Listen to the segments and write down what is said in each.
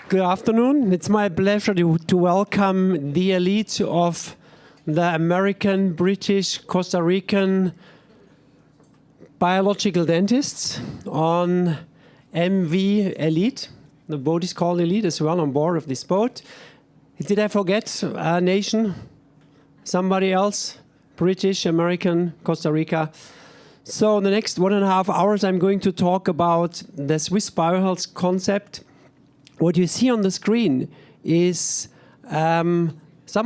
Good afternoon. It's my pleasure to welcome the elite of the American, British, Costa Rican biological dentists on MV Elite. The boat is called Elite as well, on board of this boat. Did I forget a nation? Somebody else? British, American, Costa Rica. So in the next 1.5 hours, I'm going to talk about the Swiss BioHealth concept. What you see on the screen is some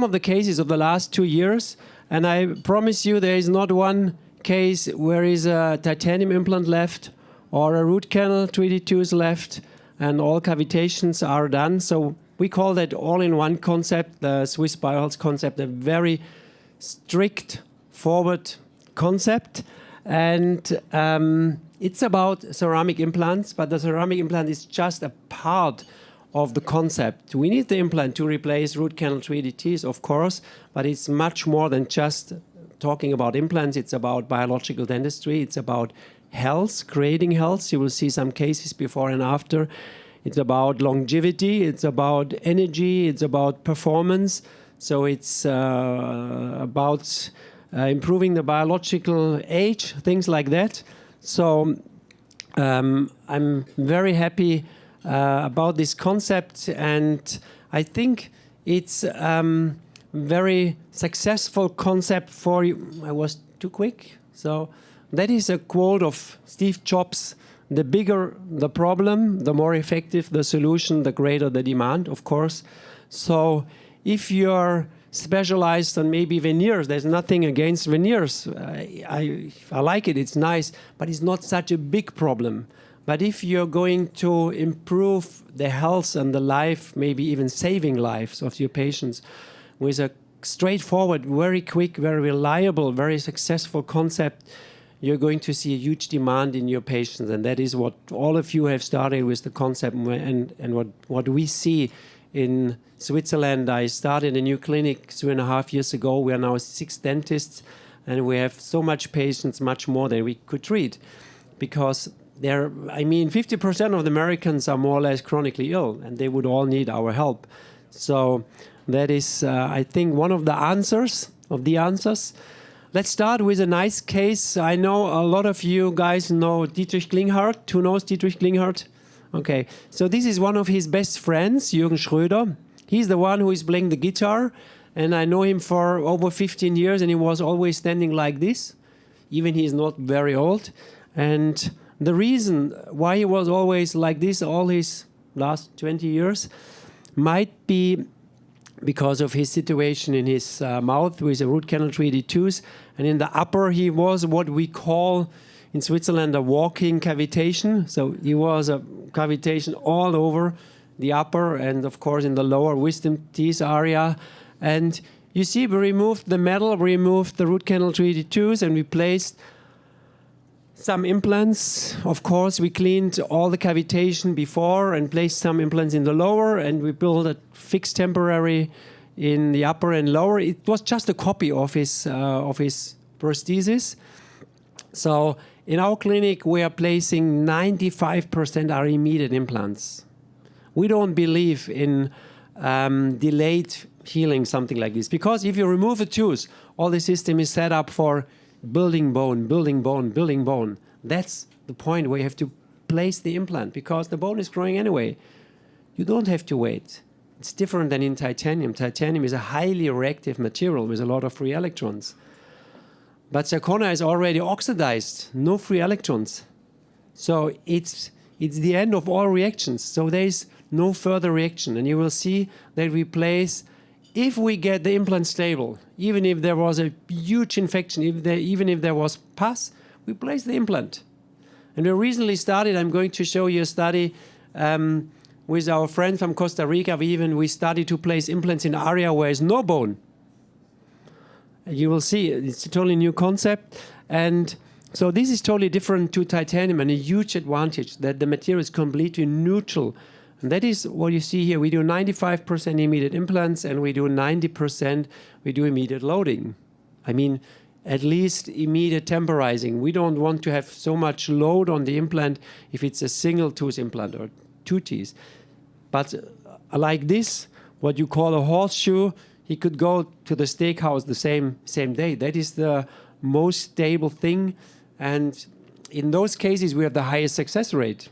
of the cases of the last 2 years. And I promise you there is not one case where is a titanium implant left or a root canal treated tooth left and all cavitations are done. So we call that all-in-one concept, the Swiss BioHealth concept, a very strict forward concept. And it's about ceramic implants, but the ceramic implant is just a part of the concept. We need the implant to replace root canal treated teeth, of course, but it's much more than just talking about implants. It's about biological dentistry. It's about health, creating health. You will see some cases before and after. It's about longevity. It's about energy. It's about performance. So it's about improving the biological age, things like that. So I'm very happy about this concept, and I think it's very successful concept for you. I was too quick. So that is a quote of Steve Jobs: the bigger the problem, the more effective the solution, the greater the demand, of course. So if you're specialized on maybe veneers, there's nothing against veneers. I like it, it's nice, but it's not such a big problem. But if you're going to improve the health and the life, maybe even saving lives of your patients with a straightforward, very quick, very reliable, very successful concept, you're going to see a huge demand in your patients. And that is what all of you have started with the concept and what we see in Switzerland. I started a new clinic 2.5 years ago. We are now 6 dentists, and we have so much patients, much more than we could treat. Because 50% of the Americans are more or less chronically ill, and they would all need our help. So that is, I think, one of the answers. Let's start with a nice case. I know a lot of you guys know Dietrich Klinghardt. Who knows Dietrich Klinghardt? Okay, so this is one of his best friends, Jürgen Schröder. He's the one who is playing the guitar, and I know him for over 15 years, and he was always standing like this, even he's not very old. And the reason why he was always like this all his last 20 years might be because of his situation in his mouth with a root canal treated tooth. And in the upper, he was what we call in Switzerland a walking cavitation. So he was a cavitation all over the upper and, of course, in the lower wisdom teeth area. And you see, we removed the metal, we removed the root canal treated tooth, and we placed some implants. Of course, we cleaned all the cavitation before and placed some implants in the lower, and we built a fixed temporary in the upper and lower. It was just a copy of his prosthesis. So in our clinic, we are placing 95% are immediate implants. We don't believe in delayed healing, something like this, because if you remove a tooth, all the system is set up for building bone, building bone, building bone. That's the point where you have to place the implant, because the bone is growing anyway. You don't have to wait. It's different than in titanium. Titanium is a highly reactive material with a lot of free electrons. But zirconia is already oxidized, no free electrons. So it's the end of all reactions. So there is no further reaction. And you will see that we place, if we get the implant stable, even if there was a huge infection, even if there was pus, we place the implant. And we recently started, I'm going to show you a study with our friend from Costa Rica. We started to place implants in an area where there's no bone. You will see, it's a totally new concept. And so this is totally different to titanium, and a huge advantage that the material is completely neutral. And that is what you see here. We do 95% immediate implants, and we do 90% we do immediate loading. I mean, at least immediate temporizing. We don't want to have so much load on the implant if it's a single tooth implant or 2 teeth. But like this, what you call a horseshoe, he could go to the steakhouse the same day. That is the most stable thing. And in those cases, we have the highest success rate.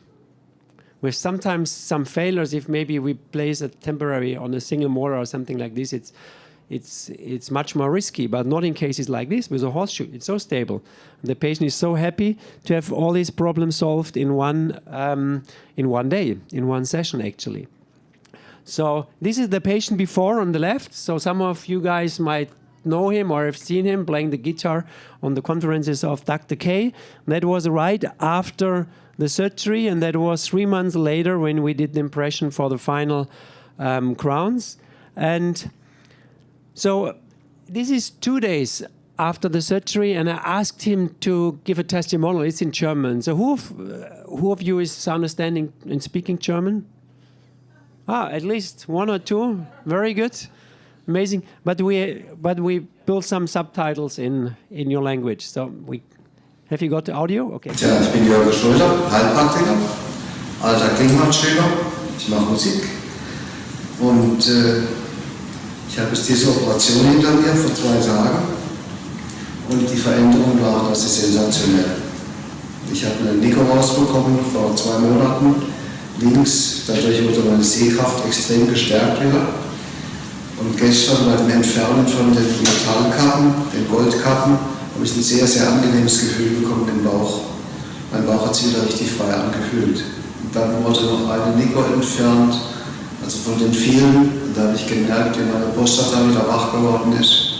With sometimes some failures, if maybe we place a temporary on a single molar or something like this, it's much more risky, but not in cases like this with a horseshoe. It's so stable. The patient is so happy to have all these problems solved in one day, in one session actually. So this is the patient before on the left. So some of you guys might know him or have seen him playing the guitar on the conferences of Dr. K. That was right after the surgery, and that was 3 months later when we did the impression for the final crowns. And so this is 2 days after the surgery, and I asked him to give a testimonial. It's in German. So who of you is understanding and speaking German? At least 1 or 2. Very good. Amazing. But we built some subtitles in your language. So have you got the audio? Okay. Tja, ich bin Jörg Schröder, Heilpraktiker, alter Klingmann-Schüler. Ich mache Musik. Und ich habe jetzt diese Operation hinter mir vor 2 Tagen. Und die Veränderung war, das ist sensationell. Ich habe eine Nico rausbekommen vor 2 Monaten. Links, dadurch wurde meine Sehkraft extrem gestärkt wieder. Und gestern beim Entfernen von den Metallkappen, den Goldkappen, habe ich ein sehr, sehr angenehmes Gefühl bekommen im Bauch. Mein Bauch hat sich wieder richtig frei angefühlt. Und dann wurde noch eine Nico entfernt, also von den vielen. Und da habe ich gemerkt, wie meine Prostata wieder wach geworden ist.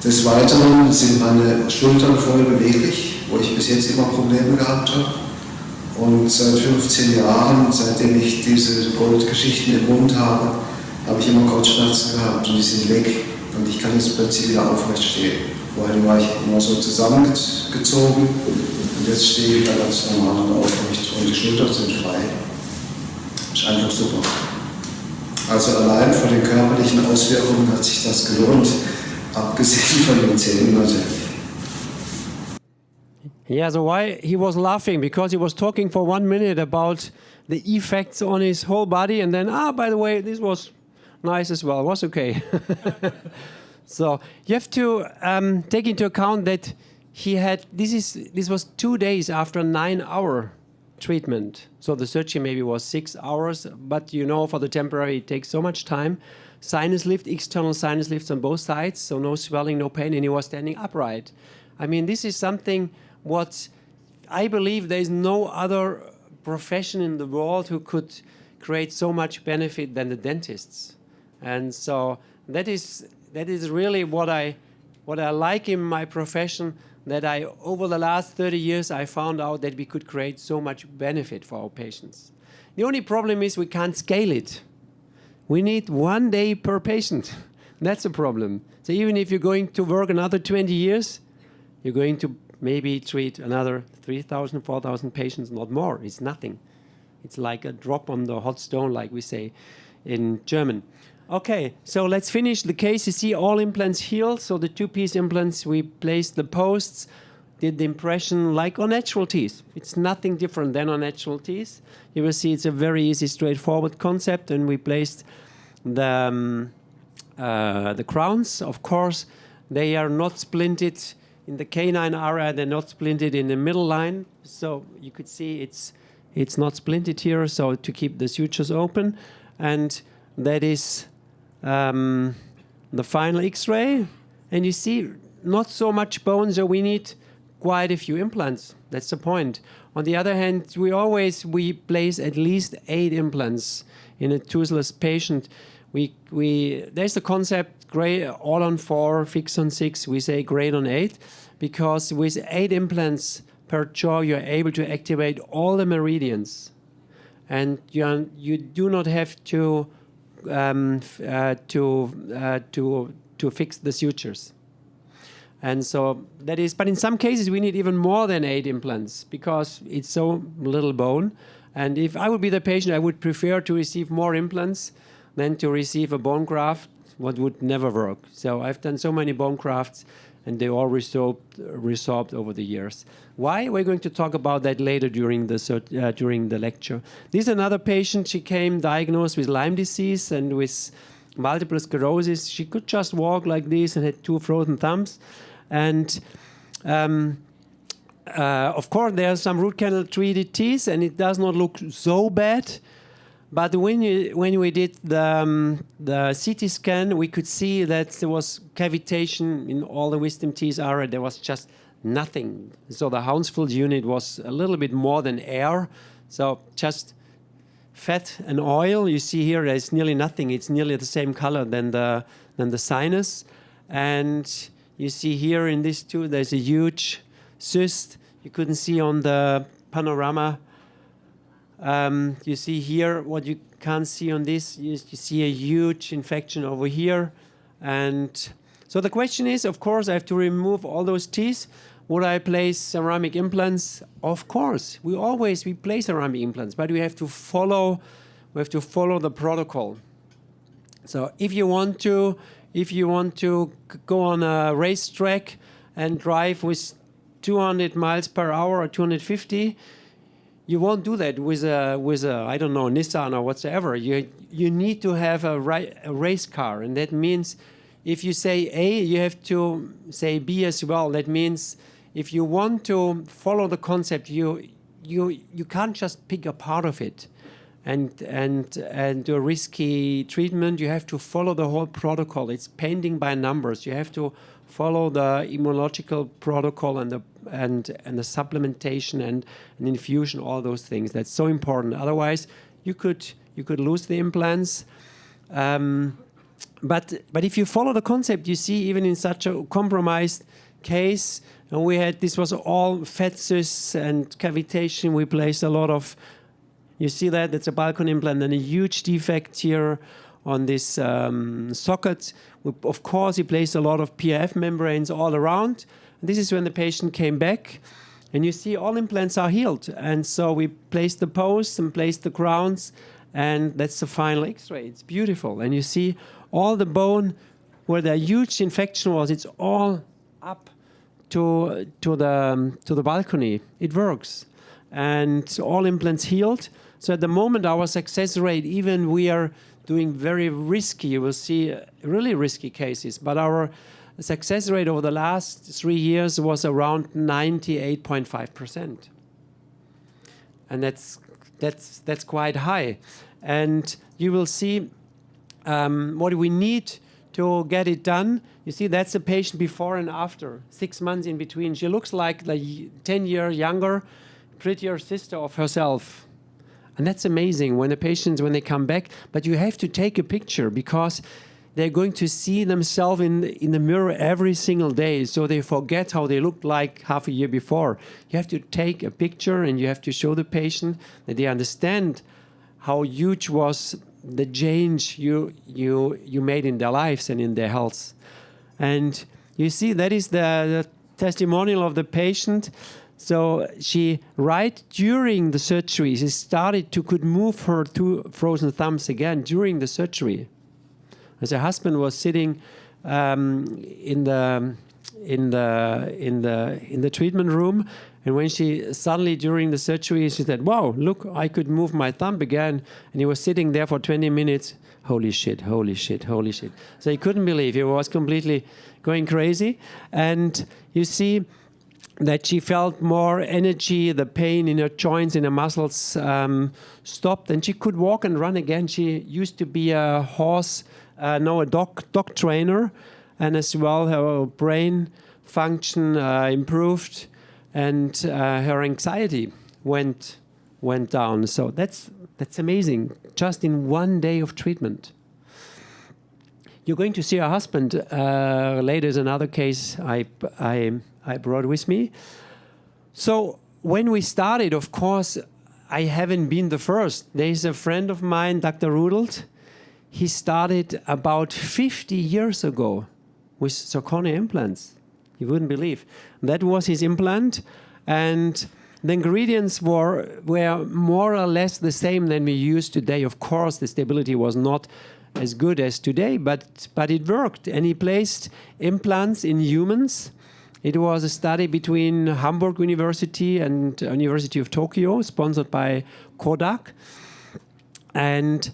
Des Weiteren sind meine Schultern voll beweglich, wo ich bis jetzt immer Probleme gehabt habe. Und seit 15 Jahren, seitdem ich diese Goldgeschichten im Mund habe, habe ich immer Kopfschmerzen gehabt und die sind weg. Und ich kann jetzt plötzlich wieder aufrecht stehen. Vorher war ich immer so zusammengezogen und jetzt stehe ich wieder ganz normal und aufrecht und die Schultern sind frei. Ist einfach super. Also allein von den körperlichen Auswirkungen hat sich das gelohnt, abgesehen von den Zähnen natürlich. Yeah, so why he was laughing? Because he was talking for 1 minute about the effects on his whole body, and then, by the way, this was nice as well. It was okay. So you have to take into account that he had this was 2 days after a 9-hour treatment. So the surgery maybe was 6 hours, but you know, for the temporary it takes so much time. Sinus lift, external sinus lifts on both sides, so no swelling, no pain, and he was standing upright. I mean, this is something what I believe there is no other profession in the world who could create so much benefit than the dentists. And so that is really what I like in my profession, that over the last 30 years I found out that we could create so much benefit for our patients. The only problem is we can't scale it. We need 1 day per patient. That's a problem. So even if you're going to work another 20 years, you're going to maybe treat another 3,000, 4,000 patients, not more. It's nothing. It's like a drop on the hot stone, like we say in German. Okay, so let's finish the case. You see all implants healed. So the 2-piece implants, we placed the posts, did the impression like on natural teeth. It's nothing different than on natural teeth. You will see it's a very easy, straightforward concept. And we placed the crowns. Of course, they are not splinted in the canine area. They're not splinted in the middle line. So you could see it's not splinted here, so to keep the sutures open. And that is the final X-ray. And you see not so much bone, so we need quite a few implants. That's the point. On the other hand, we place at least 8 implants in a toothless patient. There's the concept, great all on 4, fix on 6. We say great on 8, because with 8 implants per jaw, you're able to activate all the meridians, and you do not have to fix the sutures. And so that is, but in some cases we need even more than 8 implants because it's so little bone. And if I would be the patient, I would prefer to receive more implants than to receive a bone graft, what would never work. So I've done so many bone grafts, and they all resorbed over the years. Why? We're going to talk about that later during the lecture. This is another patient. She came diagnosed with Lyme disease and with multiple sclerosis. She could just walk like this and had 2 frozen thumbs. And of course, there are some root canal treated teeth, and it does not look so bad. But when we did the CT scan, we could see that there was cavitation in all the wisdom teeth area. There was just nothing. So the Hounsfield unit was a little bit more than air. So just fat and oil. You see here, there's nearly nothing. It's nearly the same color than the sinus. And you see here in this too, there's a huge cyst. You couldn't see on the panorama. You see here what you can't see on this. You see a huge infection over here. And so the question is, of course, I have to remove all those teeth. Would I place ceramic implants? Of course. We place ceramic implants, but we have to follow the protocol. So if you want to go on a racetrack and drive with 200 miles per hour or 250, you won't do that with a I don't know, Nissan or whatsoever. You need to have a race car, and that means if you say A, you have to say B as well. That means if you want to follow the concept, you can't just pick a part of it and do a risky treatment. You have to follow the whole protocol. It's painting by numbers. You have to follow the immunological protocol and the supplementation and infusion, all those things. That's so important. Otherwise, you could lose the implants. But if you follow the concept, you see even in such a compromised case, and this was all fat cysts and cavitation. We placed a lot of, you see that's a balcony implant and a huge defect here on this socket. Of course, he placed a lot of PIF membranes all around. This is when the patient came back, and you see all implants are healed. And so we placed the posts and placed the crowns, and that's the final X-ray. It's beautiful. And you see all the bone where the huge infection was, it's all up to the balcony. It works. And all implants healed. So at the moment, our success rate, even we are doing very risky, you will see really risky cases, but our success rate over the last 3 years was around 98.5%. And that's quite high. And you will see what we need to get it done. You see, that's a patient before and after, 6 months in between. She looks like the 10-year younger, prettier sister of herself. And that's amazing when the patients, when they come back, but you have to take a picture because they're going to see themselves in the mirror every single day, so they forget how they looked like half a year before. You have to take a picture and you have to show the patient that they understand how huge was the change you made in their lives and in their health. And you see, that is the testimonial of the patient. So she, right during the surgery, she could move her 2 frozen thumbs again during the surgery. As her husband was sitting in the treatment room, and when she suddenly during the surgery, she said, "Wow, look, I could move my thumb again." And he was sitting there for 20 minutes. Holy shit, holy shit, holy shit. So he couldn't believe. He was completely going crazy. And you see that she felt more energy, the pain in her joints, in her muscles stopped, and she could walk and run again. She used to be a dog trainer, and as well her brain function improved, and her anxiety went down. So that's amazing, just in 1 day of treatment. You're going to see her husband later. Is another case I brought with me. So when we started, of course, I haven't been the first. There's a friend of mine, Dr. Rudelt. He started about 50 years ago with zirconia implants. You wouldn't believe. That was his implant, and the ingredients were more or less the same than we use today. Of course, the stability was not as good as today, but it worked. And he placed implants in humans. It was a study between Hamburg University and University of Tokyo, sponsored by Kodak. And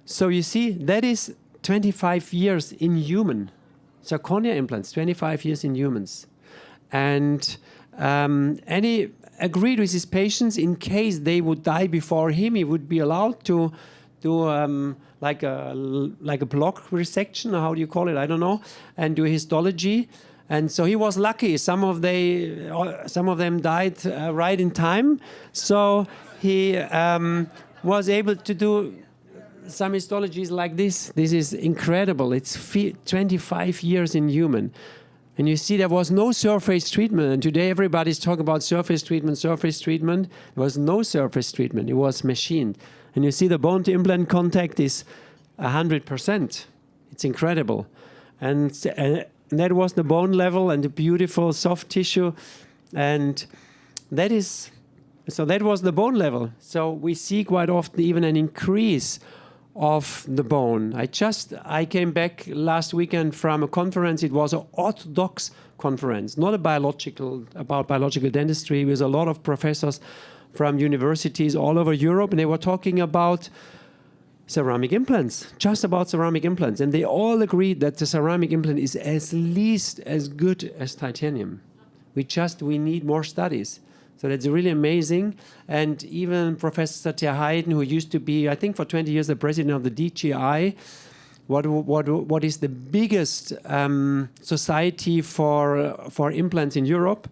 so you see, that is 25 years in human. Zirconia implants, 25 years in humans. And he agreed with his patients, in case they would die before him, he would be allowed to do like a block resection, or how do you call it, I don't know, and do histology. And so he was lucky. Some of them died right in time. So he was able to do some histologies like this. This is incredible. It's 25 years in human. And you see, there was no surface treatment. And today everybody's talking about surface treatment, surface treatment. There was no surface treatment. It was machined. And you see the bone-to-implant contact is 100%. It's incredible. And that was the bone level and the beautiful soft tissue. And that was the bone level. So we see quite often even an increase of the bone. I came back last weekend from a conference. It was an orthodox conference, not about biological dentistry. With a lot of professors from universities all over Europe, and they were talking about ceramic implants, just about ceramic implants. And they all agreed that the ceramic implant is at least as good as titanium. We need more studies. So that's really amazing. And even Professor Terheiden, who used to be, I think for 20 years, the president of the DGI, what is the biggest society for implants in Europe,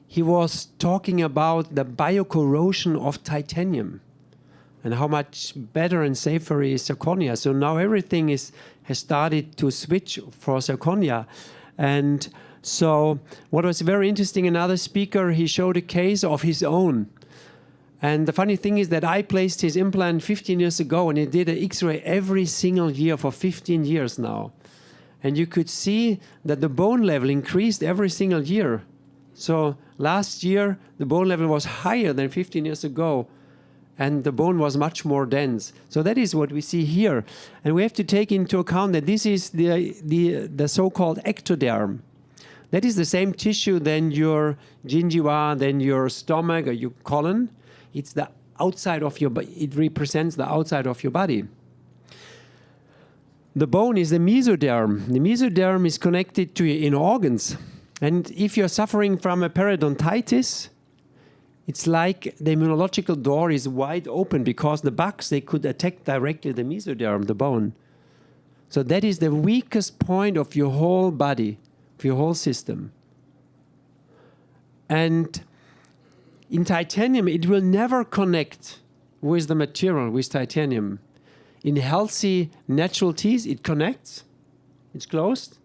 he was talking about the biocorrosion of titanium and how much better and safer is zirconia. So now everything has started to switch for zirconia. And so what was very interesting, another speaker, he showed a case of his own. And the funny thing is that I placed his implant 15 years ago, and he did an X-ray every single year for 15 years now. And you could see that the bone level increased every single year. So last year, the bone level was higher than 15 years ago, and the bone was much more dense. So that is what we see here. And we have to take into account that this is the so-called ectoderm. That is the same tissue than your gingiva, than your stomach or your colon. It's the outside of your body. It represents the outside of your body. The bone is the mesoderm. The mesoderm is connected to your inner organs. And if you're suffering from a periodontitis, it's like the immunological door is wide open because the bugs, they could attack directly the mesoderm, the bone. So that is the weakest point of your whole body, of your whole system. And in titanium, it will never connect with the material, with titanium. In healthy, natural teeth, it connects. It's closed.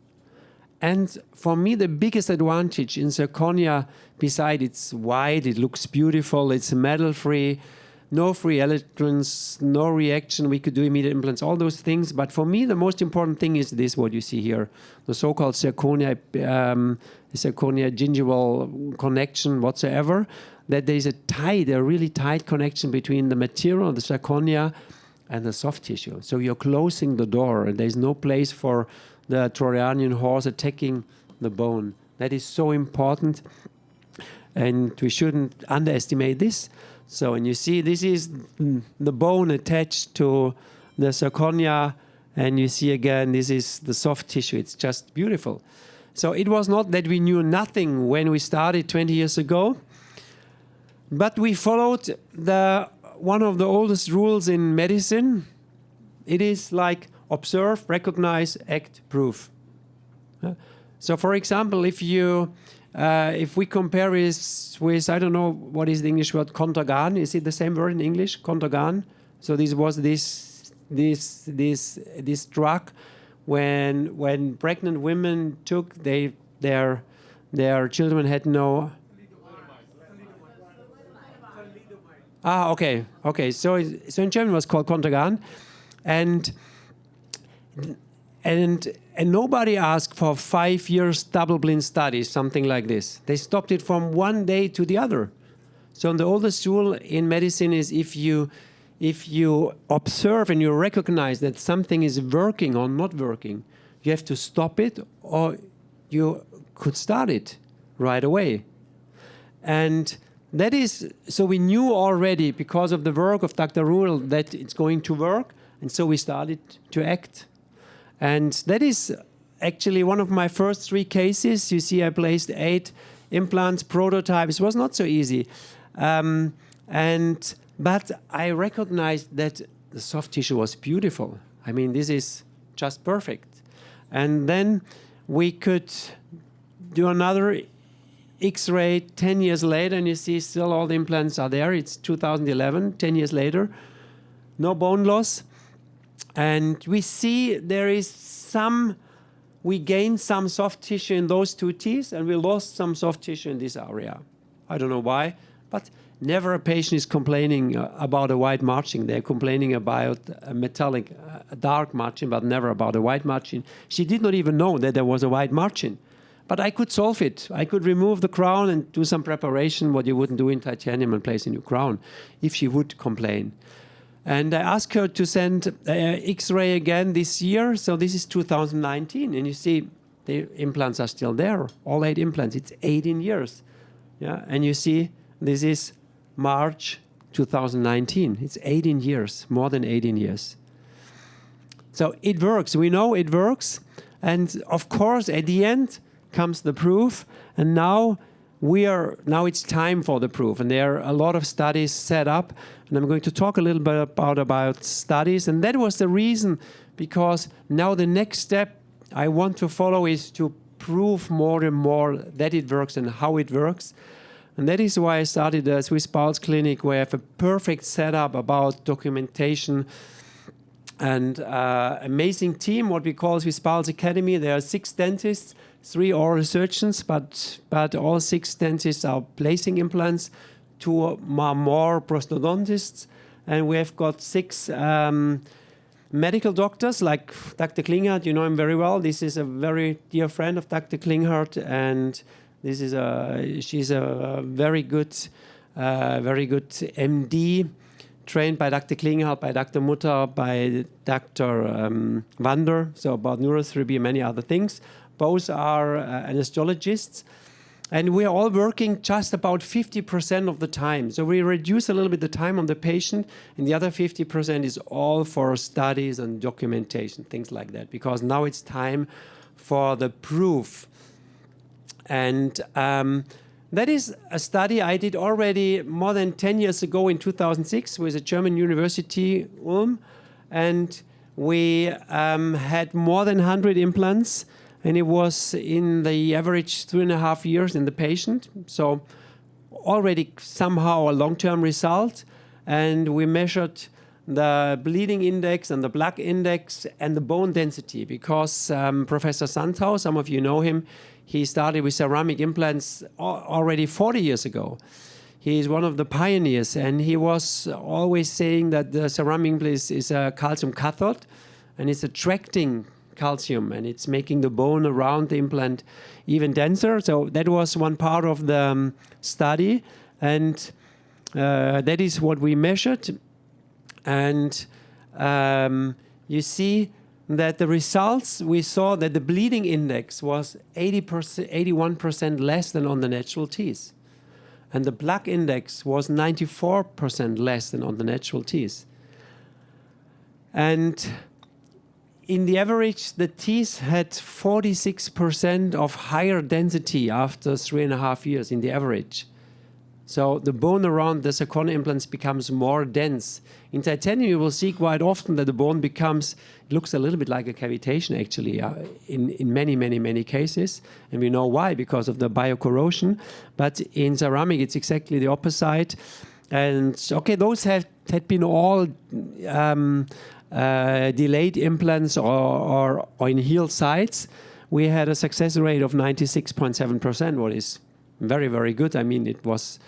And for me, the biggest advantage in zirconia, besides it's white, it looks beautiful, it's metal-free, no free electrons, no reaction, we could do immediate implants, all those things. But for me, the most important thing is this, what you see here, the so-called zirconia gingival connection whatsoever, that there is a really tight connection between the material, the zirconia, and the soft tissue. So you're closing the door, and there's no place for the Trojan horse attacking the bone. That is so important, and we shouldn't underestimate this. So, and you see, this is the bone attached to the zirconia, and you see again, this is the soft tissue. It's just beautiful. So it was not that we knew nothing when we started 20 years ago, but we followed one of the oldest rules in medicine. It is like observe, recognize, act, prove. So, for example, if we compare this with, I don't know what is the English word, Contergan. Is it the same word in English, Contergan? So this was this drug when pregnant women took their children had no. Okay. So in German it was called Contergan, and nobody asked for 5 years double-blind studies, something like this. They stopped it from one day to the other. So the oldest rule in medicine is if you if you observe and you recognize that something is working or not working, you have to stop it, or you could start it right away. And that is, so we knew already because of the work of Dr. Rudel that it's going to work, and so we started to act. And that is actually one of my first 3 cases. You see, I placed 8 implants, prototypes. It was not so easy. But I recognized that the soft tissue was beautiful. I mean, this is just perfect. And then we could do another X-ray 10 years later, and you see still all the implants are there. It's 2011, 10 years later. No bone loss. And we see there is we gained some soft tissue in those 2 teeth, and we lost some soft tissue in this area. I don't know why, but never a patient is complaining about a white margin. They're complaining about a metallic, a dark margin, but never about a white margin. She did not even know that there was a white margin. But I could solve it. I could remove the crown and do some preparation, what you wouldn't do in titanium, and place a new crown, if she would complain. And I asked her to send X-ray again this year. So this is 2019. And you see, the implants are still there. All 8 implants. It's 18 years. Yeah. And you see, this is March 2019. It's 18 years, more than 18 years. So it works. We know it works. And of course, at the end comes the proof. And now it's time for the proof. And there are a lot of studies set up. And I'm going to talk a little bit about studies. And that was the reason, because now the next step I want to follow is to prove more and more that it works and how it works. And that is why I started a Swiss Pulse Clinic, where I have a perfect setup about documentation and amazing team, what we call Swiss Pulse Academy. There are 6 dentists, 3 oral surgeons, but all 6 dentists are placing implants, 2 are more prosthodontists, and we have got 6 medical doctors, like Dr. Klinghardt. You know him very well. This is a very dear friend of Dr. Klinghardt, and this is she's a very good MD, trained by Dr. Klinghardt, by Dr. Mutter, by Dr. Wander, so about neurotherapy and many other things. Both are anesthesiologists. And we are all working just about 50% of the time. So we reduce a little bit the time on the patient, and the other 50% is all for studies and documentation, things like that, because now it's time for the proof. And that is a study I did already more than 10 years ago in 2006 with a German university, Ulm. And we had more than 100 implants. And it was in the average 3.5 years in the patient. So already somehow a long-term result. And we measured the bleeding index and the plaque index and the bone density, because Professor Sandhau, some of you know him, he started with ceramic implants already 40 years ago. He is one of the pioneers, and he was always saying that the ceramic implant is a calcium cathode, and it's attracting calcium, and it's making the bone around the implant even denser. So that was one part of the study, and that is what we measured. And you see that the results, we saw that the bleeding index was 81% less than on the natural teeth. And the plaque index was 94% less than on the natural teeth. And in the average, the teeth had 46% of higher density after 3.5 years in the average. So the bone around the zirconia implants becomes more dense. In titanium, you will see quite often that the bone looks a little bit like a cavitation, actually, in many cases. And we know why, because of the biocorrosion. But in ceramic, it's exactly the opposite. And okay, those had been all delayed implants or in healed sites. We had a success rate of 96.7%, what is very, very good. I mean, it was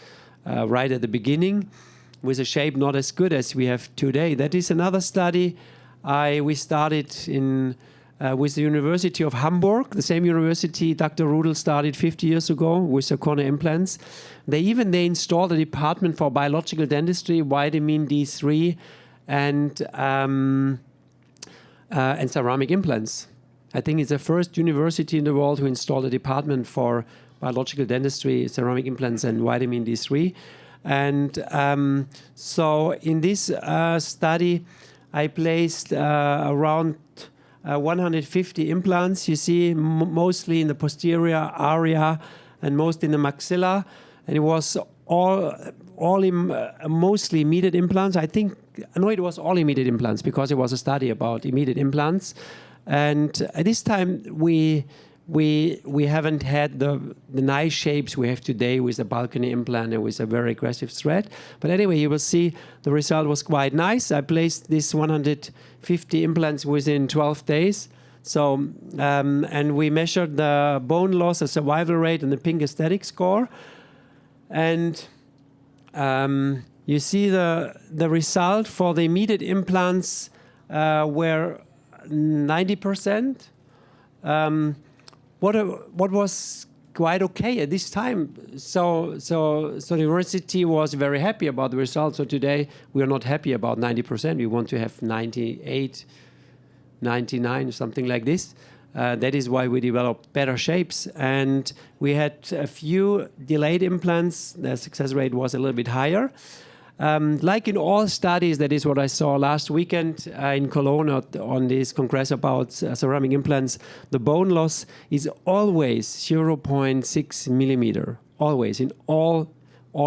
right at the beginning with a shape not as good as we have today. That is another study we started with the University of Hamburg, the same university Dr. Rudel started 50 years ago with zirconia implants. They installed a department for biological dentistry, vitamin D3, and ceramic implants. I think it's the first university in the world who installed a department for biological dentistry, ceramic implants, and vitamin D3. And so in this study, I placed around 150 implants. You see, mostly in the posterior area and most in the maxilla, and it was mostly immediate implants. I think, no, it was all immediate implants because it was a study about immediate implants. And at this time, we haven't had the nice shapes we have today with a balcony implant and with a very aggressive thread. But anyway, you will see the result was quite nice. I placed these 150 implants within 12 days. So, and we measured the bone loss, the survival rate, and the pink aesthetic score. And you see the result for the immediate implants were 90%. What was quite okay at this time. So the university was very happy about the results. So today we are not happy about 90%. We want to have 98, 99, something like this. That is why we developed better shapes. And we had a few delayed implants. The success rate was a little bit higher. Like in all studies, that is what I saw last weekend in Cologne on this congress about ceramic implants, the bone loss is always 0.6 millimeter, always, in all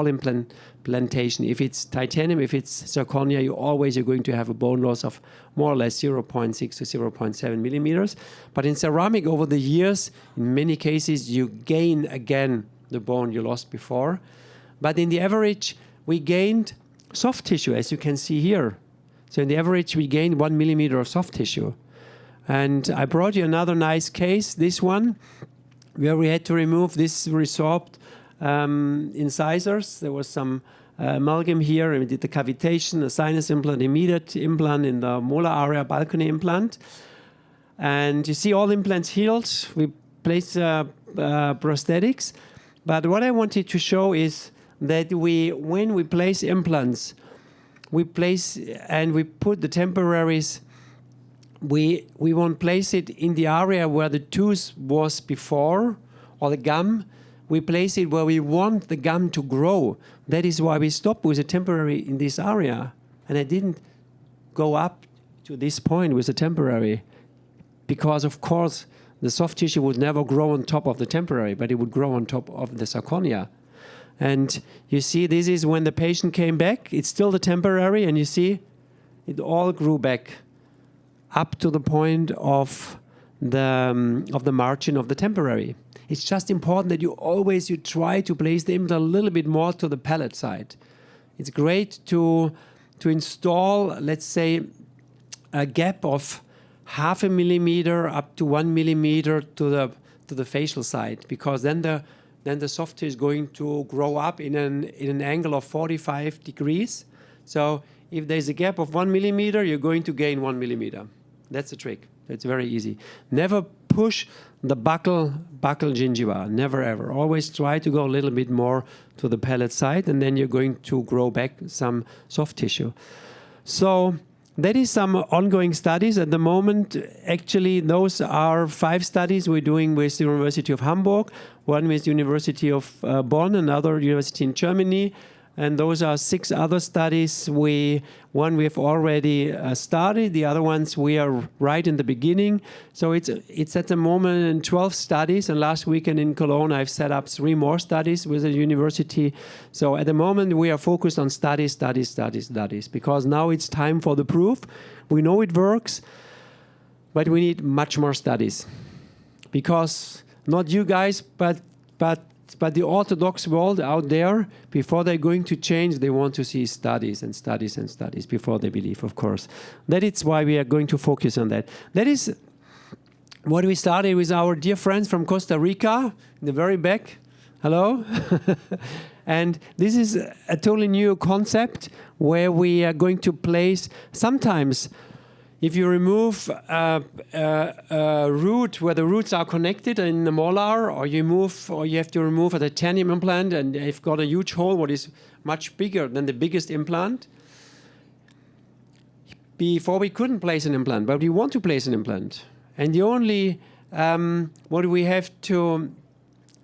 implantation. If it's titanium, if it's zirconia, you're going to have a bone loss of more or less 0.6 to 0.7 millimeters. But in ceramic, over the years, in many cases, you gain again the bone you lost before. But in the average, we gained soft tissue, as you can see here. So in the average, we gained 1 millimeter of soft tissue. And I brought you another nice case, this one, where we had to remove this resorbed incisors. There was some amalgam here, and we did the cavitation, a sinus implant, immediate implant in the molar area, balcony implant. And you see all implants healed. We placed prosthetics. But what I wanted to show is that when we place implants, we put the temporaries, we won't place it in the area where the tooth was before, or the gum. We place it where we want the gum to grow. That is why we stopped with a temporary in this area. And I didn't go up to this point with a temporary, because of course the soft tissue would never grow on top of the temporary, but it would grow on top of the zirconia. And you see, this is when the patient came back. It's still the temporary, and you see it all grew back up to the point of the margin of the temporary. It's just important that you try to place the implant a little bit more to the palate side. It's great to install, let's say, a gap of 0.5 millimeter up to 1 millimeter to the facial side, because then the soft tissue is going to grow up in an angle of 45 degrees. So if there's a gap of 1 millimeter, you're going to gain 1 millimeter. That's the trick. It's very easy. Never push the buccal gingiva. Never, ever. Always try to go a little bit more to the palate side, and then you're going to grow back some soft tissue. So that is some ongoing studies at the moment. Actually, those are 5 studies we're doing with the University of Hamburg, one with the University of Bonn, another university in Germany, and those are 6 other studies. One we have already started, the other ones we are right in the beginning. So it's at the moment 12 studies, and last weekend in Cologne I've set up 3 more studies with the university. So at the moment we are focused on studies, because now it's time for the proof. We know it works, but we need much more studies, because not you guys, but the orthodox world out there, before they're going to change, they want to see studies and studies and studies before they believe, of course. That is why we are going to focus on that. That is what we started with our dear friends from Costa Rica, in the very back. Hello. And this is a totally new concept where we are going to place, sometimes if you remove a root where the roots are connected in the molar, or you have to remove a titanium implant and you've got a huge hole what is much bigger than the biggest implant, before we couldn't place an implant, but we want to place an implant. And the only, what we have to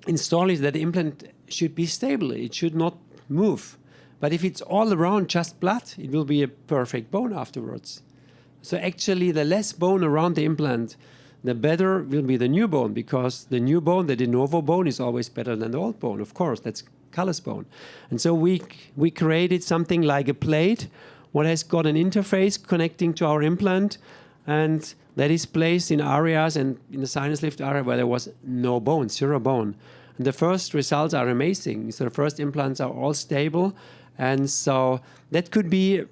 install is that the implant should be stable. It should not move. But if it's all around just blood, it will be a perfect bone afterwards. So actually, the less bone around the implant, the better will be the new bone, because the new bone, the de novo bone, is always better than the old bone. Of course, that's callus bone. And so we created something like a plate, what has got an interface connecting to our implant, and that is placed in areas and in the sinus lift area where there was no bone, zero bone. And the first results are amazing. So the first implants are all stable. And so that could be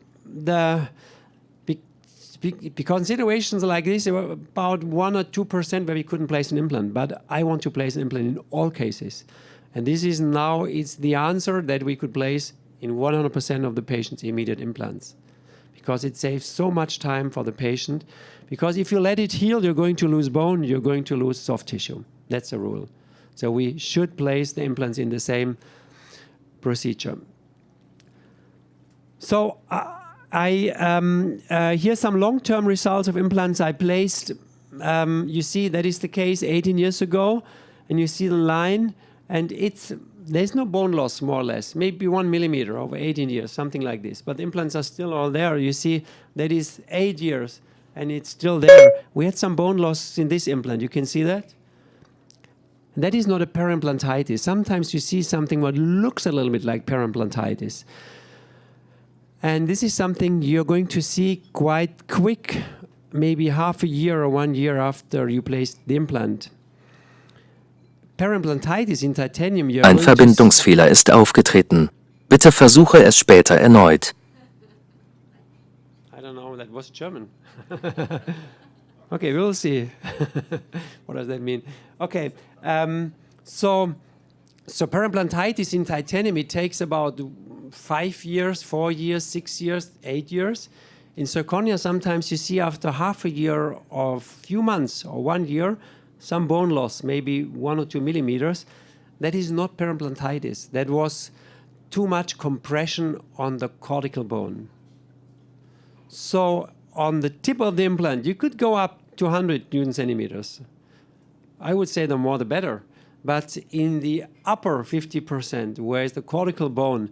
because situations like this, about 1 or 2% where we couldn't place an implant. But I want to place an implant in all cases. And this is now, it's the answer that we could place in 100% of the patient's immediate implants. Because it saves so much time for the patient. Because if you let it heal, you're going to lose bone, you're going to lose soft tissue. That's a rule. So we should place the implants in the same procedure. So here's some long-term results of implants I placed. You see that is the case 18 years ago, and you see the line, and there's no bone loss, more or less, maybe 1 millimeter over 18 years, something like this. But the implants are still all there. You see that is 8 years, and it's still there. We had some bone loss in this implant. You can see that? And that is not a perimplantitis. Sometimes you see something what looks a little bit like perimplantitis. And this is something you're going to see quite quick, maybe half a year or 1 year after you place the implant. Perimplantitis in titanium. Ein Verbindungsfehler ist aufgetreten. Bitte versuche es später erneut. I don't know, that was German. Okay, we'll see. What does that mean? Okay, so perimplantitis in titanium, it takes about 5 years, 4 years, 6 years, 8 years. In zirconia, sometimes you see after half a year or few months or 1 year, some bone loss, maybe 1 or 2 millimeters. That is not perimplantitis. That was too much compression on the cortical bone. So on the tip of the implant, you could go up to 100 Newton centimeters. I would say the more the better. But in the upper 50%, where is the cortical bone,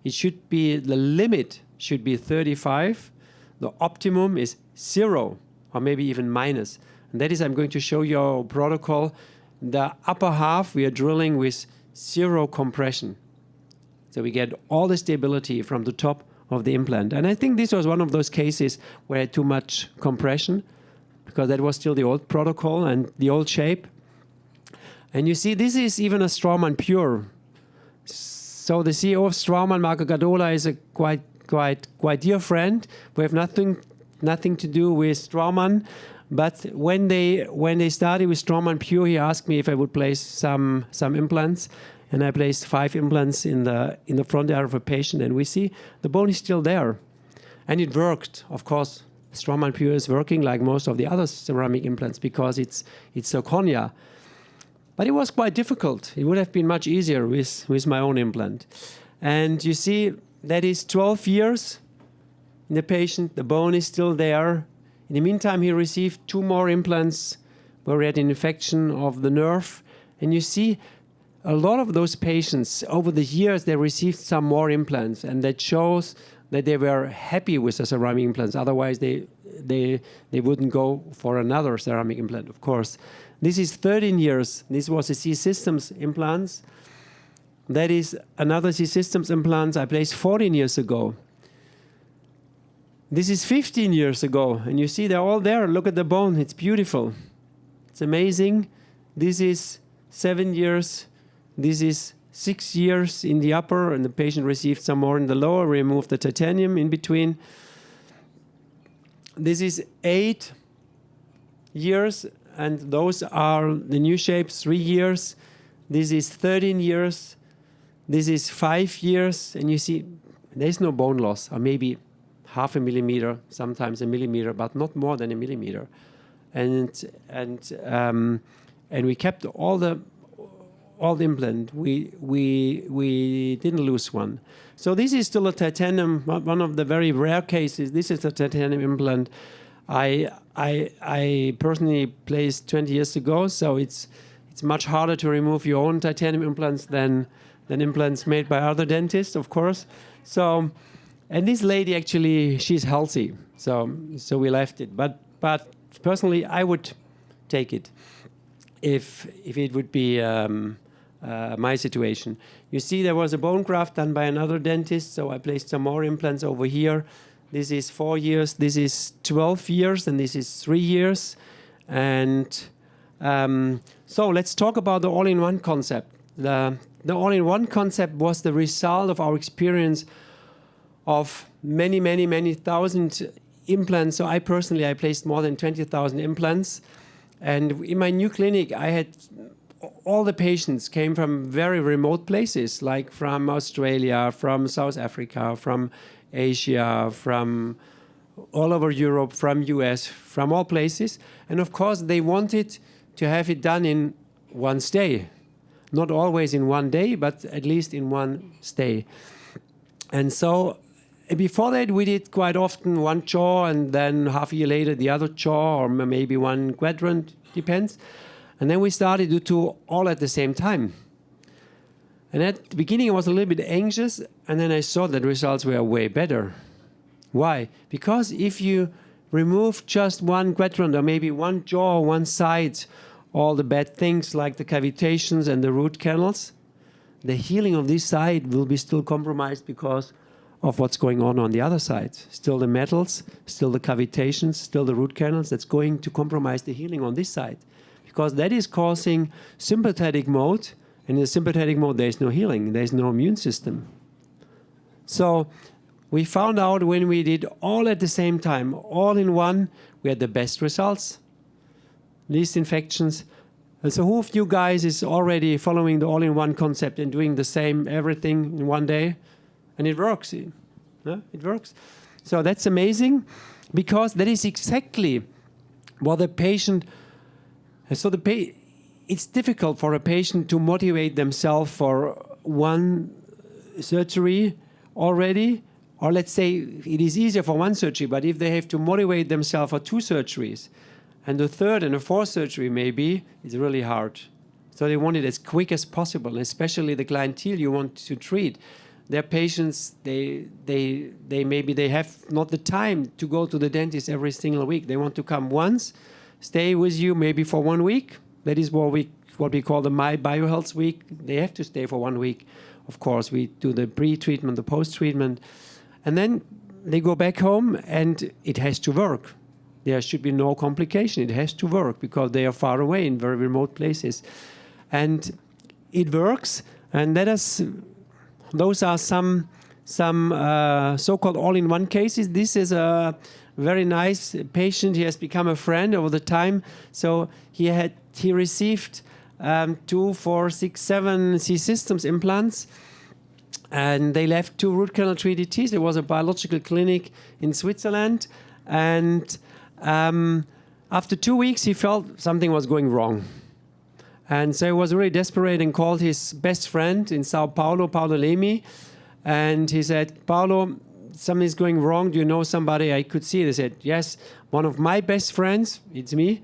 it should be, the limit should be 35. The optimum is 0, or maybe even minus. And that is, I'm going to show you our protocol. The upper half, we are drilling with 0 compression. So we get all the stability from the top of the implant. And I think this was one of those cases where I had too much compression, because that was still the old protocol and the old shape. And you see, this is even a Straumann Pure. So the CEO of Straumann, Marco Gadola, is a quite dear friend. We have nothing to do with Straumann. But when they started with Straumann Pure, he asked me if I would place some implants, and I placed 5 implants in the front area of a patient, and we see the bone is still there, and it worked. Of course, Straumann Pure is working like most of the other ceramic implants because it's zirconia. But it was quite difficult. It would have been much easier with my own implant. And you see, that is 12 years in the patient. The bone is still there. In the meantime, he received 2 more implants where he had an infection of the nerve. And you see, a lot of those patients, over the years, they received some more implants. And that shows that they were happy with the ceramic implants. Otherwise, they wouldn't go for another ceramic implant, of course. This is 13 years. This was a C-Systems implants. That is another C-Systems implants I placed 14 years ago. This is 15 years ago. And you see they're all there. Look at the bone. It's beautiful. It's amazing. This is 7 years. This is 6 years in the upper, and the patient received some more in the lower. Removed the titanium in between. This is 8 years. And those are the new shapes, 3 years. This is 13 years. This is 5 years. And you see, there's no bone loss, or maybe half a millimeter, sometimes a millimeter, but not more than a millimeter. And we kept all the old implant. We didn't lose one. So this is still a titanium, one of the very rare cases. This is a titanium implant I personally placed 20 years ago. So it's much harder to remove your own titanium implants than implants made by other dentists, of course. So, and this lady actually, she's healthy. So we left it. But personally, I would take it if it would be my situation. You see, there was a bone graft done by another dentist, so I placed some more implants over here. This is 4 years, this is 12 years, and this is 3 years. And so let's talk about the all-in-one concept. The all-in-one concept was the result of our experience of many thousand implants. So I placed more than 20,000 implants. And in my new clinic, I had all the patients came from very remote places, like from Australia, from South Africa, from Asia, from all over Europe, from US, from all places. And of course, they wanted to have it done in one stay. Not always in one day, but at least in one stay. And so before that, we did quite often one jaw, and then half a year later, the other jaw, or maybe one quadrant, depends. And then we started to do all at the same time. And at the beginning, I was a little bit anxious, and then I saw that the results were way better. Why? Because if you remove just one quadrant, or maybe one jaw, one side, all the bad things like the cavitations and the root canals, the healing of this side will be still compromised because of what's going on the other side. Still the metals, still the cavitations, still the root canals. That's going to compromise the healing on this side, because that is causing sympathetic mode, and in the sympathetic mode there is no healing, there is no immune system. So we found out when we did all at the same time, all in one, we had the best results, least infections. And so who of you guys is already following the all-in-one concept and doing the same everything in one day? And it works. Yeah? It works. So that's amazing, because that is exactly what the patient. So it's difficult for a patient to motivate themselves for one surgery already, or let's say it is easier for one surgery, but if they have to motivate themselves for 2 surgeries, and the 3rd and the 4th surgery maybe, it's really hard. So they want it as quick as possible, especially the clientele you want to treat. Their patients, they maybe they have not the time to go to the dentist every single week. They want to come once, stay with you maybe for 1 week. That is what we call the BioHealth week. They have to stay for 1 week. Of course, we do the pre-treatment, the post-treatment. And then they go back home, and it has to work. There should be no complication. It has to work because they are far away in very remote places. And it works. And those are some so-called all-in-one cases. This is a very nice patient. He has become a friend over the time. So he received 2, 4, 6, 7 C-Systems implants, and they left 2 root canal 3D teeth. There was a biological clinic in Switzerland, and after 2 weeks, he felt something was going wrong. And so he was really desperate and called his best friend in Sao Paulo, Paulo Lemi, and he said, "Paulo, something is going wrong. Do you know somebody I could see?" They said, "Yes, one of my best friends, it's me,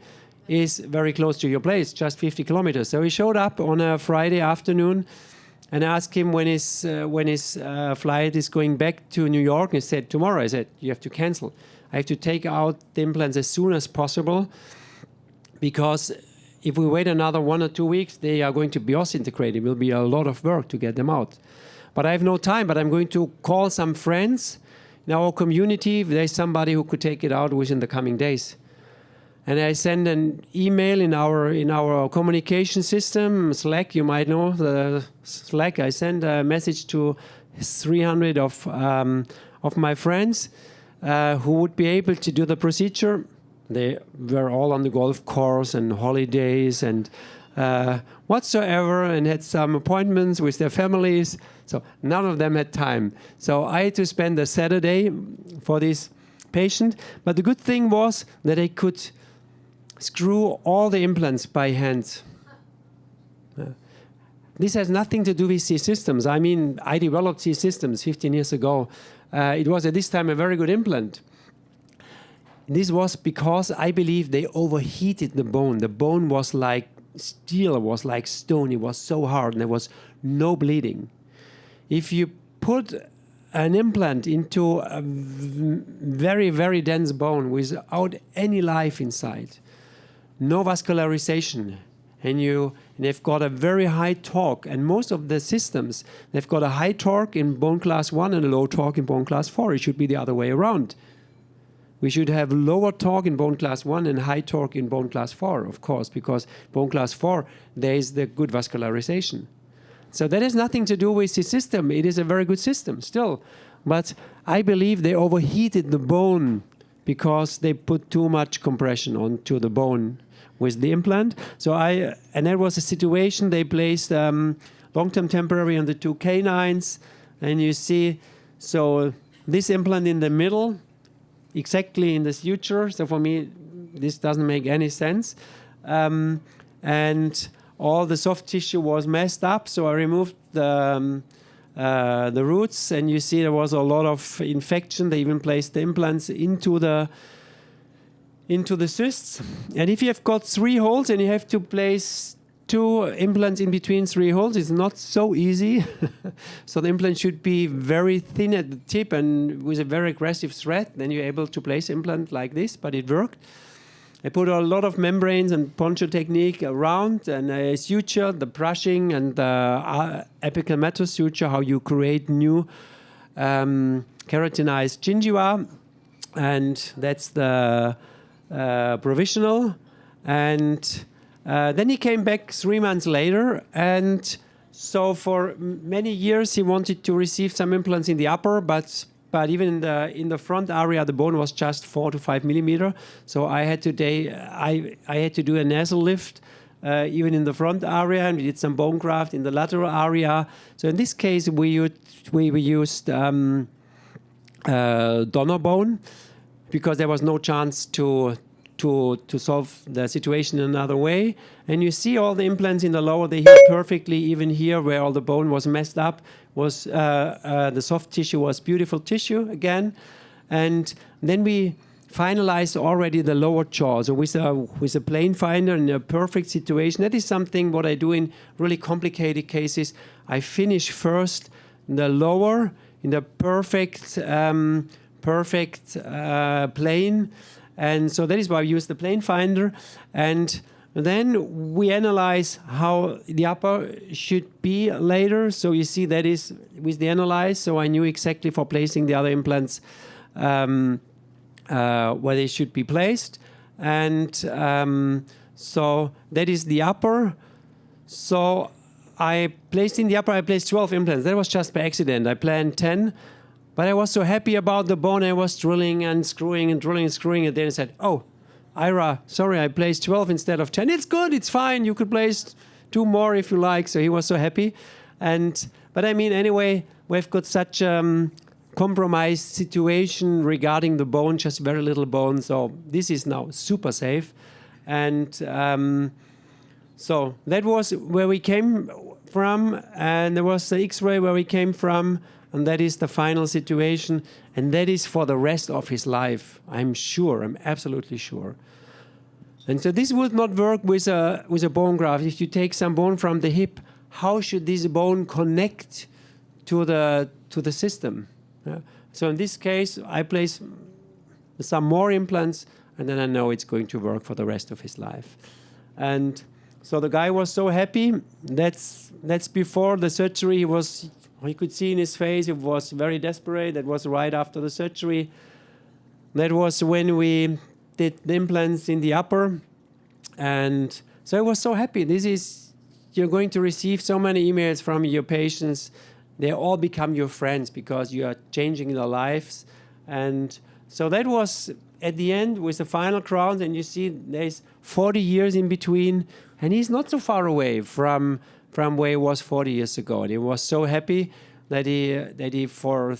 is very close to your place, just 50 kilometers." So he showed up on a Friday afternoon and asked him when his flight is going back to New York. He said, "Tomorrow." I said, "You have to cancel. I have to take out the implants as soon as possible, because if we wait another 1 or 2 weeks, they are going to be osseointegrated. It will be a lot of work to get them out. But I have no time, but I'm going to call some friends in our community. If there's somebody who could take it out within the coming days." And I send an email in our communication system, Slack. You might know the Slack. I send a message to 300 of my friends who would be able to do the procedure. They were all on the golf course and holidays and whatsoever, and had some appointments with their families. So none of them had time. So I had to spend a Saturday for this patient. But the good thing was that I could screw all the implants by hand. this has nothing to do with C-Systems. I mean, I developed C-Systems 15 years ago. It was at this time a very good implant. This was because I believe they overheated the bone. The bone was like steel, was like stone. It was so hard, and there was no bleeding. If you put an implant into a very, very dense bone without any life inside, no vascularization, and they've got a very high torque, and most of the systems, they've got a high torque in bone class 1 and a low torque in bone class 4. It should be the other way around. We should have lower torque in bone class 1 and high torque in bone class 4, of course, because bone class 4, there is the good vascularization. So that has nothing to do with the system. It is a very good system still. But I believe they overheated the bone because they put too much compression onto the bone with the implant. And that was a situation. They placed long-term temporary on the 2 canines. And you see, so this implant in the middle, exactly in the suture. So for me, this doesn't make any sense. And all the soft tissue was messed up. So I removed the roots, and you see there was a lot of infection. They even placed the implants into the cysts. And if you have got 3 holes and you have to place 2 implants in between 3 holes, it's not so easy. So the implant should be very thin at the tip and with a very aggressive thread. Then you're able to place implant like this, but it worked. I put a lot of membranes and poncho technique around, and I sutured the brushing and the apical method suture, how you create new keratinized gingiva. And that's the provisional. And then he came back 3 months later, and so for many years he wanted to receive some implants in the upper, but even in the front area the bone was just 4 to 5 millimeter. So I had to do a nasal lift even in the front area, and we did some bone graft in the lateral area. So in this case we used donor bone because there was no chance to solve the situation another way. And you see all the implants in the lower, they healed perfectly. Even here where all the bone was messed up, was the soft tissue was beautiful tissue again. And then we finalized already the lower jaw. So with a plane finder in a perfect situation. That is something what I do in really complicated cases. I finish first the lower in the perfect plane. And so that is why I use the plane finder. And then we analyze how the upper should be later. So you see that is with the analyze. So I knew exactly for placing the other implants where they should be placed. And so that is the upper. So I placed in the upper, I placed 12 implants. That was just by accident. I planned 10. But I was so happy about the bone, I was drilling and screwing and drilling and screwing. And then I said, oh, Ira, sorry, I placed 12 instead of 10. It's good, it's fine. You could place 2 more if you like. So he was so happy. But I mean, anyway, we've got such compromised situation regarding the bone, just very little bone. So this is now super safe. And so that was where we came from. And there was the X-ray where we came from. And that is the final situation, and that is for the rest of his life. I'm sure, I'm absolutely sure. And so this would not work with a bone graft. If you take some bone from the hip, how should this bone connect to the system? Yeah. So in this case, I place some more implants, and then I know it's going to work for the rest of his life. And so the guy was so happy. That's before the surgery. He could see in his face, he was very desperate. That was right after the surgery. That was when we did the implants in the upper. And so I was so happy. You're going to receive so many emails from your patients. They all become your friends because you are changing their lives. And so that was at the end with the final crown. And you see there's 40 years in between. And he's not so far away from where he was 40 years ago. And he was so happy that he for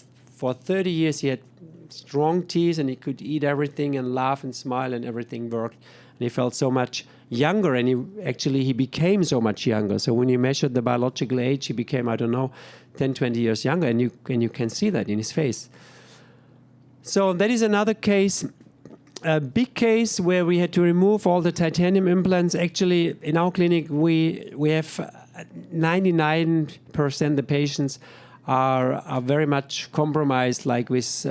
30 years he had strong teeth and he could eat everything and laugh and smile and everything worked. And he felt so much younger, and he became so much younger. So when you measured the biological age, he became, I don't know, 10, 20 years younger, and you can see that in his face. So that is another case, a big case where we had to remove all the titanium implants. Actually, in our clinic, we have 99% the patients are very much compromised, like with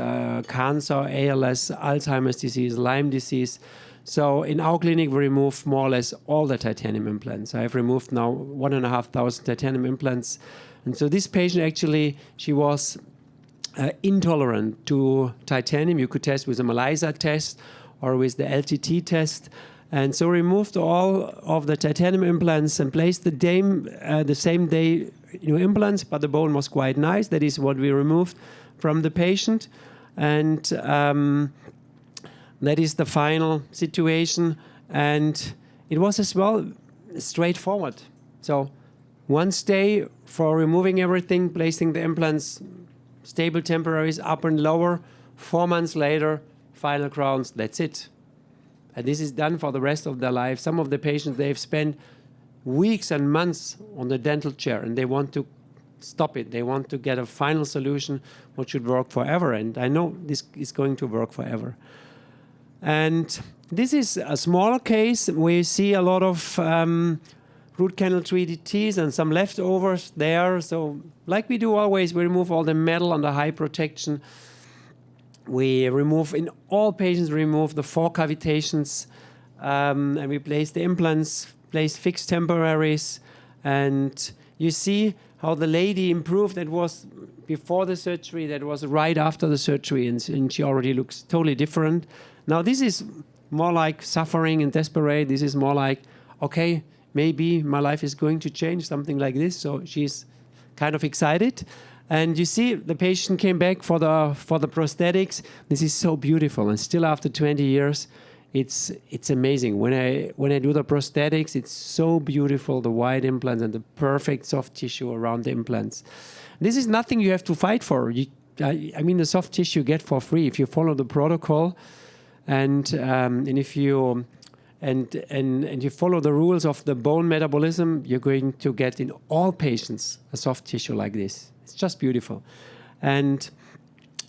cancer, ALS, Alzheimer's disease, Lyme disease. So in our clinic, we remove more or less all the titanium implants. I have removed now 1,500 titanium implants. And so this patient actually, she was intolerant to titanium. You could test with a ELISA test or with the LTT test. And so removed all of the titanium implants and placed the same day new implants, but the bone was quite nice. That is what we removed from the patient. And that is the final situation. And it was as well straightforward. So one day for removing everything, placing the implants, stable temporaries, upper and lower. 4 months later, final crowns, that's it. And this is done for the rest of their life. Some of the patients, they've spent weeks and months on the dental chair, and they want to stop it. They want to get a final solution which should work forever. And I know this is going to work forever. And this is a smaller case. We see a lot of root canal 3D teeth and some leftovers there. So like we do always, we remove all the metal under high protection. We remove, in all patients, remove the 4 cavitations, and we place the implants, place fixed temporaries, and you see how the lady improved. That was before the surgery, that was right after the surgery, and she already looks totally different. Now this is more like suffering and desperate. This is more like, okay, maybe my life is going to change, something like this. So she's kind of excited. And you see, the patient came back for the prosthetics. This is so beautiful, and still after 20 years, it's amazing. When I do the prosthetics, it's so beautiful, the wide implants and the perfect soft tissue around the implants. This is nothing you have to fight for. I mean, the soft tissue you get for free if you follow the protocol, and if you and you follow the rules of the bone metabolism, you're going to get in all patients a soft tissue like this. It's just beautiful. And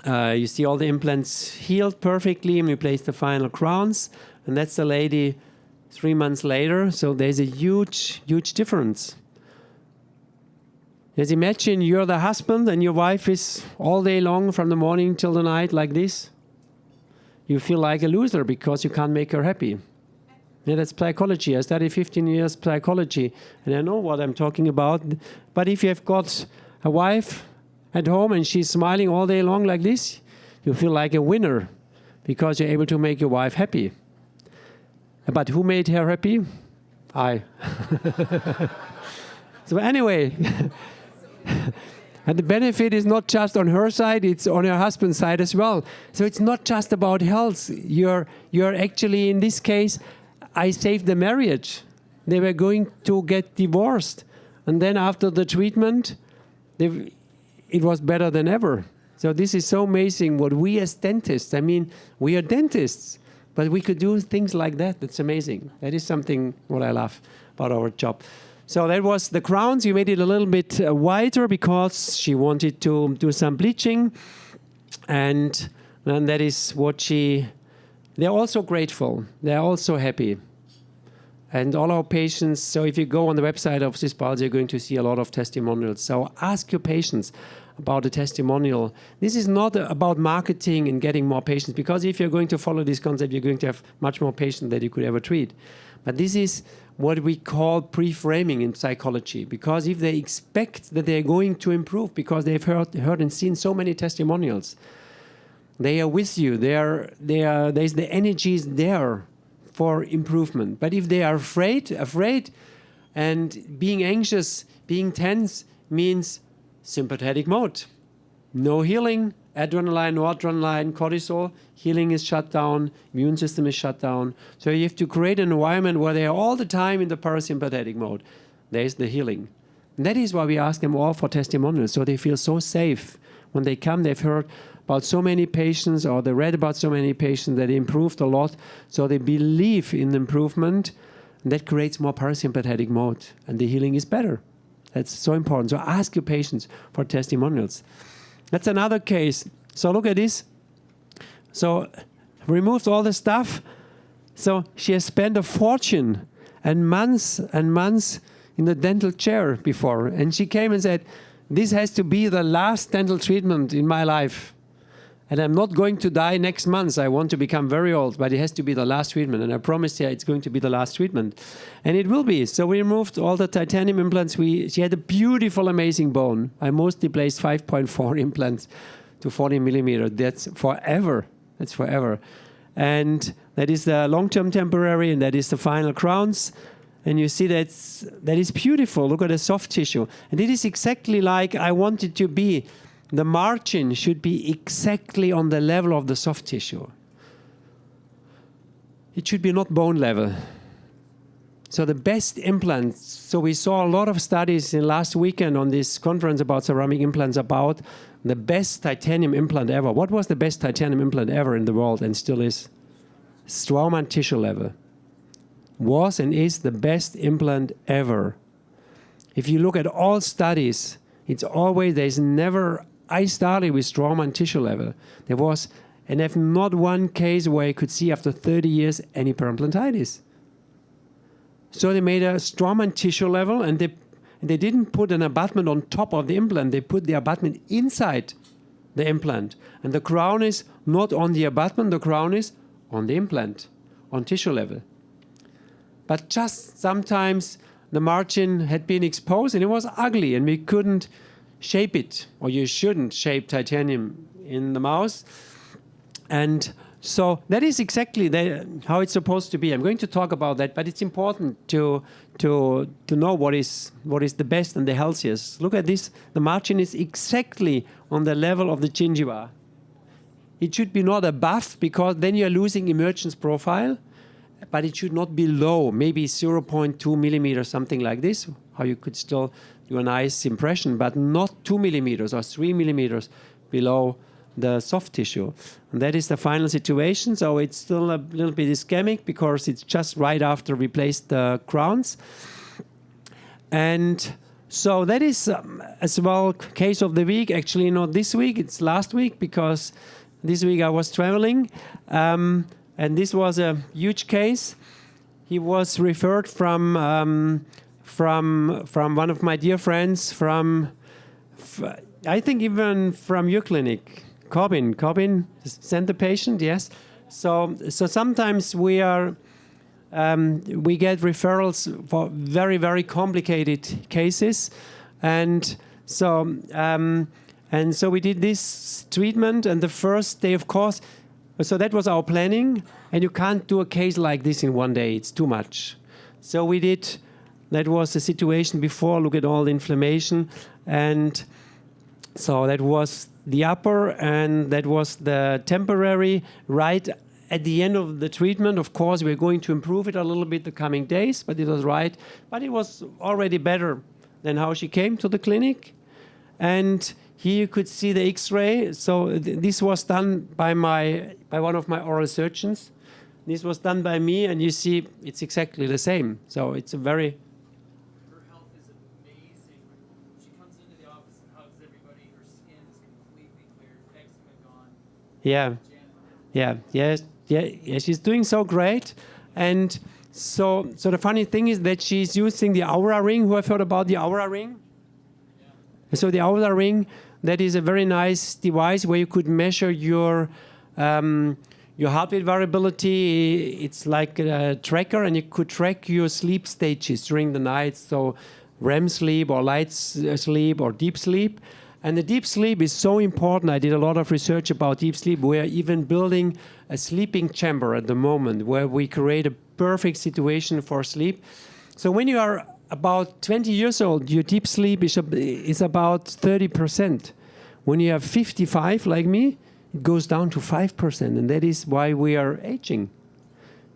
you see all the implants healed perfectly, and we place the final crowns. And that's the lady 3 months later. So there's a huge, huge difference. Just imagine you're the husband and your wife is all day long from the morning till the night like this. You feel like a loser because you can't make her happy. Yeah, that's psychology. I studied 15 years psychology, and I know what I'm talking about. But if you have got a wife at home and she's smiling all day long like this, you feel like a winner because you're able to make your wife happy. But who made her happy? I. So anyway, and the benefit is not just on her side, it's on her husband's side as well. So it's not just about health. You're actually, in this case, I saved the marriage. They were going to get divorced. And then after the treatment, it was better than ever. So this is so amazing what we as dentists, I mean, we are dentists, but we could do things like that. That's amazing. That is something what I love about our job. So that was the crowns. You made it a little bit wider because she wanted to do some bleaching. And that is what they're also grateful. They're also happy. And all our patients, so if you go on the website of Swiss Pulse, you're going to see a lot of testimonials. So ask your patients about the testimonial. This is not about marketing and getting more patients, because if you're going to follow this concept, you're going to have much more patients than you could ever treat. But this is what we call pre-framing in psychology, because if they expect that they're going to improve because they've heard and seen so many testimonials, they are with you. There's the energy is there for improvement. But if they are afraid, and being anxious, being tense means sympathetic mode. No healing, adrenaline, noradrenaline, cortisol, healing is shut down, immune system is shut down. So you have to create an environment where they are all the time in the parasympathetic mode. There's the healing. And that is why we ask them all for testimonials, so they feel so safe. When they come, they've heard about so many patients, or they read about so many patients that improved a lot, so they believe in the improvement. And that creates more parasympathetic mode, and the healing is better. That's so important. So ask your patients for testimonials. That's another case. So look at this. So removed all the stuff. So she has spent a fortune and months in the dental chair before. And she came and said, this has to be the last dental treatment in my life. And I'm not going to die next month. I want to become very old, but it has to be the last treatment. And I promised her it's going to be the last treatment. And it will be. So we removed all the titanium implants. She had a beautiful, amazing bone. I mostly placed 5.4 implants to 40 millimeter. That's forever. That's forever. And that is the long-term temporary, and that is the final crowns. And you see that is beautiful. Look at the soft tissue. And it is exactly like I want it to be. The margin should be exactly on the level of the soft tissue. It should be not bone level. So the best implants, so we saw a lot of studies in last weekend on this conference about ceramic implants about the best titanium implant ever. What was the best titanium implant ever in the world and still is? Straumann tissue level. Was and is the best implant ever. If you look at all studies, it's always, there's never, I started with Straumann tissue level. There was, and I've not one case where I could see after 30 years any perimplantitis. So they made a Straumann tissue level, and they didn't put an abutment on top of the implant. They put the abutment inside the implant. And the crown is not on the abutment, the crown is on the implant, on tissue level. But just sometimes the margin had been exposed and it was ugly and we couldn't shape it, or you shouldn't shape titanium in the mouth. And so that is exactly how it's supposed to be. I'm going to talk about that, but it's important to know what is the best and the healthiest. Look at this. The margin is exactly on the level of the gingiva. It should be not above, because then you're losing emergence profile, but it should not be low, maybe 0.2 millimeters, something like this, how you could still do a nice impression, but not 2 millimeters or 3 millimeters below the soft tissue. And that is the final situation. So it's still a little bit ischemic because it's just right after we placed the crowns. And so that is as well case of the week. Actually, not this week, it's last week, because this week I was traveling. And this was a huge case. He was referred from one of my dear friends, I think even from your clinic, Corbin sent the patient, yes. So sometimes we get referrals for very, very complicated cases, and so we did this treatment. And the first day, of course. So that was our planning, and you can't do a case like this in one day. It's too much. So we did, that was the situation before, look at all the inflammation. And so that was the upper, and that was the temporary right at the end of the treatment. Of course, we're going to improve it a little bit the coming days, but it was right. But it was already better than how she came to the clinic. And here you could see the X-ray. So this was done by one of my oral surgeons. This was done by me, and you see it's exactly the same. So it's a very... Her health is amazing. She comes into the office and hugs everybody. Her skin is completely clear. Eczema gone. Yeah. She's doing so great. And so the funny thing is that she's using the Aura Ring. Who have heard about the Aura Ring? Yeah. So the Aura Ring, that is a very nice device where you could measure your heartbeat variability. It's like a tracker, and you could track your sleep stages during the night. So REM sleep or light sleep or deep sleep. And the deep sleep is so important. I did a lot of research about deep sleep. We are even building a sleeping chamber at the moment where we create a perfect situation for sleep. So when you are about 20 years old, your deep sleep is about 30%. When you are 55, like me, it goes down to 5%. And that is why we are aging.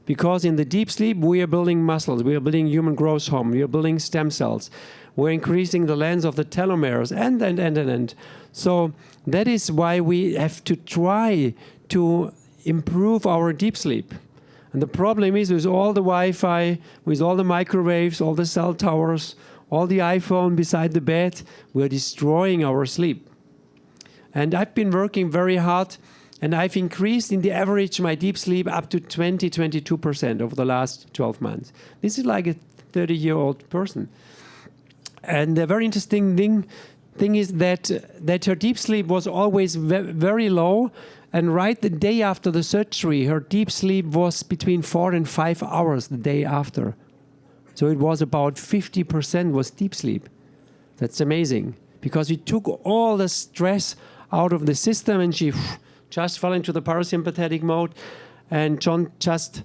Because in the deep sleep, we are building muscles, we are building human growth hormone, we are building stem cells, we're increasing the length of the telomeres, and. So that is why we have to try to improve our deep sleep. And the problem is with all the Wi-Fi, with all the microwaves, all the cell towers, all the iPhone beside the bed, we're destroying our sleep. And I've been working very hard, and I've increased in the average my deep sleep up to 22% over the last 12 months. This is like a 30-year-old person. And the very interesting thing is that her deep sleep was always very low, and right the day after the surgery, her deep sleep was between 4 and 5 hours the day after. So it was about 50% was deep sleep. That's amazing, because we took all the stress out of the system, and she just fell into the parasympathetic mode. And John just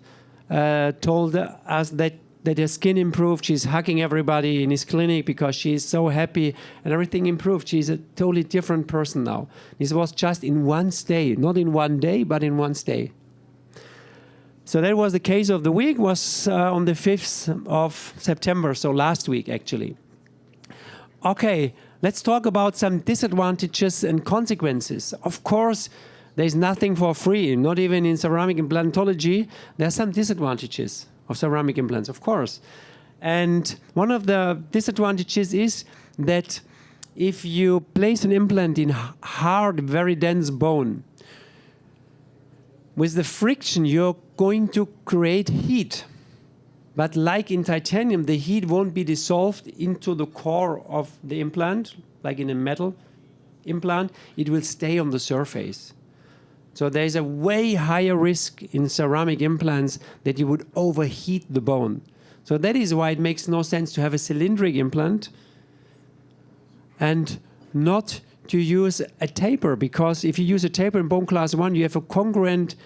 told us that her skin improved. She's hugging everybody in his clinic because she's so happy, and everything improved. She's a totally different person now. This was just in one stay, not in one day, but in one stay. So that was the case of the week, was on the 5th of September, so last week actually. Okay, let's talk about some disadvantages and consequences. Of course, there's nothing for free, not even in ceramic implantology. There are some disadvantages of ceramic implants, of course. And one of the disadvantages is that if you place an implant in hard, very dense bone, with the friction, you're going to create heat. But like in titanium, the heat won't be dissolved into the core of the implant, like in a metal implant. It will stay on the surface. So there's a way higher risk in ceramic implants that you would overheat the bone. So that is why it makes no sense to have a cylindric implant and not to use a taper, because if you use a taper in bone class 1, you have a congruent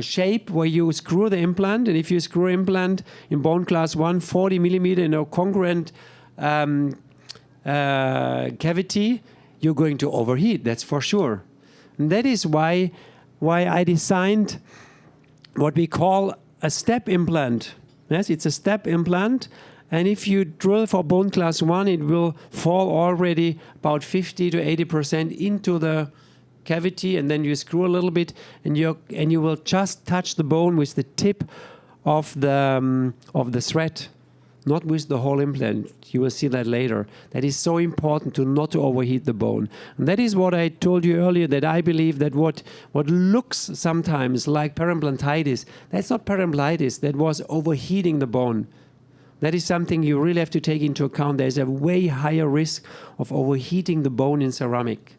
shape where you screw the implant, and if you screw implant in bone class 1, 40 millimeter in a congruent cavity, you're going to overheat, that's for sure. And that is why I designed what we call a step implant. Yes, it's a step implant. And if you drill for bone class 1, it will fall already about 50 to 80% into the cavity, and then you screw a little bit, and you will just touch the bone with the tip of the thread, not with the whole implant. You will see that later. That is so important to not overheat the bone. And that is what I told you earlier, that I believe that what looks sometimes like perimplantitis, that's not perimplantitis, that was overheating the bone. That is something you really have to take into account. There's a way higher risk of overheating the bone in ceramic,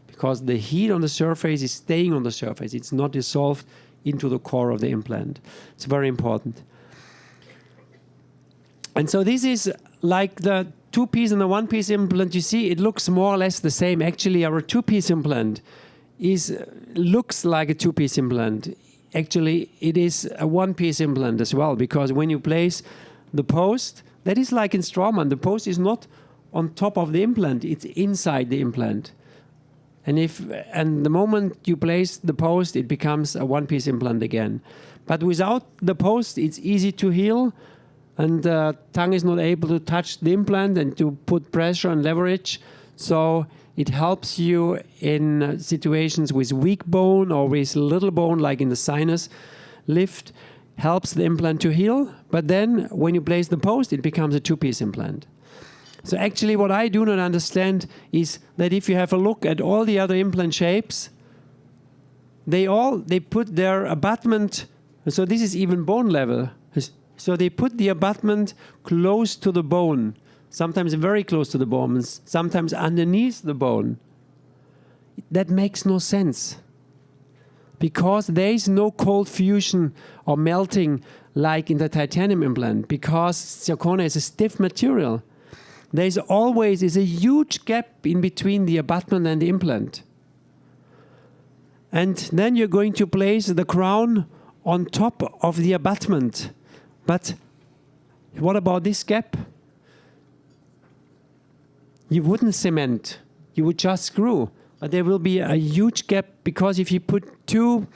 because the heat on the surface is staying on the surface. It's not dissolved into the core of the implant. It's very important. And so this is like the two-piece and the one-piece implant. You see, it looks more or less the same. Actually, our two-piece implant looks like a two-piece implant. Actually, it is a one-piece implant as well, because when you place the post, that is like in Straumann. The post is not on top of the implant, it's inside the implant. And the moment you place the post, it becomes a one-piece implant again. But without the post, it's easy to heal, and the tongue is not able to touch the implant and to put pressure and leverage. So it helps you in situations with weak bone or with little bone, like in the sinus lift, helps the implant to heal. But then when you place the post, it becomes a two-piece implant. So actually what I do not understand is that if you have a look at all the other implant shapes, they put their abutment, so this is even bone level. So they put the abutment close to the bone, sometimes very close to the bone, sometimes underneath the bone. That makes no sense, because there is no cold fusion or melting like in the titanium implant, because zirconia is a stiff material. There's always a huge gap in between the abutment and the implant. And then you're going to place the crown on top of the abutment. But what about this gap? You wouldn't cement, you would just screw. But there will be a huge gap, because if you put two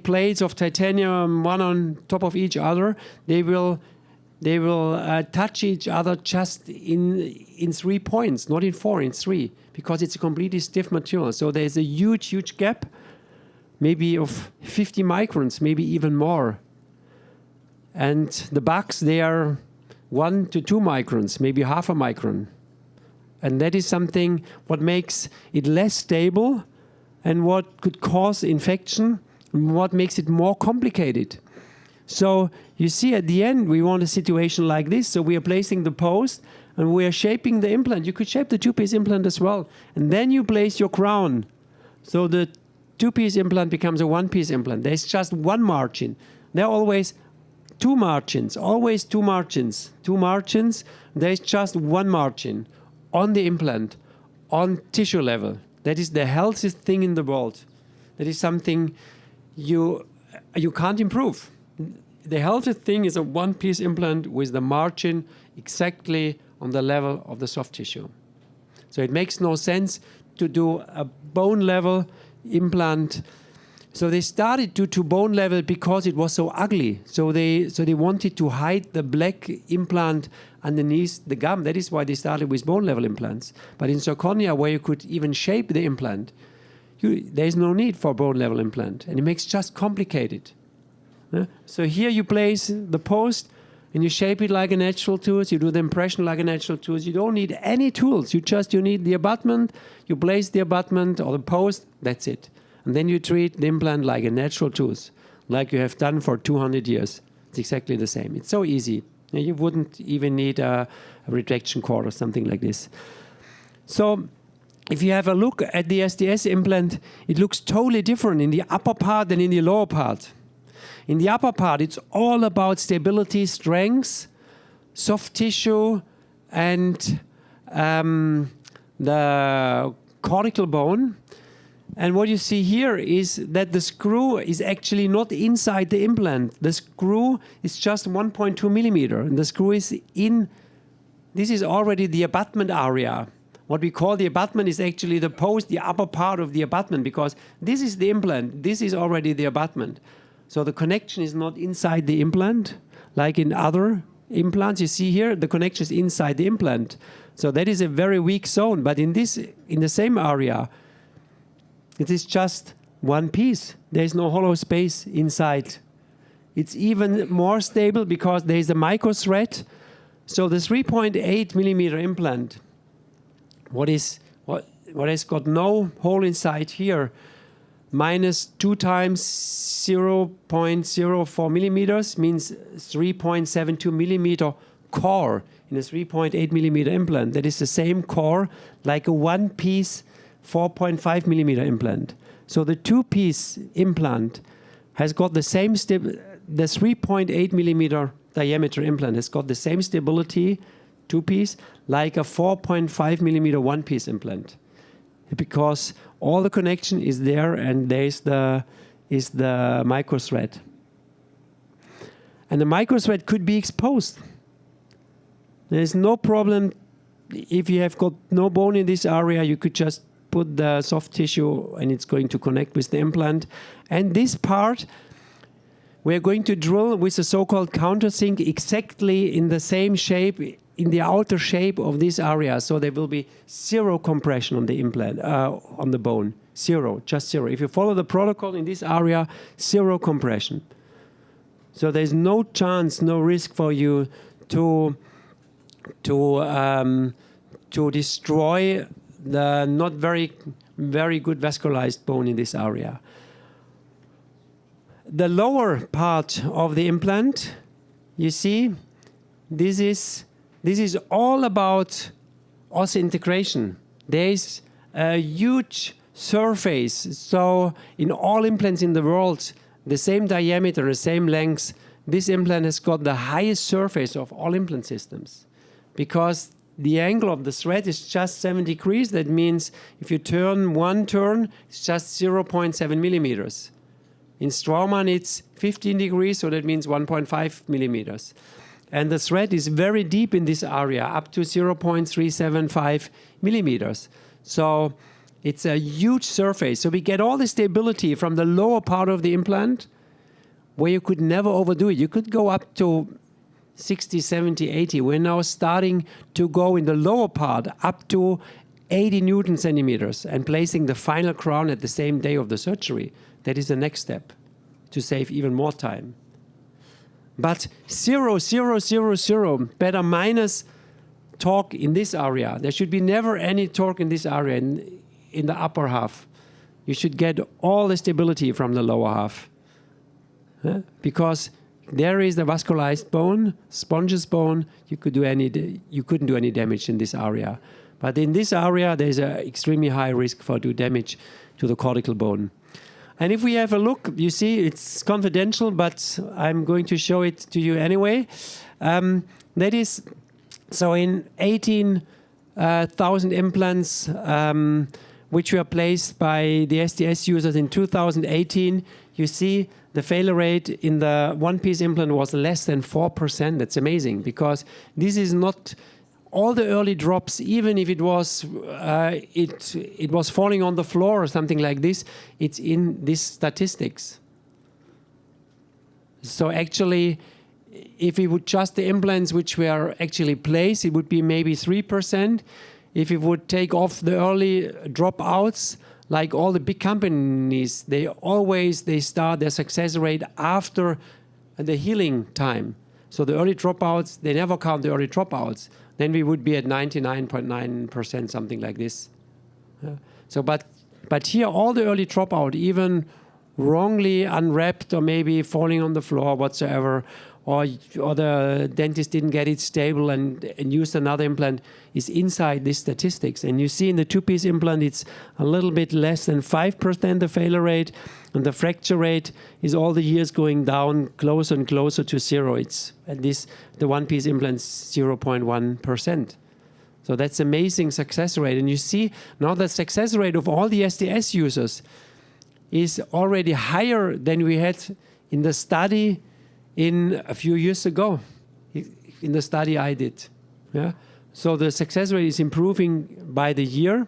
plates of titanium, one on top of each other, they will they will touch each other just in 3 points, not in 4, in 3, because it's a completely stiff material. So there's a huge, huge gap, maybe of 50 microns, maybe even more. And the bugs, they are 1 to 2 microns, maybe half a micron. And that is something what makes it less stable and what could cause infection, and what makes it more complicated. So you see at the end, we want a situation like this. So we are placing the post and we are shaping the implant. You could shape the 2-piece implant as well. And then you place your crown. So the 2-piece implant becomes a 1-piece implant. There's just one margin. There are always 2 margins, always 2 margins. 2 margins, there's just one margin on the implant, on tissue level. That is the healthiest thing in the world. That is something you can't improve. The healthiest thing is a 1-piece implant with the margin exactly on the level of the soft tissue. So it makes no sense to do a bone level implant. So they started to do bone level because it was so ugly. So they wanted to hide the black implant underneath the gum. That is why they started with bone level implants. But in zirconia, where you could even shape the implant, there is no need for bone level implant, and it makes just complicated. So here you place the post and you shape it like a natural tooth. You do the impression like a natural tooth. You don't need any tools. You need the abutment. You place the abutment or the post. That's it. And then you treat the implant like a natural tooth, like you have done for 200 years. It's exactly the same. It's so easy. You wouldn't even need a retraction cord or something like this. So if you have a look at the SDS implant, it looks totally different in the upper part than in the lower part. In the upper part, it's all about stability, strength, soft tissue, and the cortical bone. And what you see here is that the screw is actually not inside the implant. The screw is just 1.2 millimeter. And the screw is in, this is already the abutment area. What we call the abutment is actually the post, the upper part of the abutment, because this is the implant. This is already the abutment. So the connection is not inside the implant, like in other implants. You see here, the connection is inside the implant. So that is a very weak zone. But in the same area, it is just one piece. There is no hollow space inside. It's even more stable because there is a micro thread. So the 3.8 millimeter implant, what has got no hole inside here, minus 2 times 0.04 millimeters means 3.72 millimeter core in a 3.8 millimeter implant. That is the same core like a 1-piece 4.5 millimeter implant. So the 2-piece implant has got the same the 3.8 millimeter diameter implant has got the same stability, 2-piece, like a 4.5 millimeter 1-piece implant, because all the connection is there and there is the micro thread. And the micro thread could be exposed. There is no problem if you have got no bone in this area. You could just put the soft tissue and it's going to connect with the implant. And this part, we're going to drill with a so-called countersink exactly in the same shape, in the outer shape of this area. So there will be 0 compression on the implant, on the bone. 0, just 0. If you follow the protocol in this area, 0 compression. So there's no chance, no risk for you to destroy the not very good vascularized bone in this area. The lower part of the implant, you see, this is all about osseointegration. There is a huge surface. So in all implants in the world, the same diameter, the same length, this implant has got the highest surface of all implant systems, because the angle of the thread is just 7 degrees. That means if you turn 1 turn, it's just 0.7 millimeters. In Straumann, it's 15 degrees, so that means 1.5 millimeters. And the thread is very deep in this area, up to 0.375 millimeters. So it's a huge surface. So we get all the stability from the lower part of the implant, where you could never overdo it. You could go up to 60, 70, 80. We're now starting to go in the lower part up to 80 Newton centimeters and placing the final crown at the same day of the surgery. That is the next step to save even more time. But 0, 0, 0, 0, better minus torque in this area. There should be never any torque in this area in the upper half. You should get all the stability from the lower half. Because there is the vascularized bone, spongeous bone. You couldn't do any damage in this area. But in this area, there's an extremely high risk for damage to the cortical bone. And if we have a look, you see it's confidential, but I'm going to show it to you anyway. That is, so in 18,000 implants, which were placed by the STS users in 2018, you see the failure rate in the one-piece implant was less than 4%. That's amazing, because this is not all the early drops, even if it was it was falling on the floor or something like this, it's in these statistics. So actually, if we would just the implants which were actually placed, it would be maybe 3%. If we would take off the early dropouts, like all the big companies, they start their success rate after the healing time. So the early dropouts, they never count the early dropouts. Then we would be at 99.9%, something like this. So, but here all the early dropout, even wrongly unwrapped or maybe falling on the floor whatsoever, or the dentist didn't get it stable and used another implant, is inside these statistics. And you see in the two-piece implant, it's a little bit less than 5% the failure rate, and the fracture rate is all the years going down closer and closer to zero. It's at least the one-piece implant's 0.1%. So that's amazing success rate. And you see now the success rate of all the STS users is already higher than we had in the study in a few years ago, in the study I did. Yeah? So the success rate is improving by the year.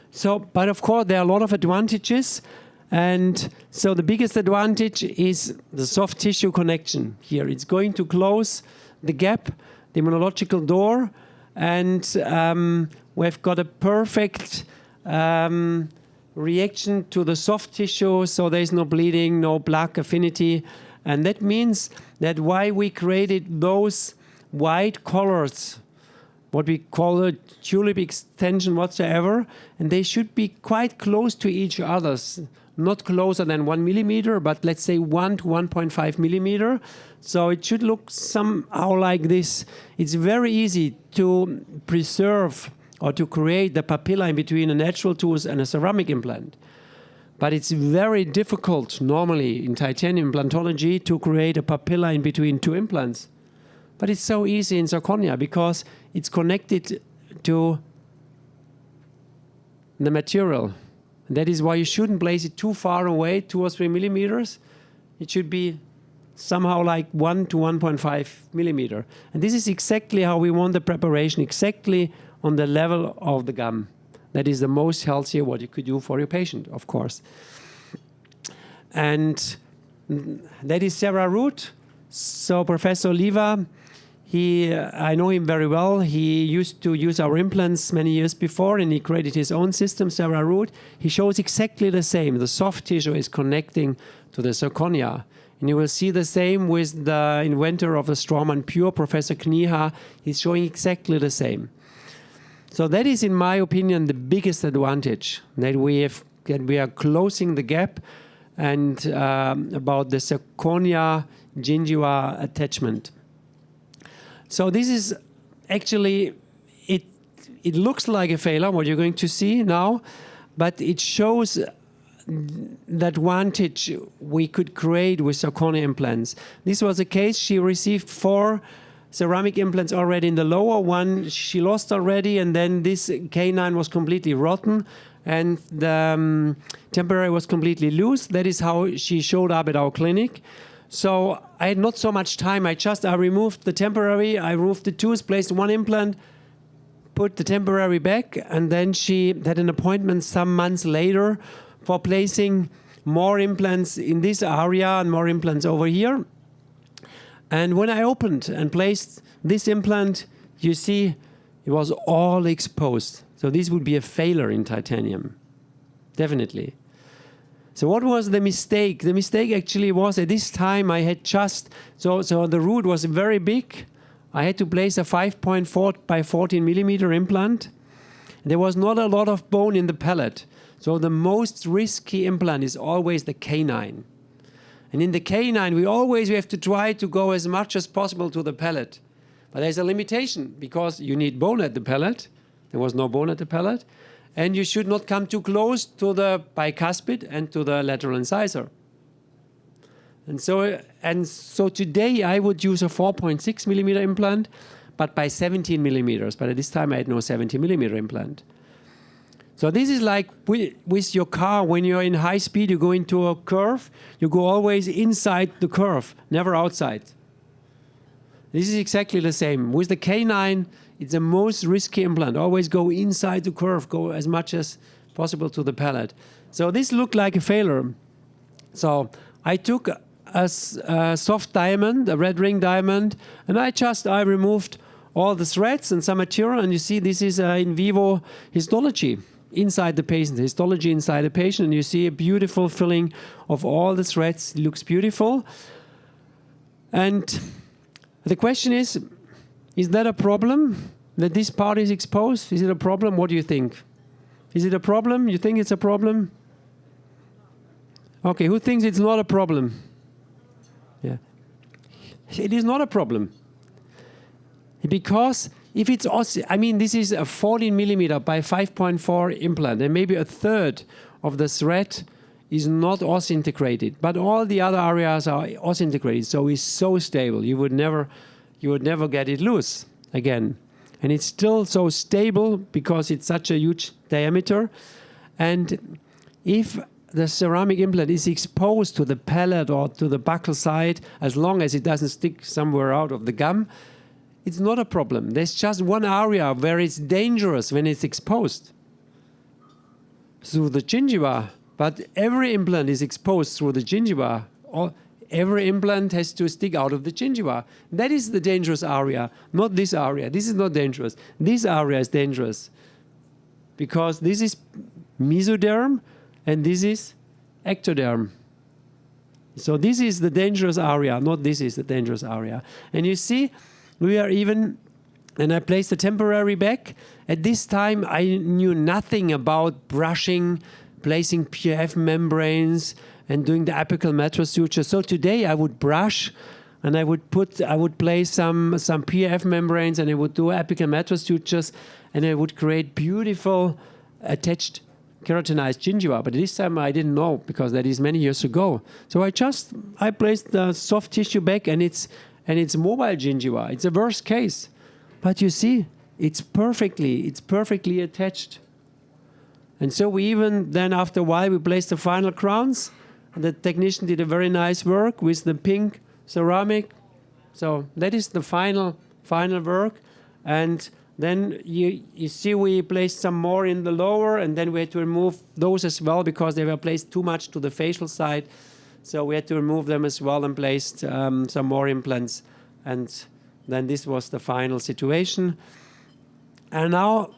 So, but of course, there are a lot of advantages. And so the biggest advantage is the soft tissue connection here. It's going to close the gap, the immunological door, and we've got a perfect reaction to the soft tissue, so there's no bleeding, no plaque affinity. And that means that why we created those white colors, what we call a tulip extension whatsoever, and they should be quite close to each other, not closer than 1 millimeter, but let's say 1 to 1.5 millimeter. So it should look somehow like this. It's very easy to preserve or to create the papilla in between a natural tooth and a ceramic implant. But it's very difficult normally in titanium implantology to create a papilla in between two implants. But it's so easy in zirconia because it's connected to the material. And that is why you shouldn't place it too far away, 2 or 3 millimeters. It should be somehow like 1 to 1.5 millimeter. And this is exactly how we want the preparation, exactly on the level of the gum. That is the most healthier what you could do for your patient, of course. And that is Sarah Root. So Professor Leva, I know him very well. He used to use our implants many years before, and he created his own system, Sarah Root. He shows exactly the same. The soft tissue is connecting to the zirconia. And you will see the same with the inventor of the Straumann Pure, Professor Knieha. He's showing exactly the same. So that is, in my opinion, the biggest advantage, that we are closing the gap and about the zirconia gingiva attachment. So this is actually, it looks like a failure, what you're going to see now, but it shows the advantage we could create with zirconia implants. This was a case. She received 4 ceramic implants already in the lower one. She lost already, and then this canine was completely rotten, and the temporary was completely loose. That is how she showed up at our clinic. So I had not so much time. I removed the temporary, I removed the tooth, placed 1 implant, put the temporary back, and then she had an appointment some months later for placing more implants in this area and more implants over here. And when I opened and placed this implant, you see it was all exposed. So this would be a failure in titanium, definitely. So what was the mistake? The mistake actually was at this time I had just, so the root was very big. I had to place a 5.4 by 14 millimeter implant. There was not a lot of bone in the palate. So the most risky implant is always the canine. And in the canine, we have to try to go as much as possible to the palate. But there's a limitation because you need bone at the palate. There was no bone at the palate. And you should not come too close to the bicuspid and to the lateral incisor. And so today I would use a 4.6 millimeter implant, but by 17 millimeters. But at this time I had no 70 millimeter implant. So this is like with your car, when you're in high speed, you go into a curve, you go always inside the curve, never outside. This is exactly the same. With the canine, it's the most risky implant. Always go inside the curve, go as much as possible to the palate. So this looked like a failure. So I took a soft diamond, a red ring diamond, and I removed all the threads and some material, and you see this is in vivo histology inside the patient, histology inside the patient, and you see a beautiful filling of all the threads. It looks beautiful. And the question is that a problem that this part is exposed? Is it a problem? What do you think? Is it a problem? You think it's a problem? Okay, who thinks it's not a problem? Yeah. It is not a problem. Because if it's, I mean, this is a 14 millimeter by 5.4 implant, and maybe a third of the thread is not osseointegrated, but all the other areas are osseointegrated, so it's so stable. You would never get it loose again. And it's still so stable because it's such a huge diameter. And if the ceramic implant is exposed to the palate or to the buccal side, as long as it doesn't stick somewhere out of the gum, it's not a problem. There's just one area where it's dangerous when it's exposed through the gingiva. But every implant is exposed through the gingiva. Every implant has to stick out of the gingiva. That is the dangerous area, not this area. This is not dangerous. This area is dangerous because this is mesoderm and this is ectoderm. So this is the dangerous area, not this is the dangerous area. And you see, we are even, and I placed a temporary back. At this time, I knew nothing about brushing, placing PF membranes, and doing the apical mattress suture. So today I would brush, and I would place some PF membranes, and I would do apical mattress sutures, and I would create beautiful attached keratinized gingiva. But this time I didn't know because that is many years ago. So I placed the soft tissue back, and it's mobile gingiva. It's a worst case. But you see, it's perfectly attached. And so we even, then after a while, we placed the final crowns. And the technician did a very nice work with the pink ceramic. So that is the final work. And then you see we placed some more in the lower, and then we had to remove those as well because they were placed too much to the facial side. So we had to remove them as well and placed some more implants. And then this was the final situation. And now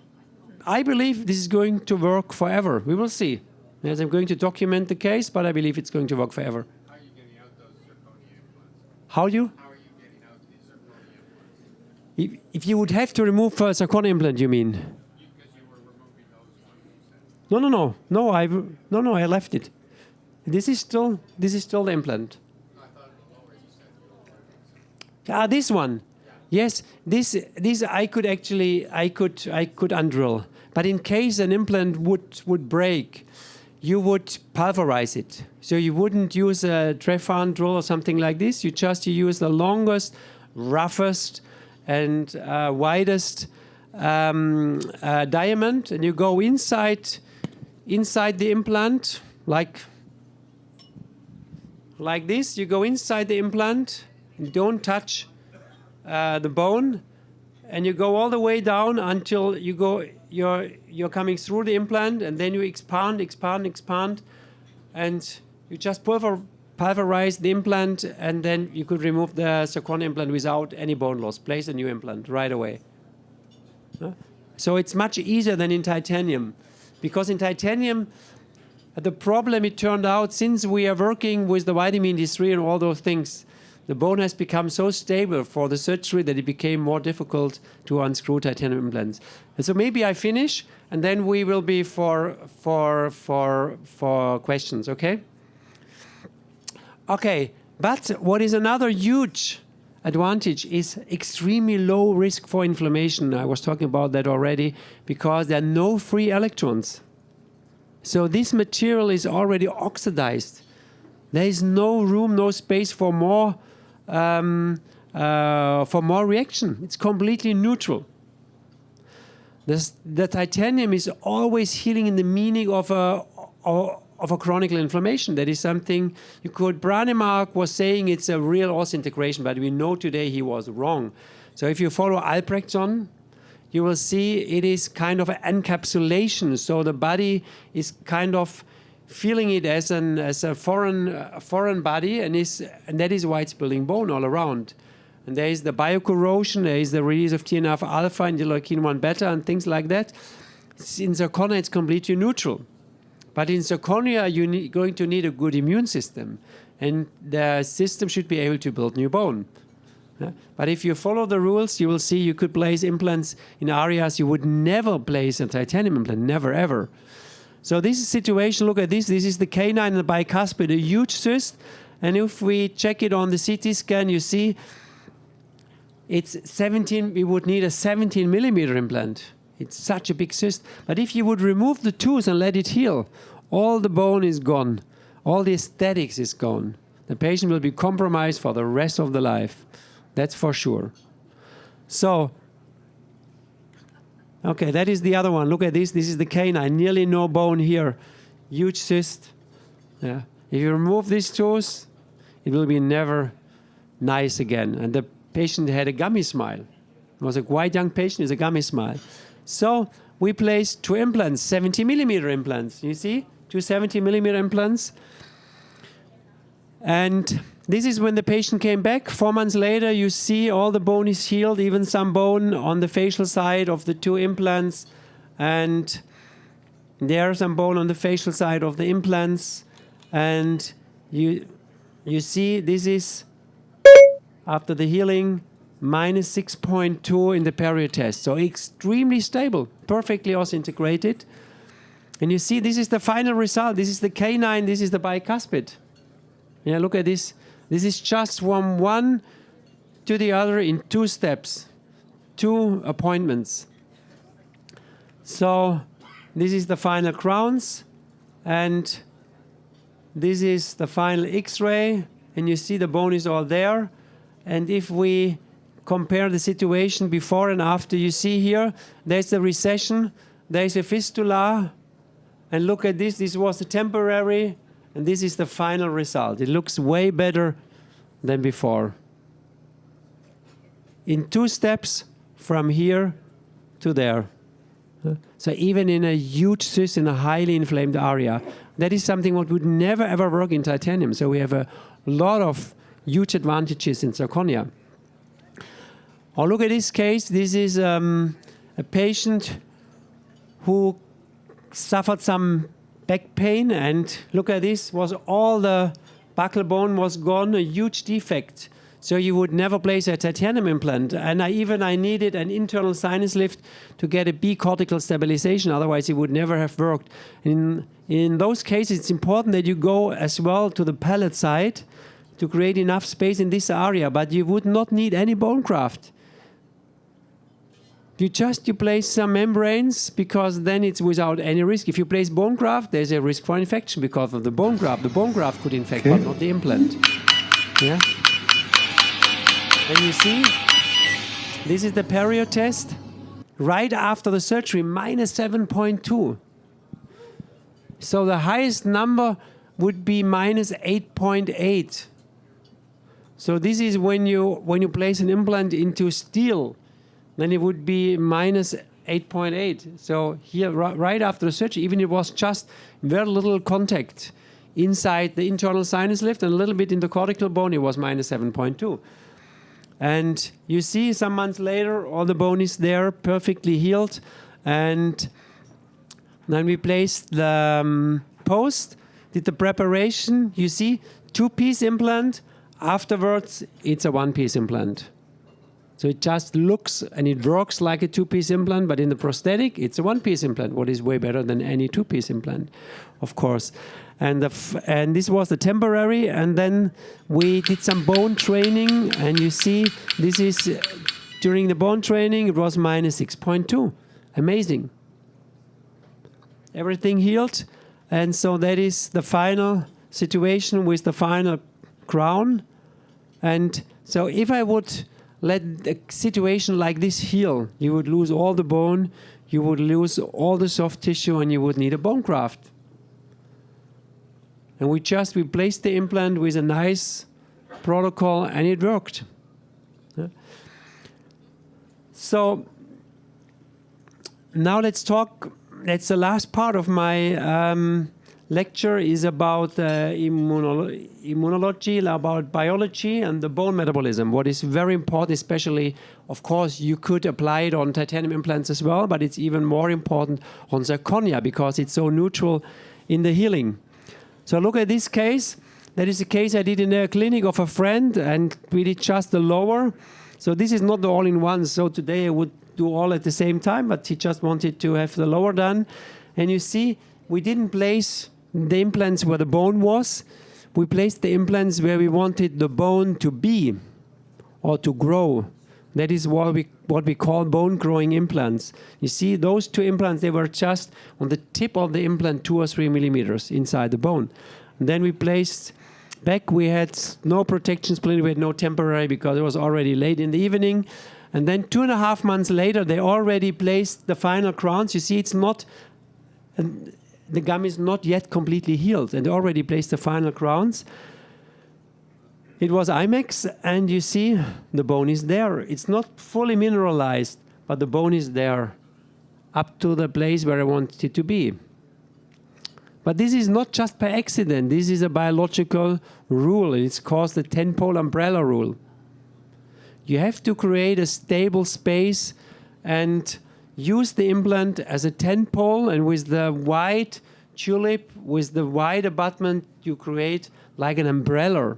I believe this is going to work forever. We will see. Yes, I'm going to document the case, but I believe it's going to work forever. How are you getting out those zirconia implants? How are you? How are you getting out these zirconia implants? If you would have to remove a zirconia implant, you mean? Because you were removing those ones, you said. No, I left it. This is still the implant. No, I thought in the lower you said you were. This one. Yes, this I could undrill. But in case an implant would break, you would pulverize it. So you wouldn't use a Trefan drill or something like this. You use the longest, roughest, and widest diamond, and you go inside the implant like this. You go inside the implant and don't touch the bone, and you go all the way down until you're coming through the implant, and then you expand, and you just pulverize the implant, and then you could remove the zirconia implant without any bone loss. Place a new implant right away. So it's much easier than in titanium, because in titanium, the problem, it turned out, since we are working with the vitamin D3 and all those things, the bone has become so stable for the surgery that it became more difficult to unscrew titanium implants. And so maybe I finish, and then we will be for questions, okay? Okay, but what is another huge advantage is extremely low risk for inflammation. I was talking about that already, because there are no free electrons. So this material is already oxidized. There is no room, no space for more reaction. It's completely neutral. The titanium is always healing in the meaning of a chronic inflammation. That is something you could. Branemark was saying it's a real osseointegration, but we know today he was wrong. So if you follow Albrechtson, you will see it is kind of an encapsulation. So the body is kind of feeling it as a foreign body, and that is why it's building bone all around. And there is the biocorrosion, there is the release of TNF alpha and interleukin-1 beta and things like that. In zirconia, it's completely neutral. But in zirconia, you're going to need a good immune system, and the system should be able to build new bone. But if you follow the rules, you will see you could place implants in areas you would never place a titanium implant, never ever. So this is a situation, look at this. This is the canine and the bicuspid, a huge cyst. And if we check it on the CT scan, you see it's 17, we would need a 17 millimeter implant. It's such a big cyst. But if you would remove the tooth and let it heal, all the bone is gone. All the aesthetics is gone. The patient will be compromised for the rest of the life. That's for sure. So, okay, that is the other one. Look at this. This is the canine. Nearly no bone here. Huge cyst. Yeah. If you remove this tooth, it will be never nice again. And the patient had a gummy smile. It was a quite young patient with a gummy smile. So we placed 2 implants, 70 millimeter implants. You see? 2 70 millimeter implants. And this is when the patient came back. 4 months later, you see all the bone is healed, even some bone on the facial side of the 2 implants. And there's some bone on the facial side of the implants. And you see this is, after the healing, minus 6.2 in the perio test. So extremely stable, perfectly osseointegrated. And you see this is the final result. This is the canine, this is the bicuspid. Yeah, look at this. This is just from one to the other in 2 steps, 2 appointments. So this is the final crowns, and this is the final X-ray, and you see the bone is all there. And if we compare the situation before and after, you see here, there's a recession, there's a fistula, and look at this. This was the temporary, and this is the final result. It looks way better than before. In 2 steps from here to there. So even in a huge cyst in a highly inflamed area, that is something what would never ever work in titanium. So we have a lot of huge advantages in zirconia. Oh, look at this case. This is a patient who suffered some back pain, and look at this, was all the buccal bone was gone, a huge defect. So you would never place a titanium implant. And I needed an internal sinus lift to get a B cortical stabilization, otherwise it would never have worked. In those cases, it's important that you go as well to the palate side to create enough space in this area, but you would not need any bone graft. You place some membranes, because then it's without any risk. If you place bone graft, there's a risk for infection because of the bone graft. The bone graft could infect, but not the implant. Yeah. And you see, this is the perio test. Right after the surgery, minus 7.2. So the highest number would be minus 8.8. So this is when you place an implant into steel, then it would be minus 8.8. So here, right after the surgery, even it was just very little contact, inside the internal sinus lift and a little bit in the cortical bone, it was minus 7.2. And you see some months later, all the bone is there, perfectly healed. And then we placed the post, did the preparation. You see, 2-piece implant. Afterwards, it's a 1-piece implant. So it just looks and it works like a 2-piece implant, but in the prosthetic, it's a 1-piece implant, what is way better than any 2-piece implant, of course. And this was the temporary, and then we did some bone training, and you see, this is during the bone training, it was minus 6.2. Amazing. Everything healed, and so that is the final situation with the final crown. And so if I would let a situation like this heal, you would lose all the bone, you would lose all the soft tissue, and you would need a bone graft. And we placed the implant with a nice protocol, and it worked. Yeah. So now let's talk. That's the last part of my lecture is about immunology, about biology and the bone metabolism. What is very important, especially, of course, you could apply it on titanium implants as well, but it's even more important on zirconia because it's so neutral in the healing. So look at this case. That is a case I did in a clinic of a friend, and we did just the lower. So this is not the all-in-one. So today I would do all at the same time, but he just wanted to have the lower done. And you see, we didn't place the implants where the bone was. We placed the implants where we wanted the bone to be or to grow. That is what we call bone-growing implants. You see, those 2 implants, they were just on the tip of the implant 2 or 3 millimeters inside the bone. And then we placed back, we had no protection splint, we had no temporary because it was already late in the evening. And then 2.5 months later, they already placed the final crowns. You see, it's not, the gum is not yet completely healed, and they already placed the final crowns. It was IMAX, and you see the bone is there. It's not fully mineralized, but the bone is there up to the place where I want it to be. But this is not just by accident. This is a biological rule. It's called the 10-pole umbrella rule. You have to create a stable space and use the implant as a 10-pole, and with the wide tulip, with the wide abutment, you create like an umbrella.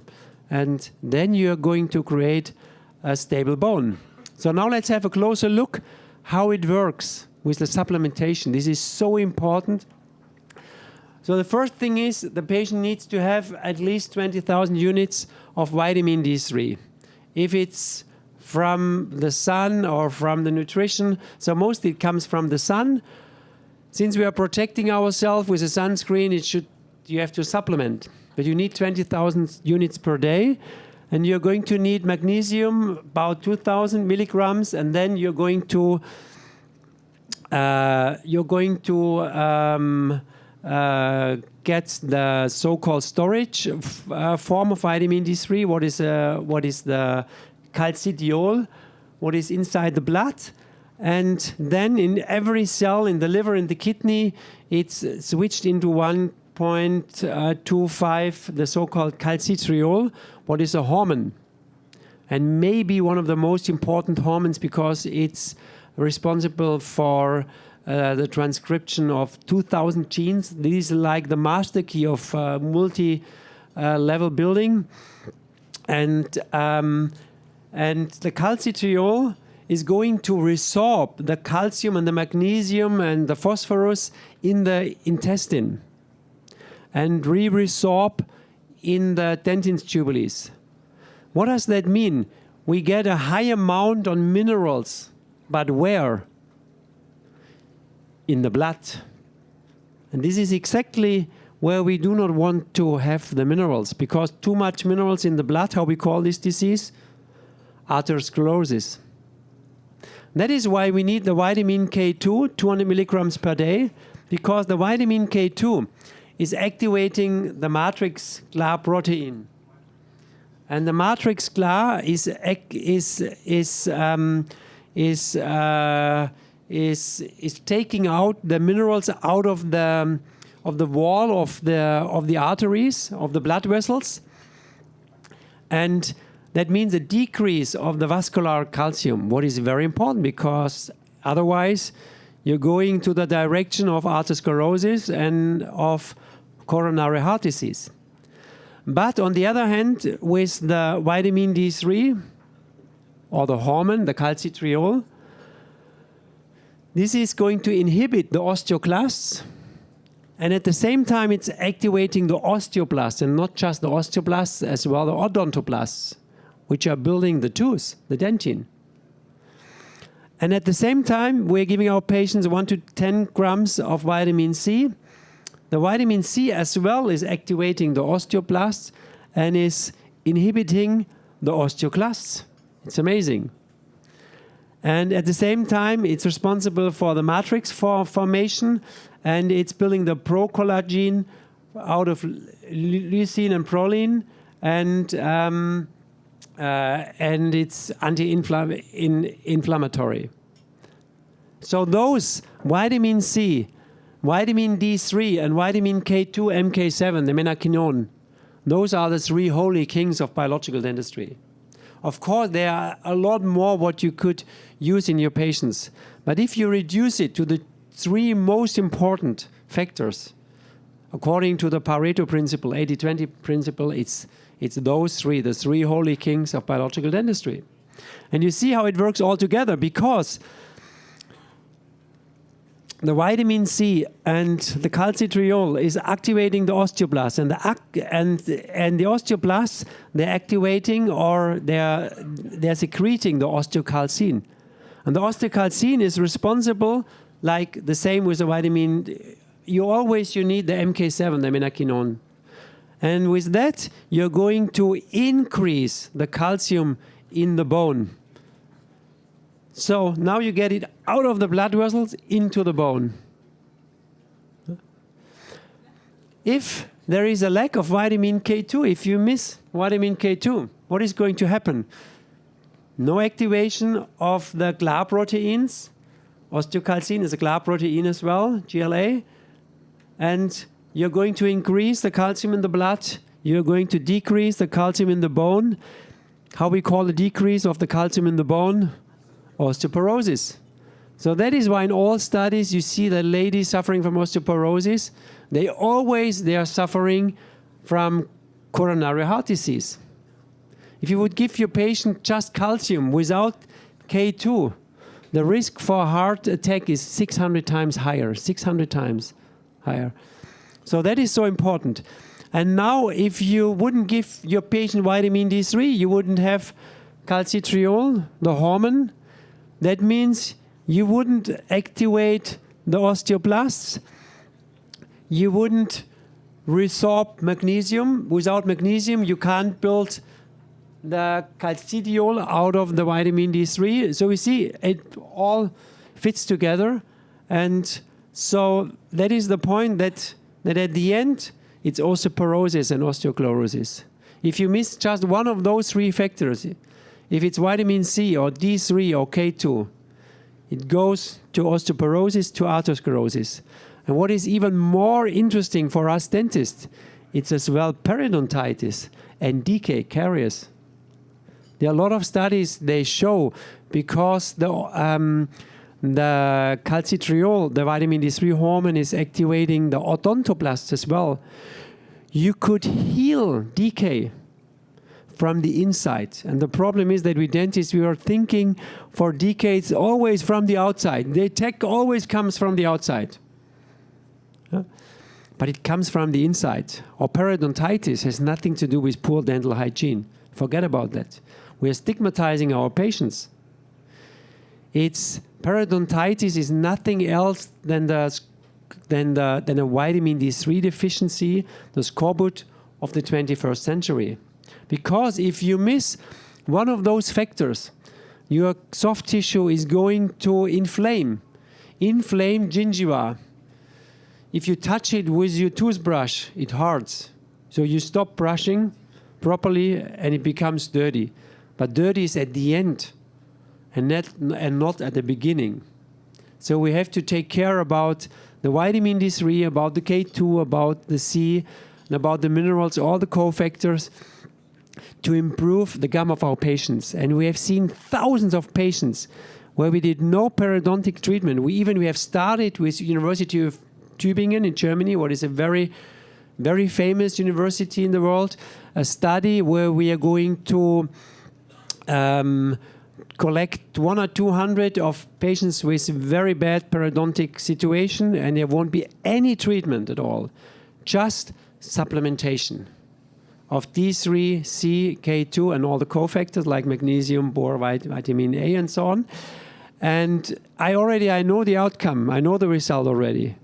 And then you're going to create a stable bone. So now let's have a closer look how it works with the supplementation. This is so important. So the first thing is the patient needs to have at least 20,000 units of vitamin D3. If it's from the sun or from the nutrition, so mostly it comes from the sun. Since we are protecting ourselves with a sunscreen, you have to supplement. But you need 20,000 units per day, and you're going to need magnesium, about 2,000 milligrams, and then you're going to get the so-called storage form of vitamin D3. What is the calcidiol? What is inside the blood? And then in every cell in the liver, in the kidney, it's switched into 1.25, the so-called calcitriol, what is a hormone. And maybe one of the most important hormones because it's responsible for the transcription of 2,000 genes. This is like the master key of multi-level building. And the calcitriol is going to resorb the calcium and the magnesium and the phosphorus in the intestine and resorb in the Dentin's tubules. What does that mean? We get a high amount on minerals, but where? In the blood. And this is exactly where we do not want to have the minerals, because too much minerals in the blood, how we call this disease? Atherosclerosis. That is why we need the vitamin K2, 200 milligrams per day, because the vitamin K2 is activating the matrix GLA protein. And the matrix GLA is taking out the minerals out of of the wall of the arteries, of the blood vessels. And that means a decrease of the vascular calcium, what is very important, because otherwise you're going to the direction of atherosclerosis and of coronary heart disease. But on the other hand, with the vitamin D3, or the hormone, the calcitriol, this is going to inhibit the osteoclasts, and at the same time it's activating the osteoblasts, and not just the osteoblasts, as well the odontoblasts, which are building the tooth, the dentin. And at the same time, we're giving our patients 1 to 10 grams of vitamin C. The vitamin C as well is activating the osteoblasts and is inhibiting the osteoclasts. It's amazing. And at the same time, it's responsible for the matrix formation, and it's building the procollagen out of leucine and proline, and it's anti-inflammatory. So those vitamin C, vitamin D3, and vitamin K2, MK7, the menaquinone, those are the 3 holy kings of biological dentistry. Of course, there are a lot more what you could use in your patients. But if you reduce it to the 3 most important factors, according to the Pareto principle, 80-20 principle, it's those 3, the 3 holy kings of biological dentistry. And you see how it works all together, because the vitamin C and the calcitriol is activating the osteoblasts, and the osteoblasts, they're activating, or they're secreting the osteocalcin. And the osteocalcin is responsible, like the same with the vitamin, you need the MK7, the menaquinone. And with that, you're going to increase the calcium in the bone. So now you get it out of the blood vessels into the bone. If there is a lack of vitamin K2, if you miss vitamin K2, what is going to happen? No activation of the GLA proteins. Osteocalcin is a GLA protein as well, GLA. And you're going to increase the calcium in the blood. You're going to decrease the calcium in the bone. How we call the decrease of the calcium in the bone? Osteoporosis. So that is why in all studies you see the ladies suffering from osteoporosis, they are suffering from coronary heart disease. If you would give your patient just calcium without K2, the risk for heart attack is 600 times higher, 600 times higher. So that is so important. And now if you wouldn't give your patient vitamin D3, you wouldn't have calcitriol, the hormone. That means you wouldn't activate the osteoblasts. You wouldn't resorb magnesium. Without magnesium, you can't build the calcidiol out of the vitamin D3. So we see it all fits together. And so that is the point that at the end, it's osteoporosis and osteoclorosis. If you miss just one of those 3 factors, if it's vitamin C or D3 or K2, it goes to osteoporosis, to atherosclerosis. And what is even more interesting for us dentists, it's as well periodontitis and decay caries. There are a lot of studies they show, because the calcitriol, the vitamin D3 hormone, is activating the odontoblasts as well. You could heal decay from the inside. And the problem is that we dentists, we are thinking for decades always from the outside. The attack always comes from the outside. But it comes from the inside. Or periodontitis has nothing to do with poor dental hygiene. Forget about that. We are stigmatizing our patients. Periodontitis is nothing else than a vitamin D3 deficiency, the scorbut of the 21st century. Because if you miss one of those factors, your soft tissue is going to inflame gingiva. If you touch it with your toothbrush, it hurts. So you stop brushing properly and it becomes dirty. But dirty is at the end and not at the beginning. So we have to take care about the vitamin D3, about the K2, about the C, and about the minerals, all the cofactors, to improve the gum of our patients. And we have seen thousands of patients where we did no periodontic treatment. We have started with University of Tübingen in Germany, what is a very, very famous university in the world, a study where we are going to collect 100 or 200 of patients with very bad periodontic situation, and there won't be any treatment at all, just supplementation of D3, C, K2, and all the cofactors like magnesium, bore, vitamin A, and so on. And I know the outcome. I know the result already.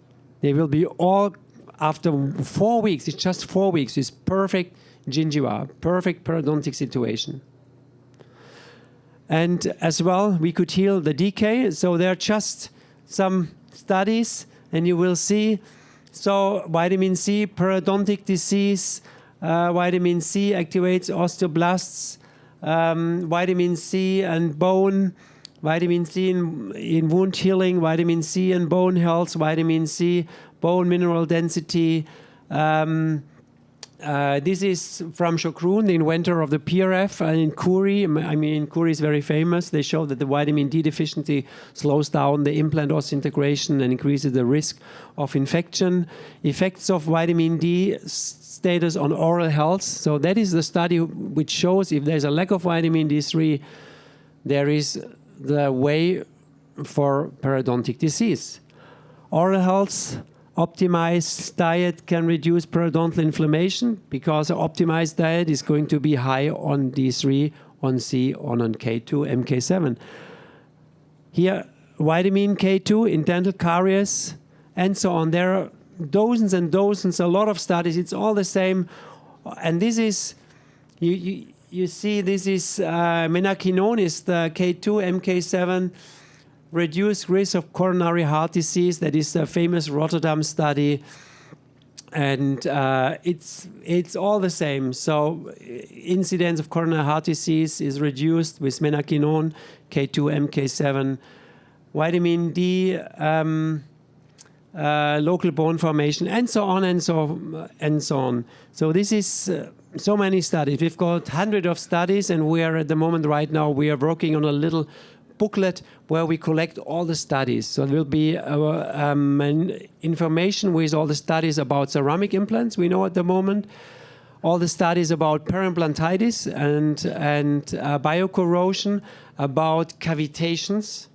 They will be all, after 4 weeks, it's just 4 weeks, it's perfect gingiva, perfect periodontic situation. And as well, we could heal the decay. So there are just some studies, and you will see. So vitamin C, periodontic disease, vitamin C activates osteoblasts, vitamin C and bone, vitamin C in wound healing, vitamin C in bone health, vitamin C, bone mineral density. This is from Chokroon, the inventor of the PRF, and in Curie. Curie is very famous. They show that the vitamin D deficiency slows down the implant osseointegration and increases the risk of infection. Effects of vitamin D status on oral health. So that is the study which shows if there's a lack of vitamin D3, there is the way for periodontic disease. Oral health. Optimized diet can reduce periodontal inflammation because an optimized diet is going to be high on D3, on C, on K2, MK7. Here, vitamin K2 in dental caries, and so on. There are dozens and dozens, a lot of studies. It's all the same. And this is, you see, this is menaquinone is the K2, MK7, reduced risk of coronary heart disease. That is a famous Rotterdam study. And it's all the same. So incidence of coronary heart disease is reduced with menaquinone, K2, MK7, vitamin D, local bone formation, and so on and so on. So this is so many studies. We've got hundreds of studies, and we are at the moment right now, we are working on a little booklet where we collect all the studies. So there will be information with all the studies about ceramic implants we know at the moment, all the studies about perimplantitis and biocorrosion, about cavitations,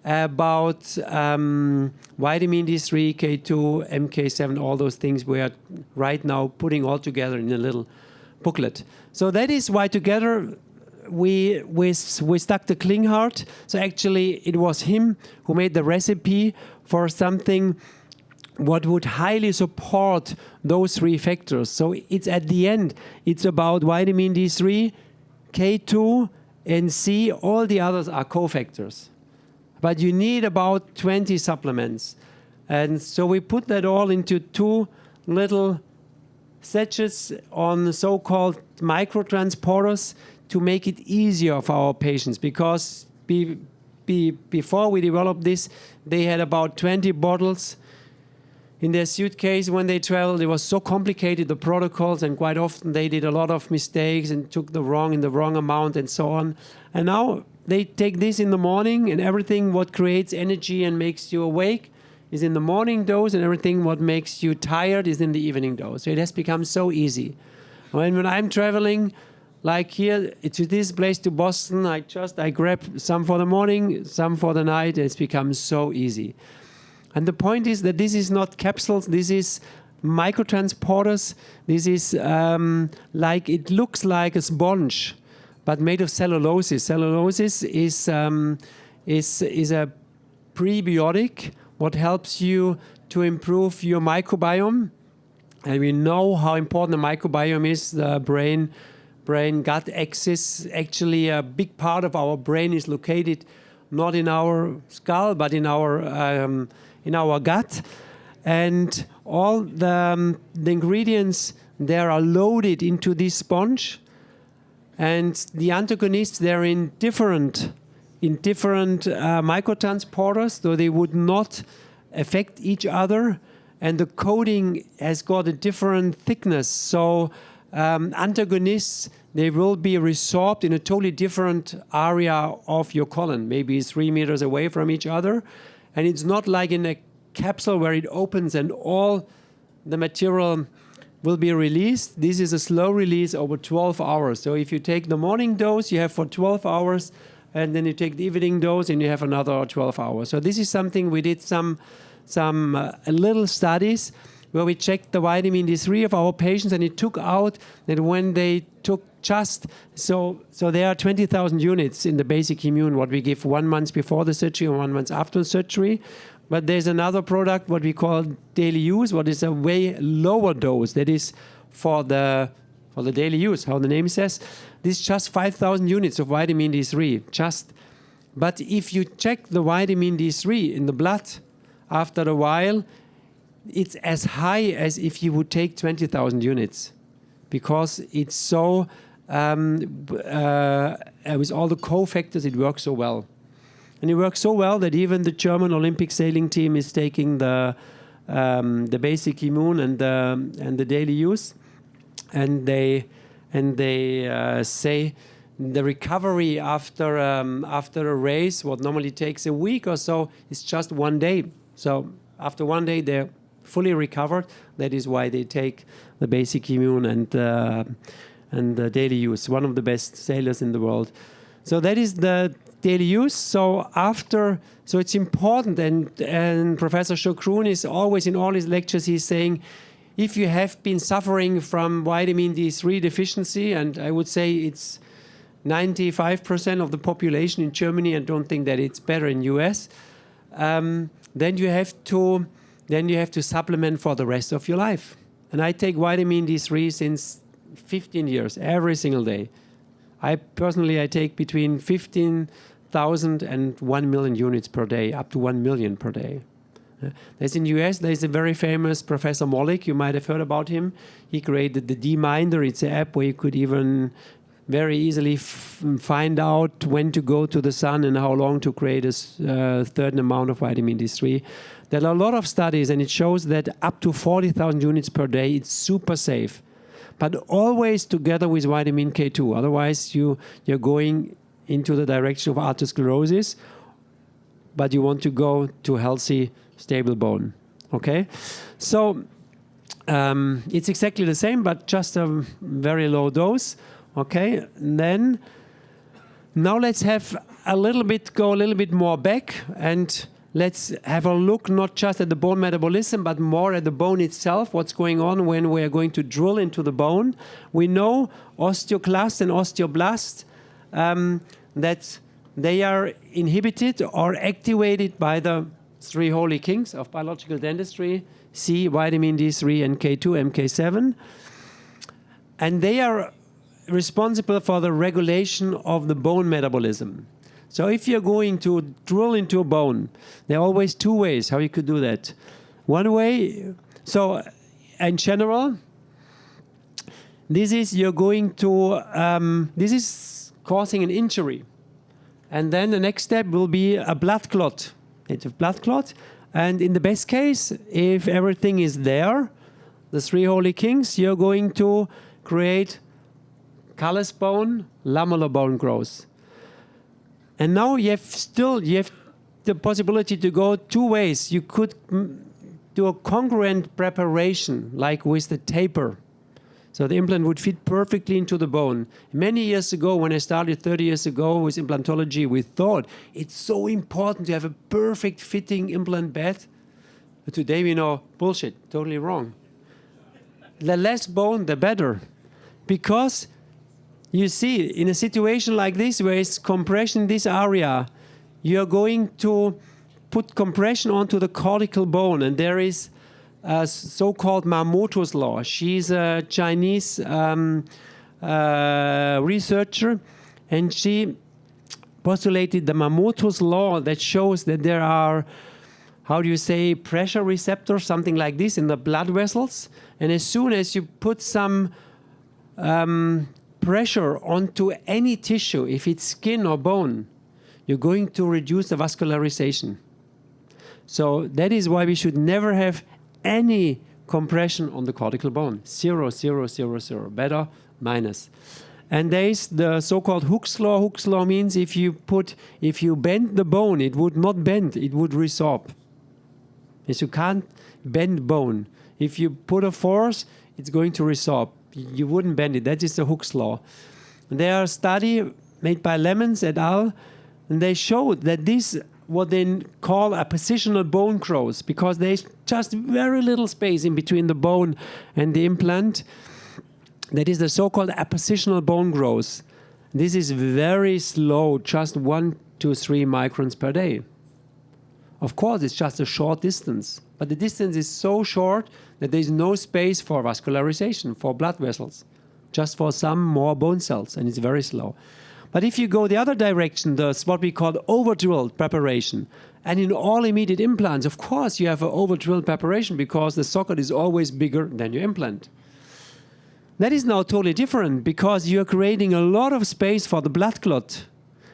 about vitamin D3, K2, MK7, all those things we are right now putting all together in a little booklet. So that is why together with Dr. Klinghardt, so actually it was him who made the recipe for something what would highly support those three factors. So it's at the end, it's about vitamin D3, K2, and C. All the others are cofactors. But you need about 20 supplements. And so we put that all into two little sachets on so-called microtransporters to make it easier for our patients, because before we developed this, they had about 20 bottles in their suitcase when they traveled. It was so complicated, the protocols, and quite often they did a lot of mistakes and took the wrong amount and so on. And now they take this in the morning, and everything what creates energy and makes you awake is in the morning dose, and everything what makes you tired is in the evening dose. So it has become so easy. When I'm traveling, like here to this place to Boston, I grab some for the morning, some for the night. It's become so easy. And the point is that this is not capsules. This is microtransporters. This is it looks like a sponge, but made of cellulose. Cellulose is a prebiotic what helps you to improve your microbiome. And we know how important the microbiome is, the brain-gut axis. Actually, a big part of our brain is located not in our skull, but in our gut. And all the ingredients there are loaded into this sponge. And the antagonists, they're in different microtransporters, so they would not affect each other, and the coating has got a different thickness. So antagonists, they will be resorbed in a totally different area of your colon, maybe 3 meters away from each other. And it's not like in a capsule where it opens and all the material will be released. This is a slow release over 12 hours. So if you take the morning dose, you have for 12 hours, and then you take the evening dose and you have another 12 hours. So this is something we did some little studies where we checked the vitamin D3 of our patients, and it took out that when they took so there are 20,000 units in the basic immune, what we give 1 month before the surgery and 1 month after the surgery. But there's another product, what we call daily use, what is a way lower dose. That is for the daily use, how the name says. This is just 5,000 units of vitamin D3, just. But if you check the vitamin D3 in the blood, after a while, it's as high as if you would take 20,000 units, because it's so, with all the cofactors, it works so well. And it works so well that even the German Olympic sailing team is taking the basic immune and the daily use, and they say the recovery after a race, what normally takes a week or so, is just 1 day. So after 1 day, they're fully recovered. That is why they take the basic immune and the daily use. One of the best sailors in the world. So that is the daily use. So it's important, and Professor Shokrun is always in all his lectures, he's saying, if you have been suffering from vitamin D3 deficiency, and I would say it's 95% of the population in Germany, and don't think that it's better in US, then you have to supplement for the rest of your life. And I take vitamin D3 since 15 years, every single day. I take between 15,000 and 1 million units per day, up to 1 million per day. There's in US, there's a very famous Professor Mollick, you might have heard about him. He created the D-Minder. It's an app where you could even very easily find out when to go to the sun and how long to create a certain amount of vitamin D3. There are a lot of studies, and it shows that up to 40,000 units per day, it's super safe. But always together with vitamin K2. Otherwise, you're going into the direction of atherosclerosis, but you want to go to healthy, stable bone. Okay? So it's exactly the same, but just a very low dose. Okay? And then, now let's have go a little bit more back, and let's have a look not just at the bone metabolism, but more at the bone itself, what's going on when we are going to drill into the bone. We know osteoclast and osteoblast, that they are inhibited or activated by the 3 holy kings of biological dentistry, C, vitamin D3, and K2, MK7. And they are responsible for the regulation of the bone metabolism. So if you're going to drill into a bone, there are always 2 ways how you could do that. One way, so in general, this is causing an injury. And then the next step will be a blood clot. It's a blood clot. And in the best case, if everything is there, the 3 holy kings, you're going to create callus bone, lamellar bone growth. And now you have the possibility to go 2 ways. You could do a congruent preparation, like with the taper. So the implant would fit perfectly into the bone. Many years ago, when I started 30 years ago with implantology, we thought it's so important to have a perfect fitting implant bed. But today we know, bullshit, totally wrong. The less bone, the better. Because you see, in a situation like this, where it's compression in this area, you're going to put compression onto the cortical bone. And there is a so-called Mamoto's law. She's a Chinese researcher, and she postulated the Mamoto's law that shows that there are, pressure receptors, something like this, in the blood vessels. And as soon as you put some pressure onto any tissue, if it's skin or bone, you're going to reduce the vascularization. So that is why we should never have any compression on the cortical bone. 0, 0, 0, 0. Better minus. And there is the so-called Hooke's law. Hooke's law means if you bend the bone, it would not bend, it would resorb. Yes, you can't bend bone. If you put a force, it's going to resorb. You wouldn't bend it. That is the Hooke's law. And there are a study made by Lemons et al. And they showed that this, what they call a positional bone growth, because there's just very little space in between the bone and the implant. That is the so-called appositional bone growth. This is very slow, just 1 to 3 microns per day. Of course, it's just a short distance, but the distance is so short that there is no space for vascularization, for blood vessels, just for some more bone cells, and it's very slow. But if you go the other direction, that's what we call over-drilled preparation. And in all immediate implants, of course, you have an over-drilled preparation because the socket is always bigger than your implant. That is now totally different because you're creating a lot of space for the blood clot.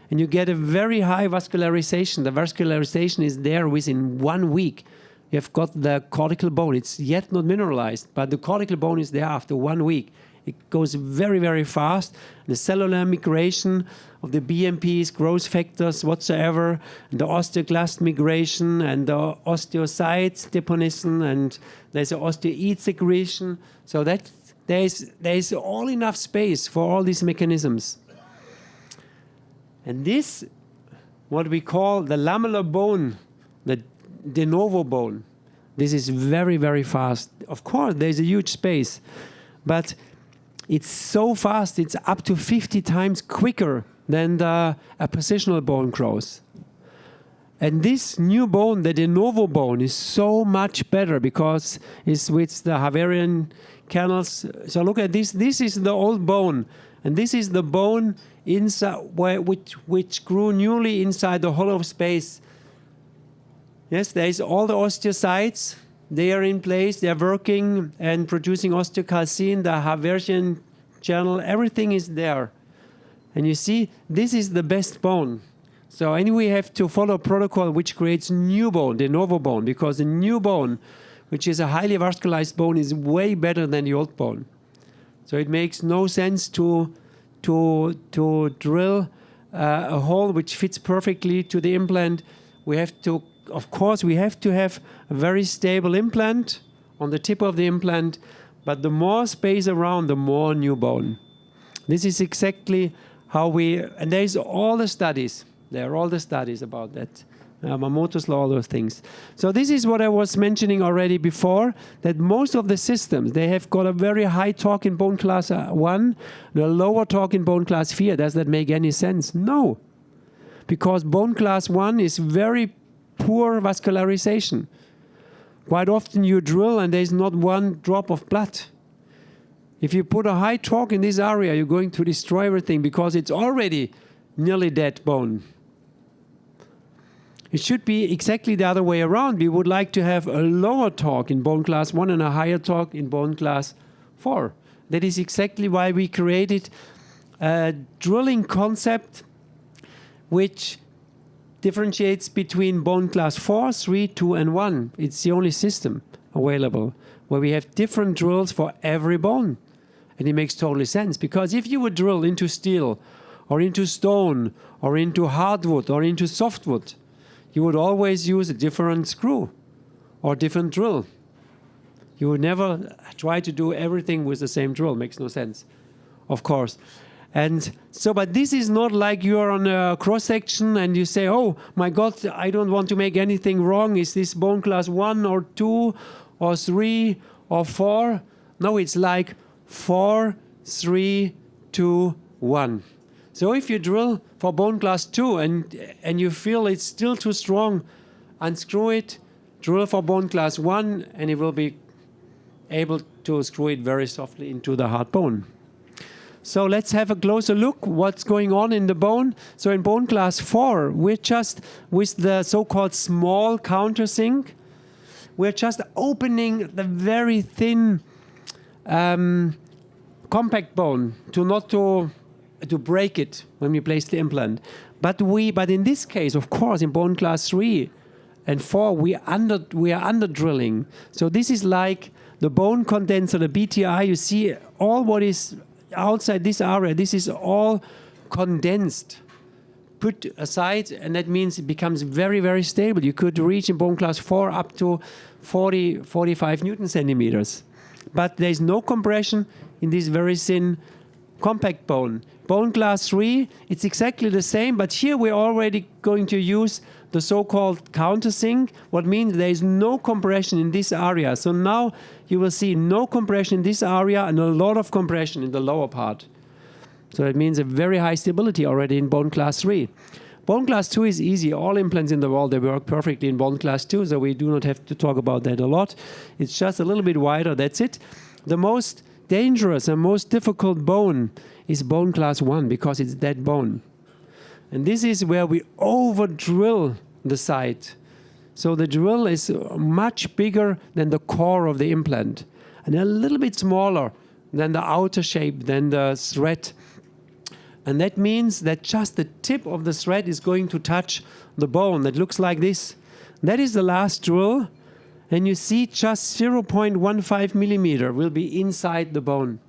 And you get a very high vascularization. The vascularization is there within 1 week. You have got the cortical bone. It's yet not mineralized, but the cortical bone is there after 1 week. It goes very, very fast. The cellular migration of the BMPs, growth factors whatsoever, and the osteoclast migration, and the osteocytes deposition, and there's an osteoid secretion. So that there's all enough space for all these mechanisms. And this, what we call the lamellar bone, the de novo bone, this is very, very fast. Of course, there's a huge space, but it's so fast, it's up to 50 times quicker than the appositional bone growth. And this new bone, the de novo bone, is so much better because it's with the Haverian canals. So look at this. This is the old bone, and this is the bone inside which grew newly inside the hollow space. Yes, there is all the osteocytes. They are in place. They are working and producing osteocalcin, the Haverian channel. Everything is there. And you see, this is the best bone. So anyway, we have to follow a protocol which creates new bone, de novo bone, because the new bone, which is a highly vascularized bone, is way better than the old bone. So it makes no sense to drill a hole which fits perfectly to the implant. We have to, of course, we have to have a very stable implant on the tip of the implant, but the more space around, the more new bone. This is exactly how we, and there's all the studies. There are all the studies about that. Mamoto's law, all those things. So this is what I was mentioning already before, that most of the systems, they have got a very high torque in bone class 1, the lower torque in bone class 4. Does that make any sense? No. Because bone class 1 is very poor vascularization. Quite often you drill and there's not one drop of blood. If you put a high torque in this area, you're going to destroy everything because it's already nearly dead bone. It should be exactly the other way around. We would like to have a lower torque in bone class 1 and a higher torque in bone class 4. That is exactly why we created a drilling concept which differentiates between bone class 4, 3, 2, and 1. It's the only system available where we have different drills for every bone. And it makes totally sense, because if you would drill into steel or into stone or into hardwood or into softwood, you would always use a different screw or different drill. You would never try to do everything with the same drill. Makes no sense, of course. And so, but this is not like you're on a cross-section and you say, oh my God, I don't want to make anything wrong. Is this bone class 1 or 2 or 3 or 4? No, it's like 4, 3, 2, 1. So if you drill for bone class 2 and you feel it's still too strong, unscrew it, drill for bone class 1, and it will be able to screw it very softly into the hard bone. So let's have a closer look what's going on in the bone. So in bone class 4, we're just with the so-called small countersink, we're just opening the very thin compact bone to break it when we place the implant. But in this case, of course, in bone class 3, And 4, we are under drilling. So this is like the bone condenser, the BTI. You see all what is outside this area. This is all condensed, put aside, and that means it becomes very, very stable. You could reach in bone class 4 up to 40, 45 Newton centimeters. But there's no compression in this very thin compact bone. Bone class 3, it's exactly the same, but here we're already going to use the so-called countersink, what means there is no compression in this area. So now you will see no compression in this area and a lot of compression in the lower part. So that means a very high stability already in bone class 3. Bone class 2 is easy. All implants in the world, they work perfectly in bone class 2, so we do not have to talk about that a lot. It's just a little bit wider, that's it. The most dangerous and most difficult bone is bone class 1 because it's that bone. And this is where we over drill the site. So the drill is much bigger than the core of the implant and a little bit smaller than the outer shape, than the thread. And that means that just the tip of the thread is going to touch the bone. That looks like this. That is the last drill. And you see just 0.15 millimeter will be inside the bone.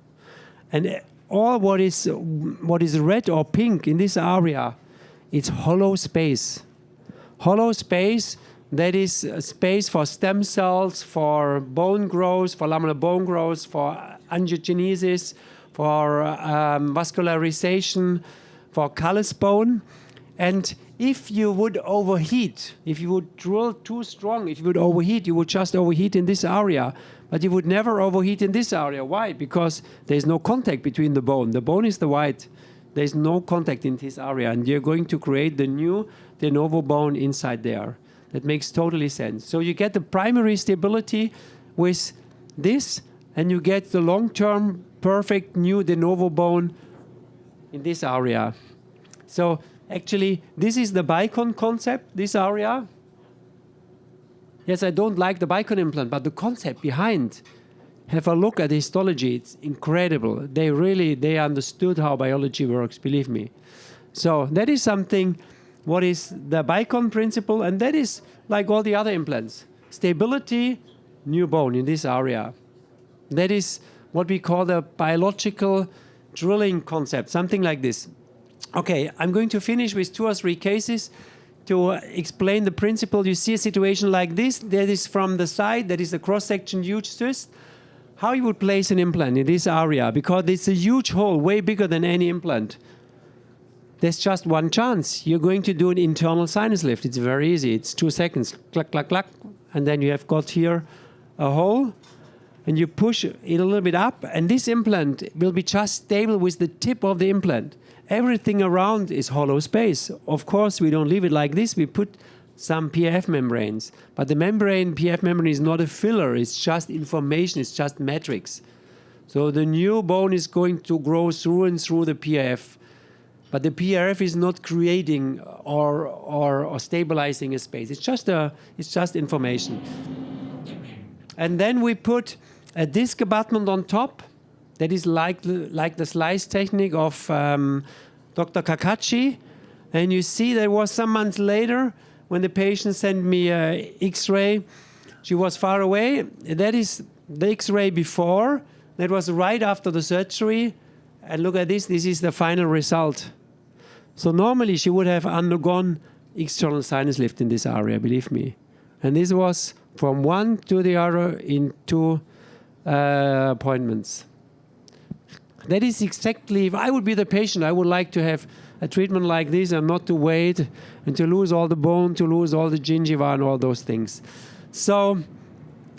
And all what is red or pink in this area, it's hollow space. Hollow space, that is a space for stem cells, for bone growth, for laminar bone growth, for angiogenesis, for vascularization, for callus bone. And if you would overheat, if you would drill too strong, if you would overheat, you would just overheat in this area. But you would never overheat in this area. Why? Because there's no contact between the bone. The bone is the white. There's no contact in this area. And you're going to create the new de novo bone inside there. That makes totally sense. So you get the primary stability with this, and you get the long-term perfect new de novo bone in this area. So actually, this is the Bicon concept, this area. Yes, I don't like the Bicon implant, but the concept behind, have a look at histology. It's incredible. They understood how biology works, believe me. So that is something, what is the Bicon principle, and that is like all the other implants. Stability, new bone in this area. That is what we call the biological drilling concept, something like this. Okay, I'm going to finish with 2 or 3 cases to explain the principle. You see a situation like this, that is from the side, that is a cross-section huge cyst. How you would place an implant in this area, because it's a huge hole, way bigger than any implant. There's just one chance. You're going to do an internal sinus lift. It's very easy. It's 2 seconds, clack, clack, clack, and then you have got here a hole, and you push it a little bit up, and this implant will be just stable with the tip of the implant. Everything around is hollow space. Of course, we don't leave it like this. We put some PF membranes. But the PF membrane is not a filler. It's just information. It's just matrix. So the new bone is going to grow through and through the PF. But the PRF is not creating or stabilizing a space. It's just information. And then we put a disc abutment on top. That is like the slice technique of Dr. Kakachi. And you see there was some months later when the patient sent me an X-ray. She was far away. That is the X-ray before. That was right after the surgery. And look at this. This is the final result. So normally she would have undergone external sinus lift in this area, believe me. And this was from one to the other in 2 appointments. That is exactly, if I would be the patient, I would like to have a treatment like this and not to wait and to lose all the bone, to lose all the gingiva and all those things. So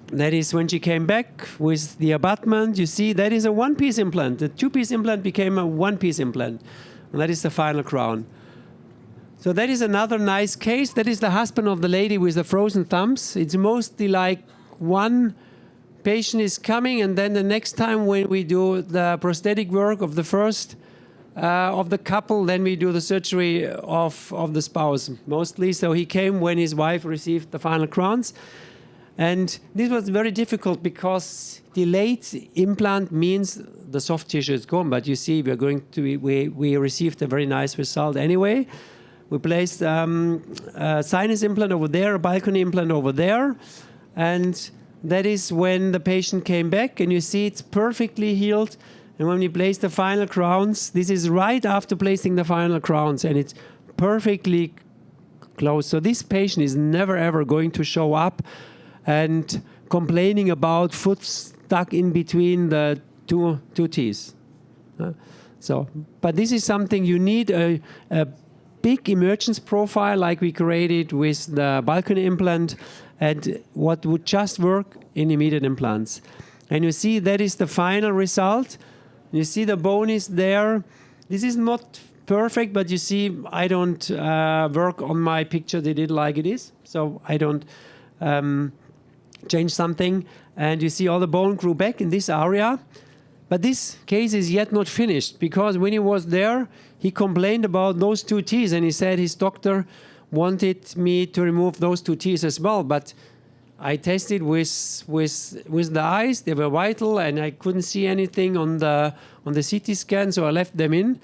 that is when she came back with the abutment. You see, that is a 1-piece implant. The 2-piece implant became a 1-piece implant. And that is the final crown. So that is another nice case. That is the husband of the lady with the frozen thumbs. It's mostly like one patient is coming, and then the next time when we do the prosthetic work of the first of the couple, then we do the surgery of the spouse mostly. So he came when his wife received the final crowns. And this was very difficult because delayed implant means the soft tissue is gone. But you see, we received a very nice result anyway. We placed a sinus implant over there, a balcony implant over there. And that is when the patient came back, and you see it's perfectly healed. And when we placed the final crowns, this is right after placing the final crowns, and it's perfectly closed. So this patient is never ever going to show up and complaining about foot stuck in between the two teeth. But this is something you need a big emergence profile like we created with the balcony implant, and what would just work in immediate implants. And you see that is the final result. You see the bone is there. This is not perfect, but you see I don't work on my picture. They did like it is, so I don't change something. And you see all the bone grew back in this area. But this case is yet not finished, because when he was there, he complained about those two teeth, and he said his doctor wanted me to remove those two teeth as well. But I tested with the eyes; they were vital, and I couldn't see anything on the CT scan, so I left them in.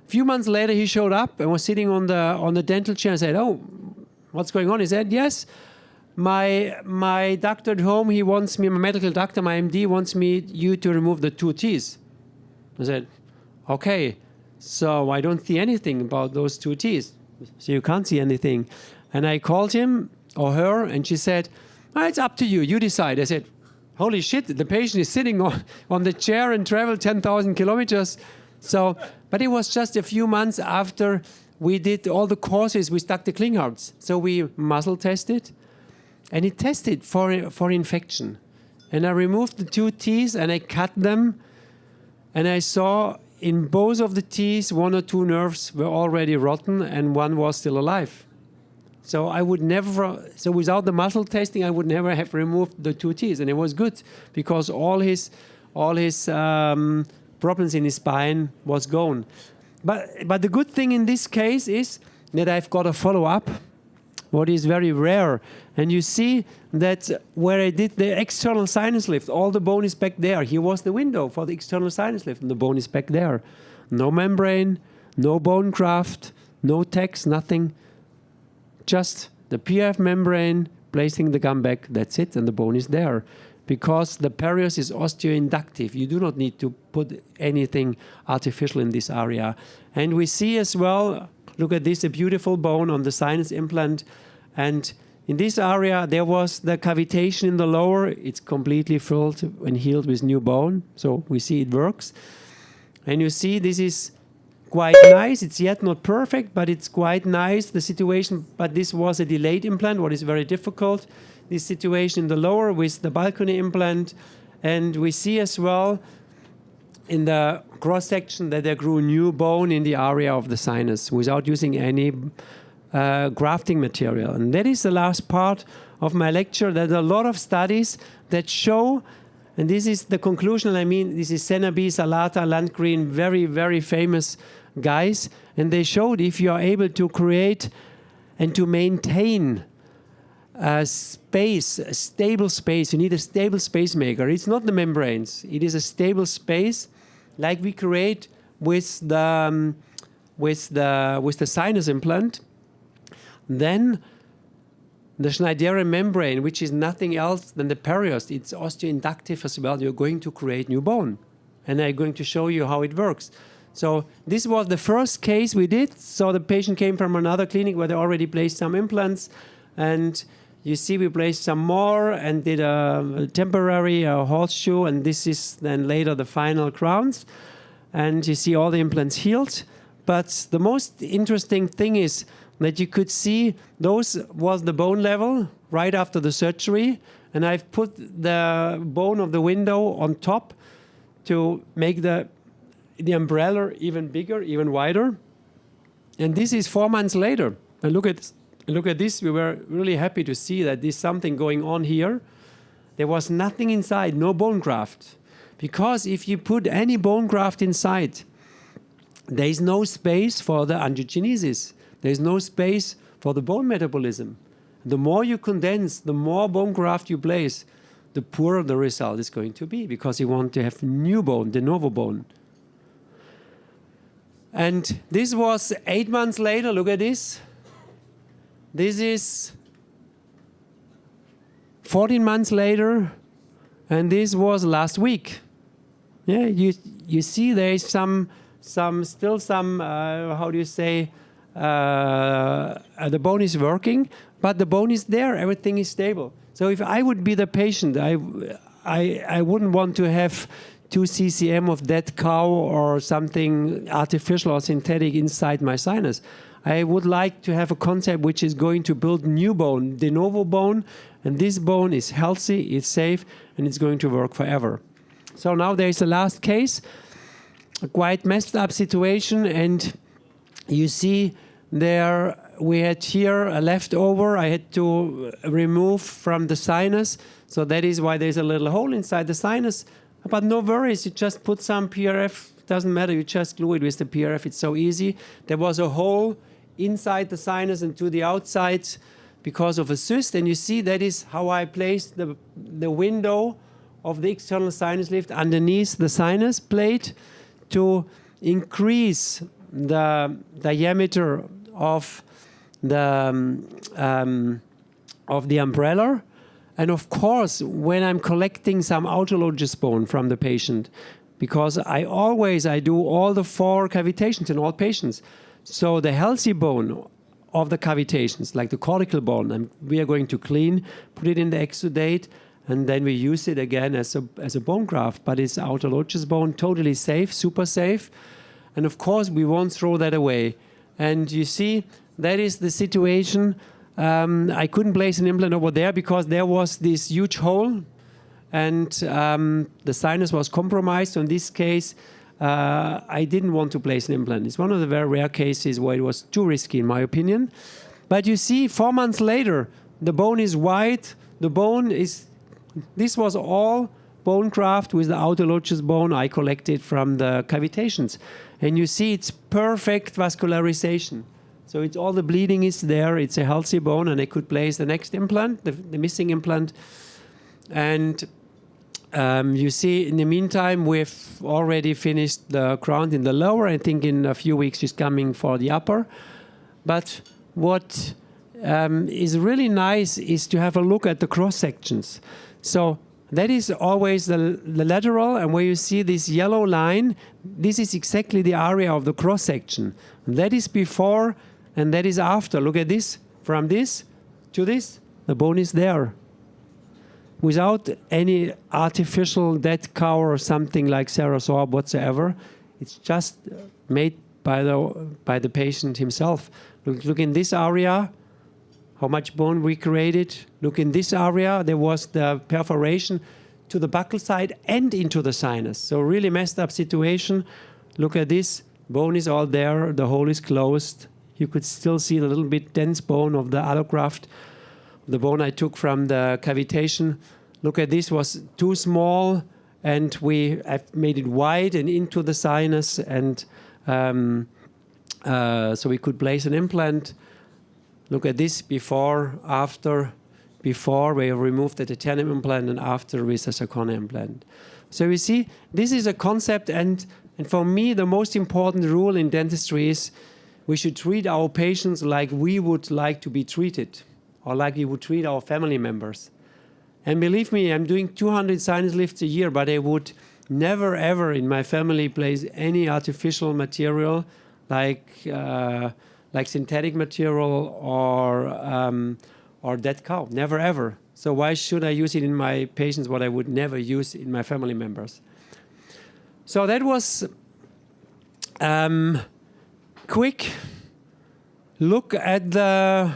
A few months later, he showed up and was sitting on the dental chair and said, "Oh, what's going on?" He said, "Yes, my doctor at home, he wants me, my medical doctor, my MD wants you to remove the two teeth." I said, "Okay, so I don't see anything about those two teeth." So you can't see anything. And I called him or her, and she said, "Oh, it's up to you. You decide." I said, "Holy shit, the patient is sitting on the chair and traveled 10,000 kilometers. So, but it was just a few months after we did all the courses with Dr. Klinghardt. So we muscle tested, and it tested for infection. And I removed the two teeth and I cut them, and I saw in both of the teeth, one or two nerves were already rotten and one was still alive. So I would never, so without the muscle testing, I would never have removed the two teeth. And it was good, because all his problems in his spine was gone. But the good thing in this case is that I've got a follow-up, what is very rare. And you see that where I did the external sinus lift, all the bone is back there. Here was the window for the external sinus lift, and the bone is back there. No membrane, no bone graft, no tags, nothing. Just the PF membrane, placing the gum back, that's it, and the bone is there. Because the perios is osteoinductive. You do not need to put anything artificial in this area. And we see as well, look at this, a beautiful bone on the sinus implant. And in this area, there was the cavitation in the lower. It's completely filled and healed with new bone. So we see it works. And you see this is quite nice. It's yet not perfect, but it's quite nice, the situation. But this was a delayed implant, what is very difficult. This situation in the lower with the balcony implant. And we see as well in the cross-section that there grew new bone in the area of the sinus without using any grafting material. And that is the last part of my lecture. There's a lot of studies that show, and this is the conclusion, I mean, this is Senabi, Salata, Landgreen, very, very famous guys. And they showed if you are able to create and to maintain a space, a stable space, you need a stable space maker. It's not the membranes. It is a stable space like we create with the sinus implant. Then the Schneiderian membrane, which is nothing else than the perios, it's osteoinductive as well. You're going to create new bone. And I'm going to show you how it works. So this was the first case we did. So the patient came from another clinic where they already placed some implants. And you see we placed some more and did a temporary horseshoe. And this is then later the final crowns. And you see all the implants healed. But the most interesting thing is that you could see those was the bone level right after the surgery. And I've put the bone of the window on top to make the umbrella even bigger, even wider. And this is 4 months later. And look at this. We were really happy to see that there's something going on here. There was nothing inside, no bone graft. Because if you put any bone graft inside, there is no space for the angiogenesis. There is no space for the bone metabolism. The more you condense, the more bone graft you place, the poorer the result is going to be, because you want to have new bone, de novo bone. And this was 8 months later. Look at this. This is 14 months later, and this was last week. Yeah, you see there is still some how do you say, the bone is working, but the bone is there, everything is stable. So if I would be the patient, I wouldn't want to have 2 CCM of dead cow or something artificial or synthetic inside my sinus. I would like to have a concept which is going to build new bone, de novo bone, and this bone is healthy, it's safe, and it's going to work forever. So now there is the last case, a quite messed up situation, and you see there we had here a leftover I had to remove from the sinus, so that is why there's a little hole inside the sinus. But no worries, you just put some PRF, doesn't matter, you just glue it with the PRF, it's so easy. There was a hole inside the sinus and to the outside because of a cyst, and you see that is how I placed the window of the external sinus lift underneath the sinus plate to increase the diameter of the umbrella. And of course, when I'm collecting some autologous bone from the patient, because I do all the 4 cavitations in all patients. So the healthy bone of the cavitations, like the cortical bone, and we are going to clean, put it in the exudate, and then we use it again as a bone graft. But it's autologous bone, totally safe, super safe. And of course, we won't throw that away. And you see, that is the situation. I couldn't place an implant over there because there was this huge hole, and the sinus was compromised. So in this case, I didn't want to place an implant. It's one of the very rare cases where it was too risky, in my opinion. But you see, 4 months later, the bone is white. This was all bone graft with the autologous bone I collected from the cavitations. And you see it's perfect vascularization. So it's all the bleeding is there, it's a healthy bone, and I could place the next implant, the missing implant. And you see, in the meantime, we've already finished the crown in the lower. I think in a few weeks she's coming for the upper. But what is really nice is to have a look at the cross sections. So that is always the lateral, and where you see this yellow line, this is exactly the area of the cross section. That is before and that is after. Look at this. From this to this, the bone is there. Without any artificial dead cow or something like Sarasorb whatsoever. It's just made by the patient himself. Look in this area, how much bone we created. Look in this area, there was the perforation to the buccal side and into the sinus. So really messed up situation. Look at this, bone is all there, the hole is closed. You could still see the little bit dense bone of the allograft, the bone I took from the cavitation. Look at this, was too small, and I've made it wide and into the sinus, and so we could place an implant. Look at this before, after. Before we removed the titanium implant, and after with the zirconia implant. So you see, this is a concept, and for me the most important rule in dentistry is we should treat our patients like we would like to be treated, or like we would treat our family members. And believe me, I'm doing 200 sinus lifts a year, but I would never ever in my family place any artificial material like synthetic material or dead cow. Never ever. So why should I use it in my patients what I would never use in my family members? So that was quick look at the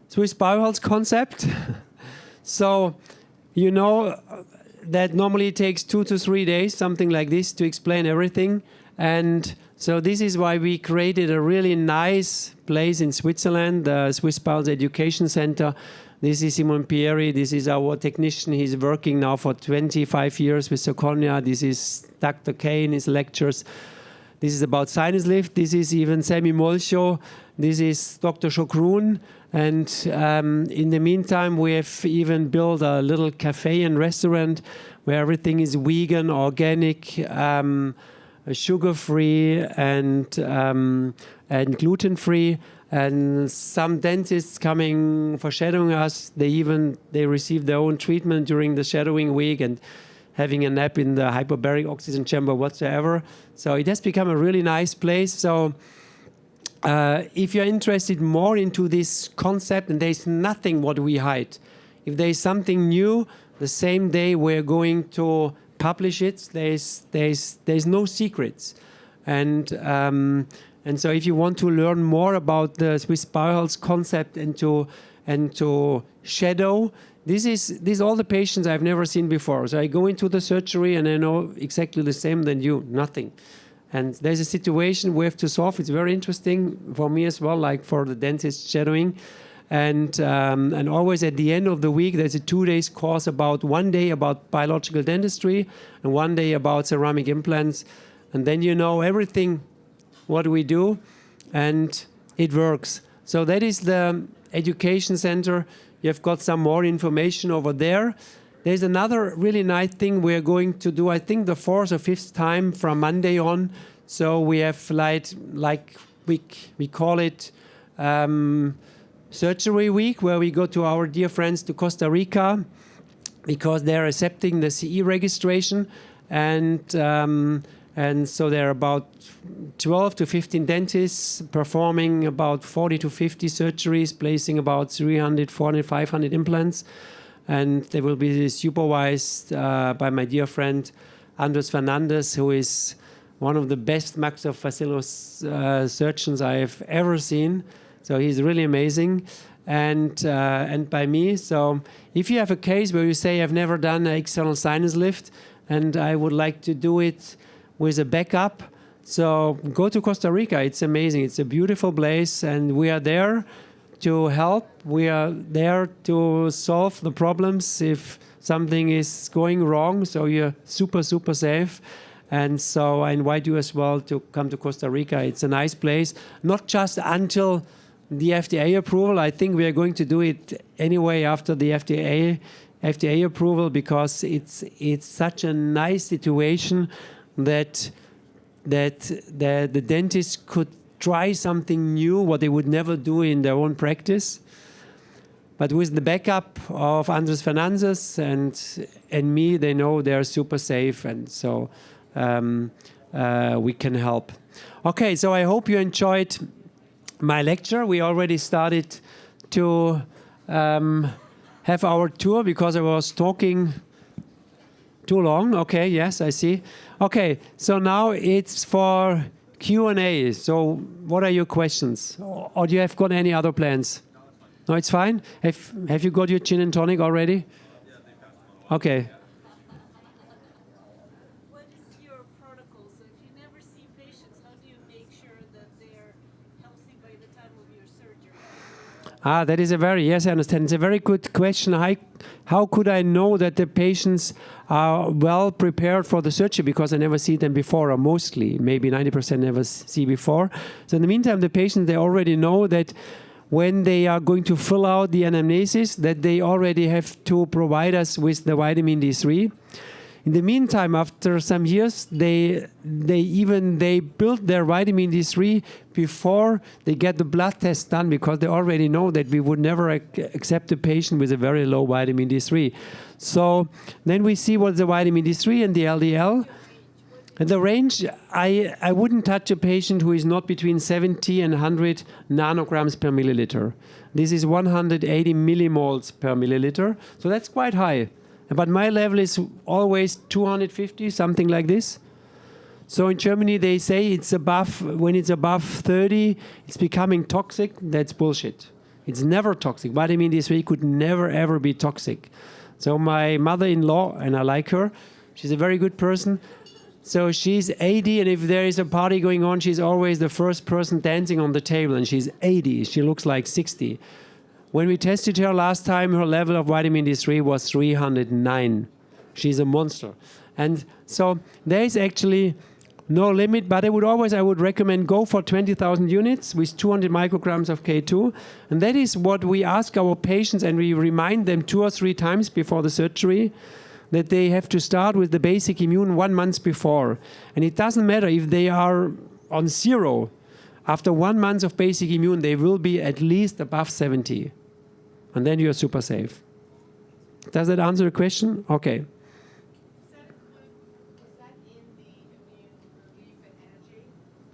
Swiss BioHealth concept. So you know that normally it takes 2 to 3 days, something like this, to explain everything. And so this is why we created a really nice place in Switzerland, the Swiss BioHealth Education Center. This is Simon Pieri. This is our technician. He's working now for 25 years with zirconia. This is Dr. Kay in his lectures. This is about sinus lift. This is even Sami Molcho. This is Dr. Shokrun. And in the meantime, we have even built a little cafe and restaurant where everything is vegan, organic, sugar-free, and gluten-free. And some dentists coming for shadowing us, they receive their own treatment during the shadowing week and having a nap in the hyperbaric oxygen chamber whatsoever. So it has become a really nice place. So if you're interested more into this concept, and there's nothing what we hide. If there's something new, the same day we're going to publish it. There's no secrets. And so if you want to learn more about the Swiss BioHealth concept and to shadow, these all the patients I've never seen before. So I go into the surgery and I know exactly the same than you, nothing. And there's a situation we have to solve. It's very interesting for me as well, like for the dentist shadowing. And always at the end of the week, there's a 2-day course about 1 day about biological dentistry and 1 day about ceramic implants. And then you know everything what we do, and it works. So that is the education center. You've got some more information over there. There's another really nice thing we're going to do, I think the 4th or 5th time from Monday on. So we have like we call it Surgery Week, where we go to our dear friends to Costa Rica because they're accepting the CE registration. And so there are about 12 to 15 dentists performing about 40 to 50 surgeries, placing about 300, 400, 500 implants. And they will be supervised by my dear friend Andres Fernandez, who is one of the best maxillofacial surgeons I have ever seen. So he's really amazing. And by me. So if you have a case where you say, I've never done an external sinus lift and I would like to do it with a backup, so go to Costa Rica. It's amazing. It's a beautiful place, and we are there to help. We are there to solve the problems if something is going wrong. So you're super, super safe. And so I invite you as well to come to Costa Rica. It's a nice place, not just until the FDA approval. I think we are going to do it anyway after the FDA approval, because it's such a nice situation that the dentists could try something new, what they would never do in their own practice. But with the backup of Andres Fernandez and me, they know they're super safe, and so we can help. Okay, so I hope you enjoyed my lecture. We already started to have our tour because I was talking too long. Okay, yes, I see. Okay, so now it's for Q&A. So what are your questions? Or do you have got any other plans? No, it's fine? Have you got your gin and tonic already? Okay. What is your protocol? So if you never see patients, how do you make sure that they're healthy by the time of your surgery? That is yes, I understand. It's a very good question. How could I know that the patients are well prepared for the surgery, because I never see them before, or mostly, maybe 90% never see before. So in the meantime, the patients, they already know that when they are going to fill out the anamnesis, that they already have to provide us with the vitamin D3. In the meantime, after some years, they build their vitamin D3 before they get the blood test done, because they already know that we would never accept a patient with a very low vitamin D3. So then we see what's the vitamin D3 and the LDL. And the range, I wouldn't touch a patient who is not between 70 and 100 nanograms per milliliter. This is 180 millimoles per milliliter. So that's quite high. But my level is always 250, something like this. So in Germany, they say when it's above 30, it's becoming toxic. That's bullshit. It's never toxic. Vitamin D3 could never, ever be toxic. So my mother-in-law, and I like her, she's a very good person. So she's 80, and if there is a party going on, she's always the first person dancing on the table, and she's 80. She looks like 60. When we tested her last time, her level of vitamin D3 was 309. She's a monster. And so there is actually no limit, but I would recommend go for 20,000 units with 200 micrograms of K2. And that is what we ask our patients, and we remind them 2 or 3 times before the surgery, that they have to start with the basic immune 1 month before. And it doesn't matter if they are on 0. After 1 month of basic immune, they will be at least above 70. And then you're super safe. Does that answer the question? Okay. Does that in the immune relief and energy,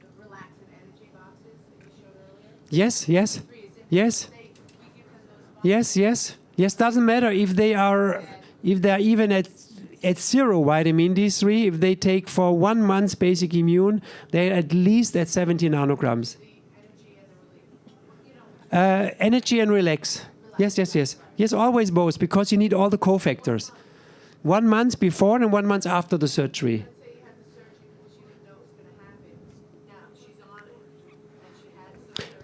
the relax and energy boxes that you showed earlier? Yes, yes, yes, We give them those boxes? yes, yes. Yes, doesn't matter if they are even at 0 vitamin D3, if they take for 1 month basic immune, they're at least at 70 nanograms. Energy and relax. Yes, yes, yes. Yes, always both, because you need all the cofactors. 1 month before and 1 month after the surgery. Let's say you had the surgery because you didn't know it was going to happen. Now she's on it and she had some surgery.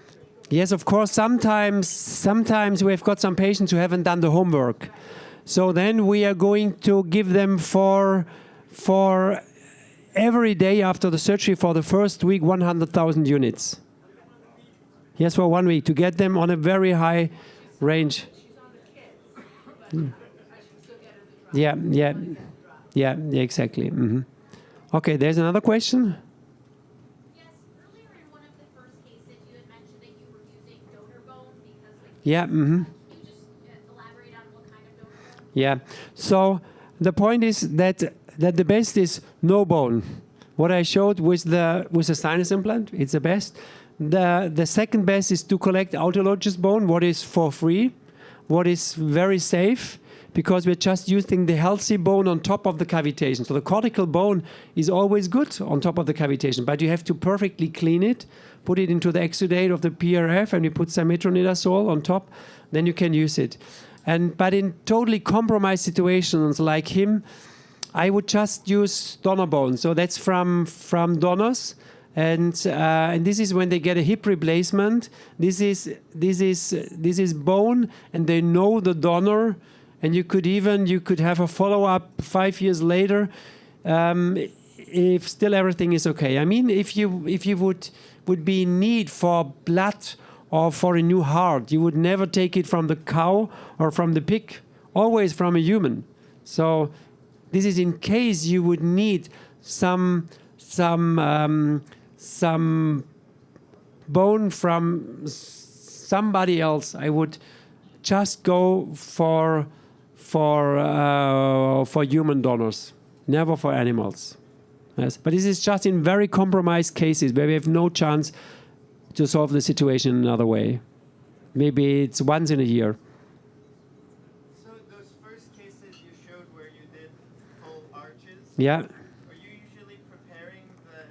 Yes, of course, sometimes we've got some patients who haven't done the homework. So then we are going to give them for every day after the surgery for the first week 100,000 units. Yes, for 1 week, to get them on a very high range. Yeah, yeah, yeah, exactly. Okay, there's another question. Yes, earlier in one of the first cases, you had mentioned that you were using donor bone because Yeah. Can you just elaborate on what kind of donor bone? Yeah. So the point is that the best is no bone. What I showed with the sinus implant, it's the best. The second best is to collect autologous bone, what is for free, what is very safe, because we're just using the healthy bone on top of the cavitation. So the cortical bone is always good on top of the cavitation, but you have to perfectly clean it, put it into the exudate of the PRF, and you put some metronidazole on top, then you can use it. But in totally compromised situations like him, I would just use donor bone. So that's from donors. And this is when they get a hip replacement. This is bone, and they know the donor, and you could have a follow-up 5 years later, if still everything is okay. I mean, if you would be in need for blood or for a new heart, you would never take it from the cow or from the pig, always from a human. So this is in case you would need some bone from somebody else. I would just go for human donors, never for animals. Yes, but this is just in very compromised cases where we have no chance to solve the situation in another way. Maybe it's once in a year. So those first cases you showed where you did full arches, Yeah. are you usually preparing the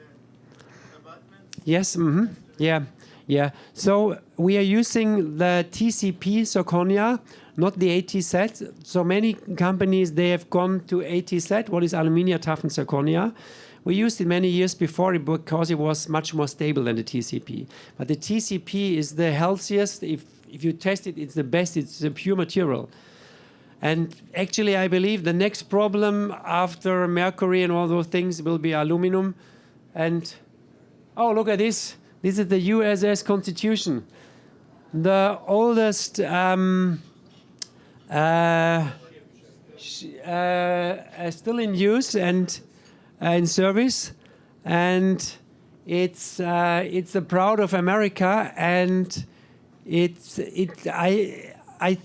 abutments? Yes. Yeah. Yeah. So we are using the TCP zirconia, not the ATZ. So many companies, they have gone to ATZ, what is aluminium toughened zirconia. We used it many years before because it was much more stable than the TCP. But the TCP is the healthiest. If you test it, it's the best. It's a pure material. And actually, I believe the next problem after mercury and all those things will be aluminum. And, oh, look at this. This is the USS Constitution, the oldest still in use and in service, and it's the proud of America, and I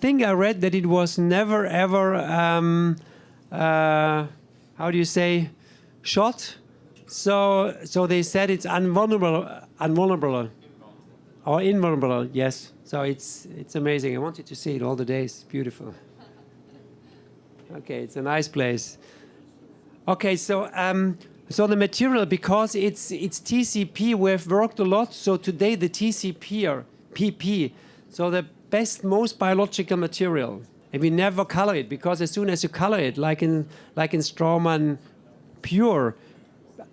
think I read that it was never ever how do you say, shot. So they said it's invulnerable, or invulnerable. Yes. So it's amazing. I wanted to see it all the days. Beautiful. Okay, it's a nice place. Okay, so the material, because it's TCP, we have worked a lot. So today the TCP or PP, so the best, most biological material, and we never color it, because as soon as you color it, like in Straumann Pure,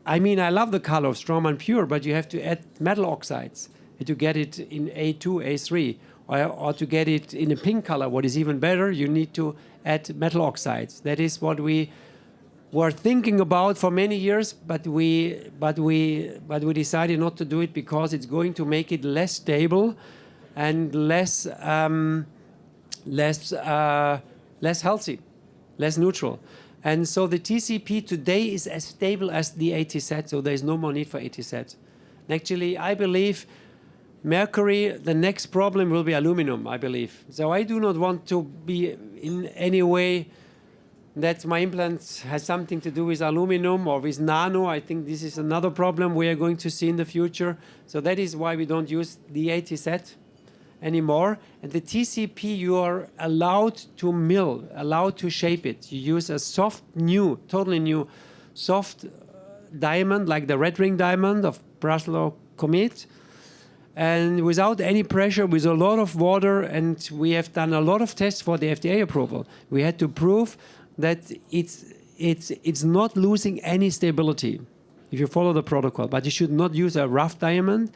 I mean, I love the color of Straumann Pure, but you have to add metal oxides to get it in A2, A3, or to get it in a pink color. What is even better, you need to add metal oxides. That is what we were thinking about for many years, but we decided not to do it because it's going to make it less stable and less healthy, less neutral. And so the TCP today is as stable as the ATZ, so there's no more need for ATZ. And actually, I believe mercury, the next problem will be aluminum, I believe. So I do not want to be in any way that my implant has something to do with aluminum or with nano. I think this is another problem we are going to see in the future. So that is why we don't use the ATZ anymore. And the TCP, you are allowed to mill, allowed to shape it. You use a soft, new, totally new, soft diamond, like the red ring diamond of Brussels Comet, and without any pressure, with a lot of water. And we have done a lot of tests for the FDA approval. We had to prove that it's not losing any stability if you follow the protocol, but you should not use a rough diamond.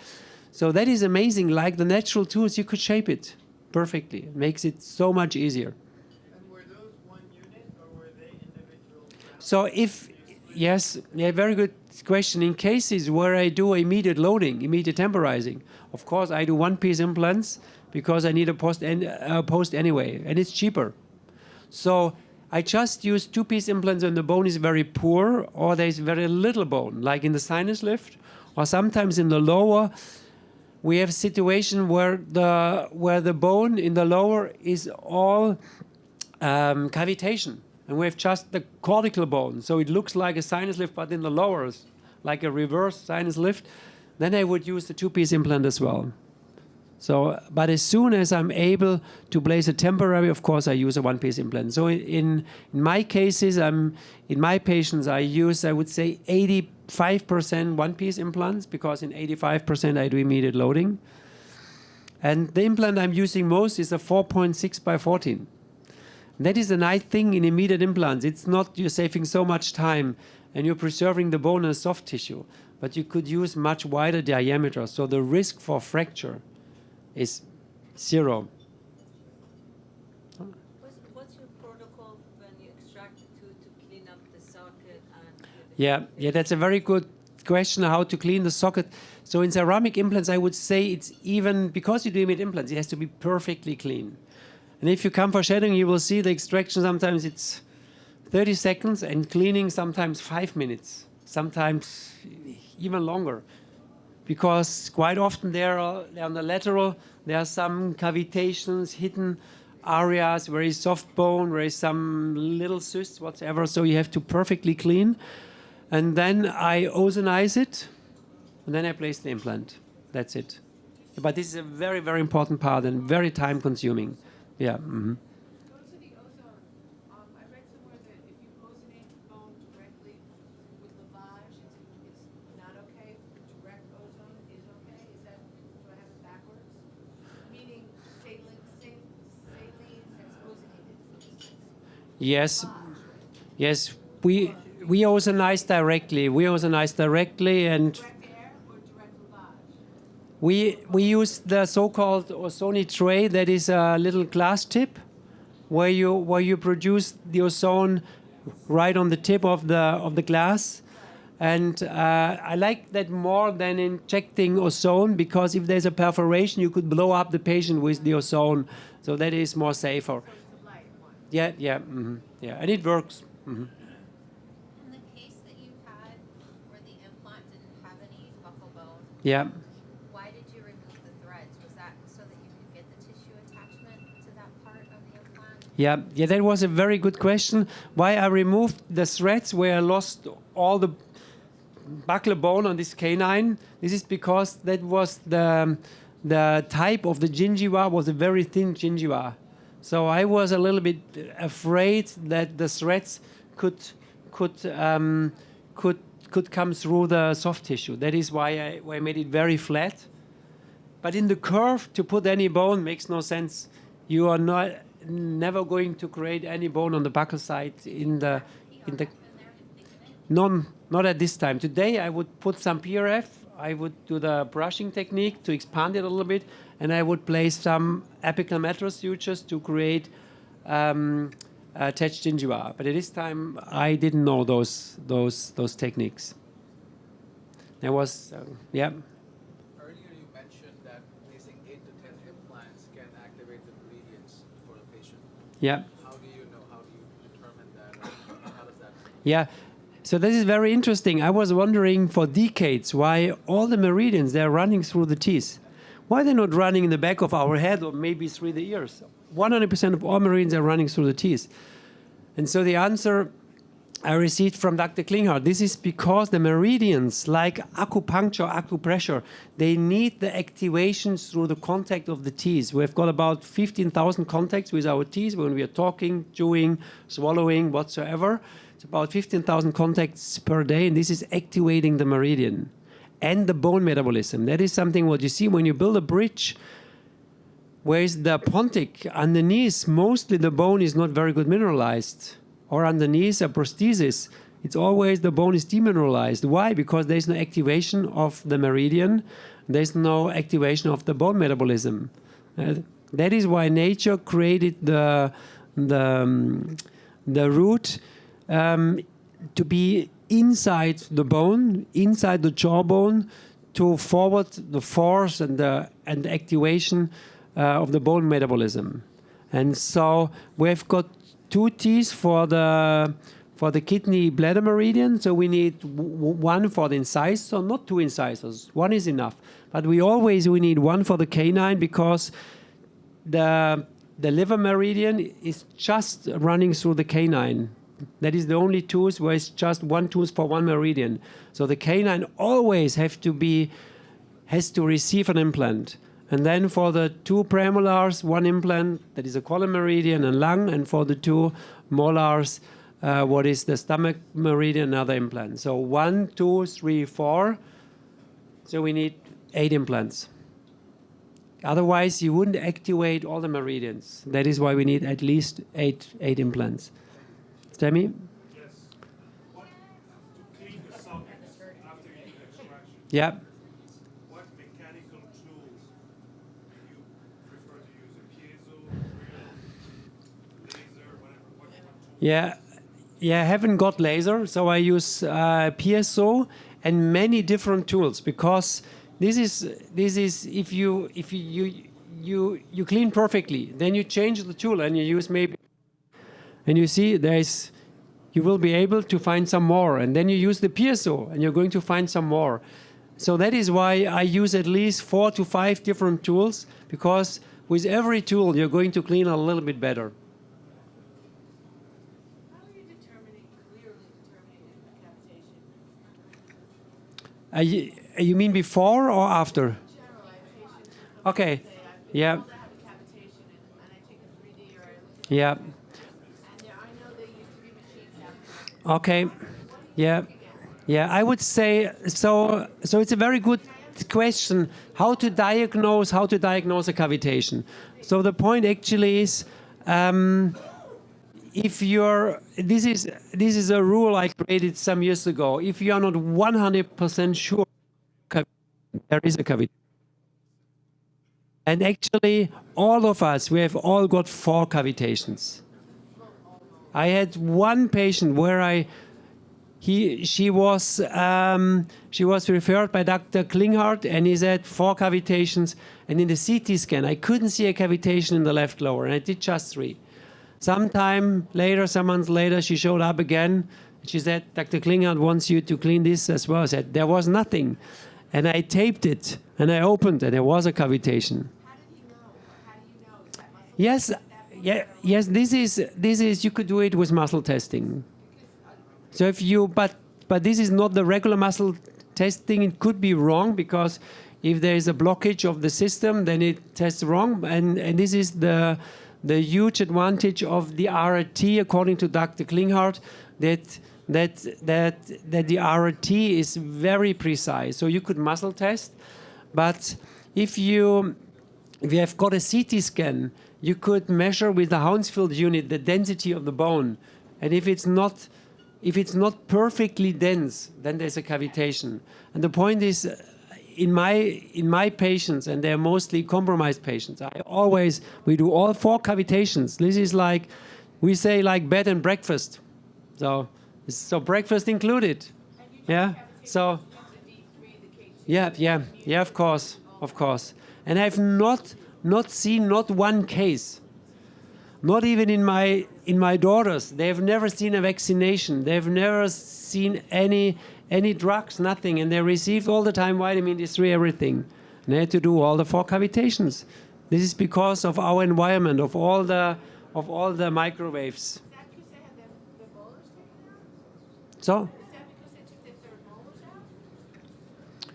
So that is amazing. Like the natural tools, you could shape it perfectly. It makes it so much easier. And were those one unit or were they individual? So if, yes, yeah, very good question. In cases where I do immediate loading, immediate temporizing, of course I do one-piece implants because I need a post anyway, and it's cheaper. So I just use two-piece implants when the bone is very poor or there's very little bone, like in the sinus lift, or sometimes in the lower. We have a situation where the bone in the lower is all cavitation, and we have just the cortical bone, so it looks like a sinus lift, but in the lower, like a reverse sinus lift. Then I would use the two-piece implant as well. So, but as soon as I'm able to place a temporary, of course, I use a one-piece implant. So in my cases, in my patients, I use, I would say, 85% one-piece implants, because in 85% I do immediate loading. And the implant I'm using most is a 4.6 by 14. That is a nice thing in immediate implants. It's not you're saving so much time and you're preserving the bone and soft tissue, but you could use much wider diameter. So the risk for fracture is zero. What's your protocol when you extract the tooth to clean up the socket? Yeah, that's a very good question, how to clean the socket. So in ceramic implants, I would say it's even, because you do immediate implants, it has to be perfectly clean. And if you come for shadowing, you will see the extraction, sometimes it's 30 seconds, and cleaning sometimes 5 minutes, sometimes even longer. Because quite often they're on the lateral, there are some cavitations, hidden areas, very soft bone, where is some little cysts, whatever. So you have to perfectly clean. And then I ozonize it, and then I place the implant. That's it. But this is a very, very important part and very time consuming. Yeah. Mm-hmm. Go to the ozone. I read somewhere that if you ozonate the bone directly with lavage, it's not okay. Direct ozone is okay. Is that, do I have it backwards? Meaning saline has ozonated, for instance. Yes. Yes. We ozonize directly. And Direct air or direct lavage? we use the so-called ozone tray. That is a little glass tip where you produce the ozone right on the tip of the glass. And I like that more than injecting ozone, because if there's a perforation, you could blow up the patient with the ozone. So that is more safer. Yeah, mm-hmm, yeah, and it works. Mm-hmm. In the case that you had where the implant didn't have any buccal bone, Yeah. why did you remove the threads? Was that so that you could get the tissue attachment to that part of the implant? Yeah, that was a very good question. Why I removed the threads where I lost all the buccal bone on this canine? This is because that was the type of the gingiva was a very thin gingiva. So I was a little bit afraid that the threads could come through the soft tissue. That is why I made it very flat. But in the curve, to put any bone makes no sense. You are never going to create any bone on the buccal side in the not at this time. Today I would put some PRF. I would do the brushing technique to expand it a little bit, and I would place some apical metro sutures to create attached gingiva. But at this time I didn't know those techniques. There was yeah. Earlier you mentioned that placing 8 to 10 implants can activate the meridians for a patient. Yeah. How do you know? How do you determine that? How does that? Yeah. So this is very interesting. I was wondering for decades why all the meridians, they're running through the teeth. Why are they not running in the back of our head or maybe through the ears? 100% of all meridians are running through the teeth. And so the answer I received from Dr. Klinghardt, this is because the meridians, like acupuncture, acupressure, they need the activations through the contact of the teeth. We've got about 15,000 contacts with our teeth when we are talking, chewing, swallowing, whatsoever. It's about 15,000 contacts per day, and this is activating the meridian and the bone metabolism. That is something what you see when you build a bridge. Whereas the pontic underneath, mostly the bone is not very good mineralized. Or underneath a prosthesis, it's always the bone is demineralized. Why? Because there's no activation of the meridian. There's no activation of the bone metabolism. That is why nature created the root to be inside the bone, inside the jawbone, to forward the force and the activation of the bone metabolism. And so we've got 2 teeth for the kidney bladder meridian, so we need one for the incisors, so not 2 incisors, 1 is enough. But we need 1 for the canine because the liver meridian is just running through the canine. That is the only tooth where it's just 1 tooth for 1 meridian. So the canine always has to receive an implant. And then for the 2 premolars, 1 implant, that is a colon meridian and lung, and for the 2 molars, what is the stomach meridian, another implant. So 1, 2, 3, 4. So we need 8 implants. Otherwise, you wouldn't activate all the meridians. That is why we need at least 8 implants. Tammy? Yes. What, to clean the socket after you do extraction? Yeah. What mechanical tools do you prefer to use? A piezo, drill, laser, whatever? What tool? Yeah, I haven't got laser, so I use piezo and many different tools because this is if you clean perfectly, then you change the tool and you use maybe. And you see, you will be able to find some more. And then you use the piezo, and you're going to find some more. So that is why I use at least 4 to 5 different tools, because with every tool, you're going to clean a little bit better. How are you clearly determining cavitation? You mean before or after? Okay. Yeah. Yeah. Okay. Yeah. I would say so. So it's a very good question. How to diagnose a cavitation? So the point actually is, if you're this is a rule I created some years ago. If you are not 100% sure there is a cavitation, and actually all of us, we have all got 4 cavitations. I had one patient where she was referred by Dr. Klinghardt, and he said 4 cavitations. And in the CT scan, I couldn't see a cavitation in the left lower, and I did just 3. Some months later, she showed up again. She said, Dr. Klinghardt wants you to clean this as well. I said, there was nothing. And I taped it, and I opened, and there was a cavitation. How did you know? How do you know? Is that muscle Yes, yes. This is you could do it with muscle testing. So if you, but this is not the regular muscle testing. It could be wrong because if there is a blockage of the system, then it tests wrong. And this is the huge advantage of the RT, according to Dr. Klinghardt, that the RT is very precise. So you could muscle test, but if you have got a CT scan, you could measure with the Hounsfield unit the density of the bone, and if it's not perfectly dense, then there's a cavitation. And the point is, in my patients, and they're mostly compromised patients, we do all 4 cavitations. This is like, we say like bed and breakfast. So breakfast included. Yeah. So yeah, of course. And I've not seen not one case. Not even in my daughters. They've never seen a vaccination. They've never seen any drugs, nothing. And they received all the time vitamin D3, everything. And I had to do all the 4 cavitations. This is because of our environment, of all the microwaves. Is that because they had the molars taken out? So, Is that because they took their third molars out?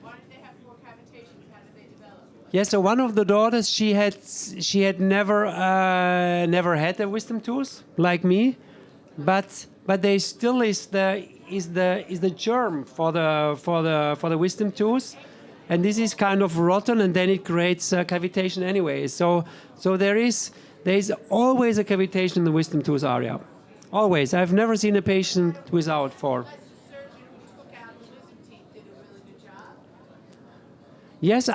Why did they have 4 cavitations? How did they develop? yeah, so one of the daughters, she had never had a wisdom tooth like me, but there still is the germ for the wisdom tooth, and this is kind of rotten, and then it creates a cavitation anyway. So there is always a cavitation in the wisdom tooth area, always. I've never seen a patient without 4. Unless the surgeon who took out the wisdom teeth did a really good job. Yes,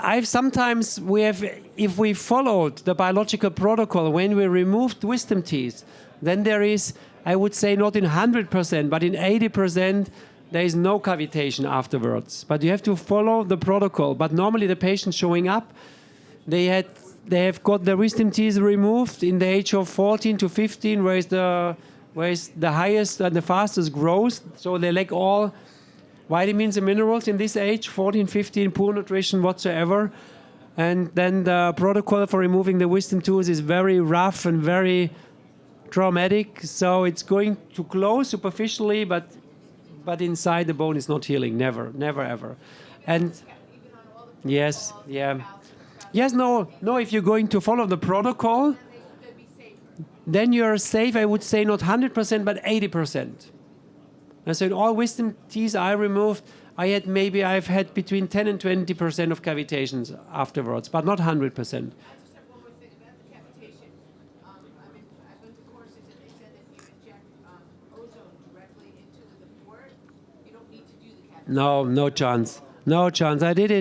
if we followed the biological protocol when we removed wisdom teeth, then there is, I would say, not in 100%, but in 80%, there is no cavitation afterwards. But you have to follow the protocol. But normally the patient showing up, they have got the wisdom teeth removed in the age of 14 to 15, where is the highest and the fastest growth. So they lack all vitamins and minerals in this age, 14, 15, poor nutrition whatsoever. And then the protocol for removing the wisdom tooth is very rough and very traumatic. So it's going to close superficially, but inside the bone is not healing. Never, ever. And yes, yeah. Yes, no, if you're going to follow the protocol, then you're safe, I would say not 100%, but 80%. And so in all wisdom teeth I removed, I've had between 10 and 20% of cavitations afterwards, but not 100%. I just have one more thing about the cavitation. I went to courses and they said if you inject ozone directly into the port, you don't need to do the cavitation. No chance. No chance. I did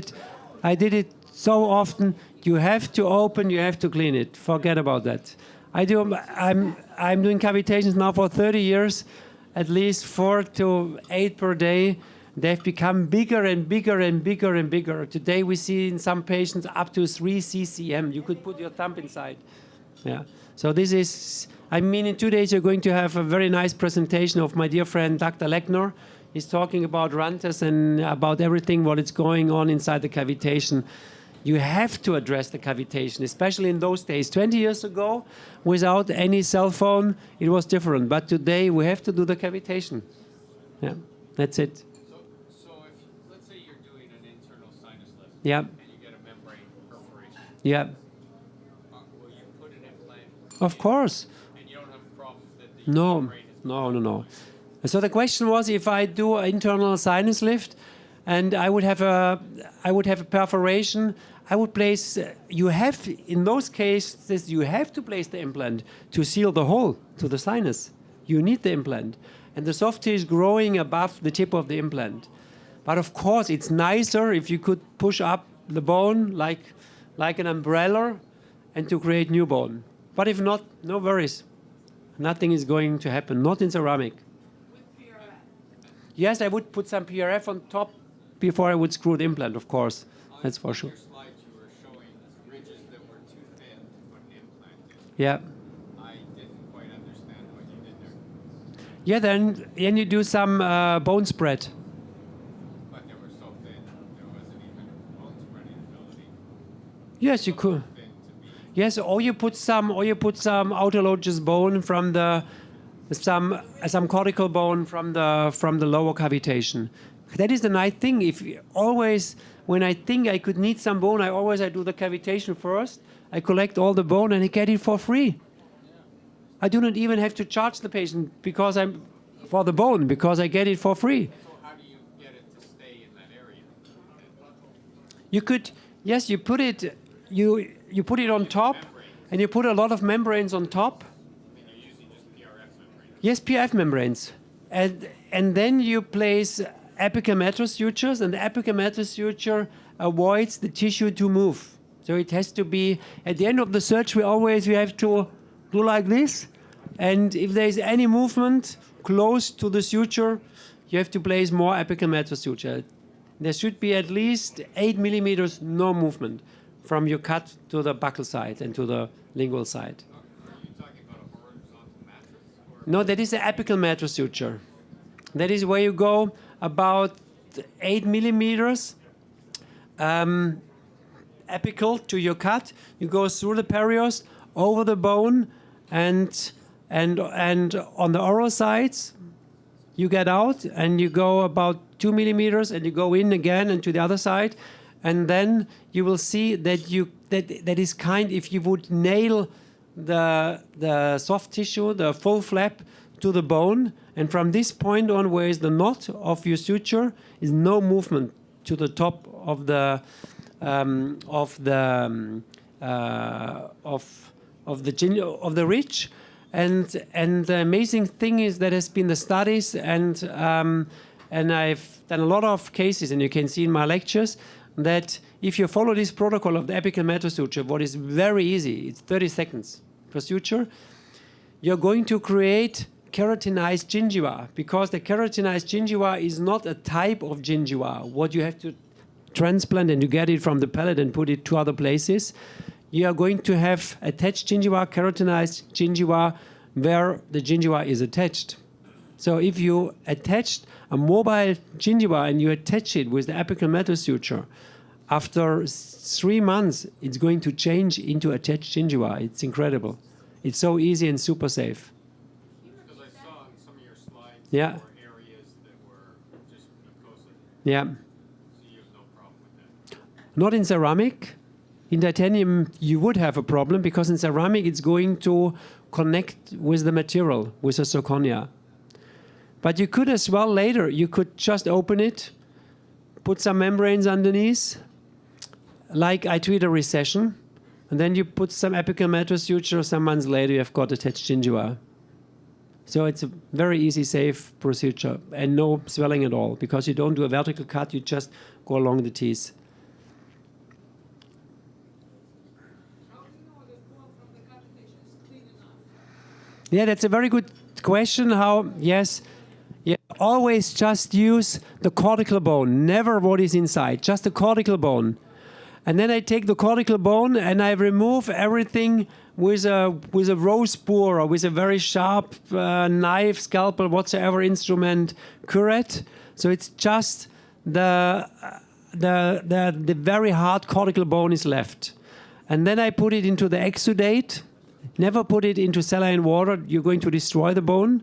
it so often. You have to open, you have to clean it. Forget about that. I'm doing cavitations now for 30 years, at least 4 to 8 per day. They've become bigger and bigger and bigger and bigger. Today we see in some patients up to 3 ccm. You could put your thumb inside. Yeah. So this is, in 2 days you're going to have a very nice presentation of my dear friend Dr. Lechner. He's talking about Rantes and about everything what is going on inside the cavitation. You have to address the cavitation, especially in those days. 20 years ago, without any cell phone, it was different. But today we have to do the cavitation. Yeah, that's it. So if, let's say you're doing an internal sinus lift, Yeah. and you get a membrane perforation, Yeah. will you put an implant? Of course. And you don't have a problem that the No. membrane is No. So the question was, if I do an internal sinus lift, and I would have a perforation, I would place. In those cases, you have to place the implant to seal the hole to the sinus. You need the implant, and the soft tissue is growing above the tip of the implant. But of course, it's nicer if you could push up the bone like an umbrella, and to create new bone. But if not, no worries. Nothing is going to happen. Not in ceramic. With PRF. Yes, I would put some PRF on top before I would screw the implant, of course. That's for sure. On your slides, you were showing ridges that were too thin to put an implant in. Yeah. I didn't quite understand what you did there. Yeah, then you do some bone spread. But they were so thin, there wasn't even bone spreading ability. Yes, you could. Thin to be. Yes, or you put some autologous bone from some cortical bone from the lower cavitation. That is the nice thing. When I think I could need some bone, I do the cavitation first. I collect all the bone and I get it for free. I do not even have to charge the patient for the bone because I get it for free. So how do you get it to stay in that area? You could, yes, you put it on top, and you put a lot of membranes on top. And you're using just PRF membrane. Yes, PF membranes, and then you place apical metal sutures, and the apical metal suture avoids the tissue to move. So it has to be at the end of the surgery. We have to do like this, and if there is any movement close to the suture, you have to place more apical metal suture. There should be at least 8 millimeters, no movement, from your cut to the buccal side and to the lingual side. Are you talking about a horizontal mattress? Or? No, that is the apical metal suture. That is where you go about 8 millimeters apical to your cut. You go through the periost, over the bone, and on the oral sides, you get out and you go about 2 millimeters and you go in again and to the other side, and then you will see that that is if you would nail the soft tissue, the full flap, to the bone, and from this point on, where is the knot of your suture, is no movement to the top of the ridge. And the amazing thing is that has been the studies, and I've done a lot of cases, and you can see in my lectures that if you follow this protocol of the apical metasuture, what is very easy, it's 30 seconds per suture, you're going to create keratinized gingiva, because the keratinized gingiva is not a type of gingiva, what you have to transplant and you get it from the palate and put it to other places. You are going to have attached gingiva, keratinized gingiva, where the gingiva is attached. So if you attached a mobile gingiva and you attach it with the apical metasuture, after 3 months, it's going to change into attached gingiva. It's incredible. It's so easy and super safe. Because I saw in some of your slides, Yeah. there were areas that were just mucosa. Yeah. So you have no problem with that. Not in ceramic. In titanium, you would have a problem, because in ceramic, it's going to connect with the material, with the zirconia. But you could as well later, you could just open it, put some membranes underneath, like I treat a recession, and then you put some apical metasuture, some months later you have got attached gingiva. So it's a very easy, safe procedure, and no swelling at all, because you don't do a vertical cut, you just go along the teeth. Yeah, that's a very good question. Yes. Yeah, always just use the cortical bone, never what is inside, just the cortical bone. And then I take the cortical bone and I remove everything with a rose burr or with a very sharp knife, scalpel, whatsoever instrument, curette. So it's just the very hard cortical bone is left. And then I put it into the exudate. Never put it into saline water. You're going to destroy the bone.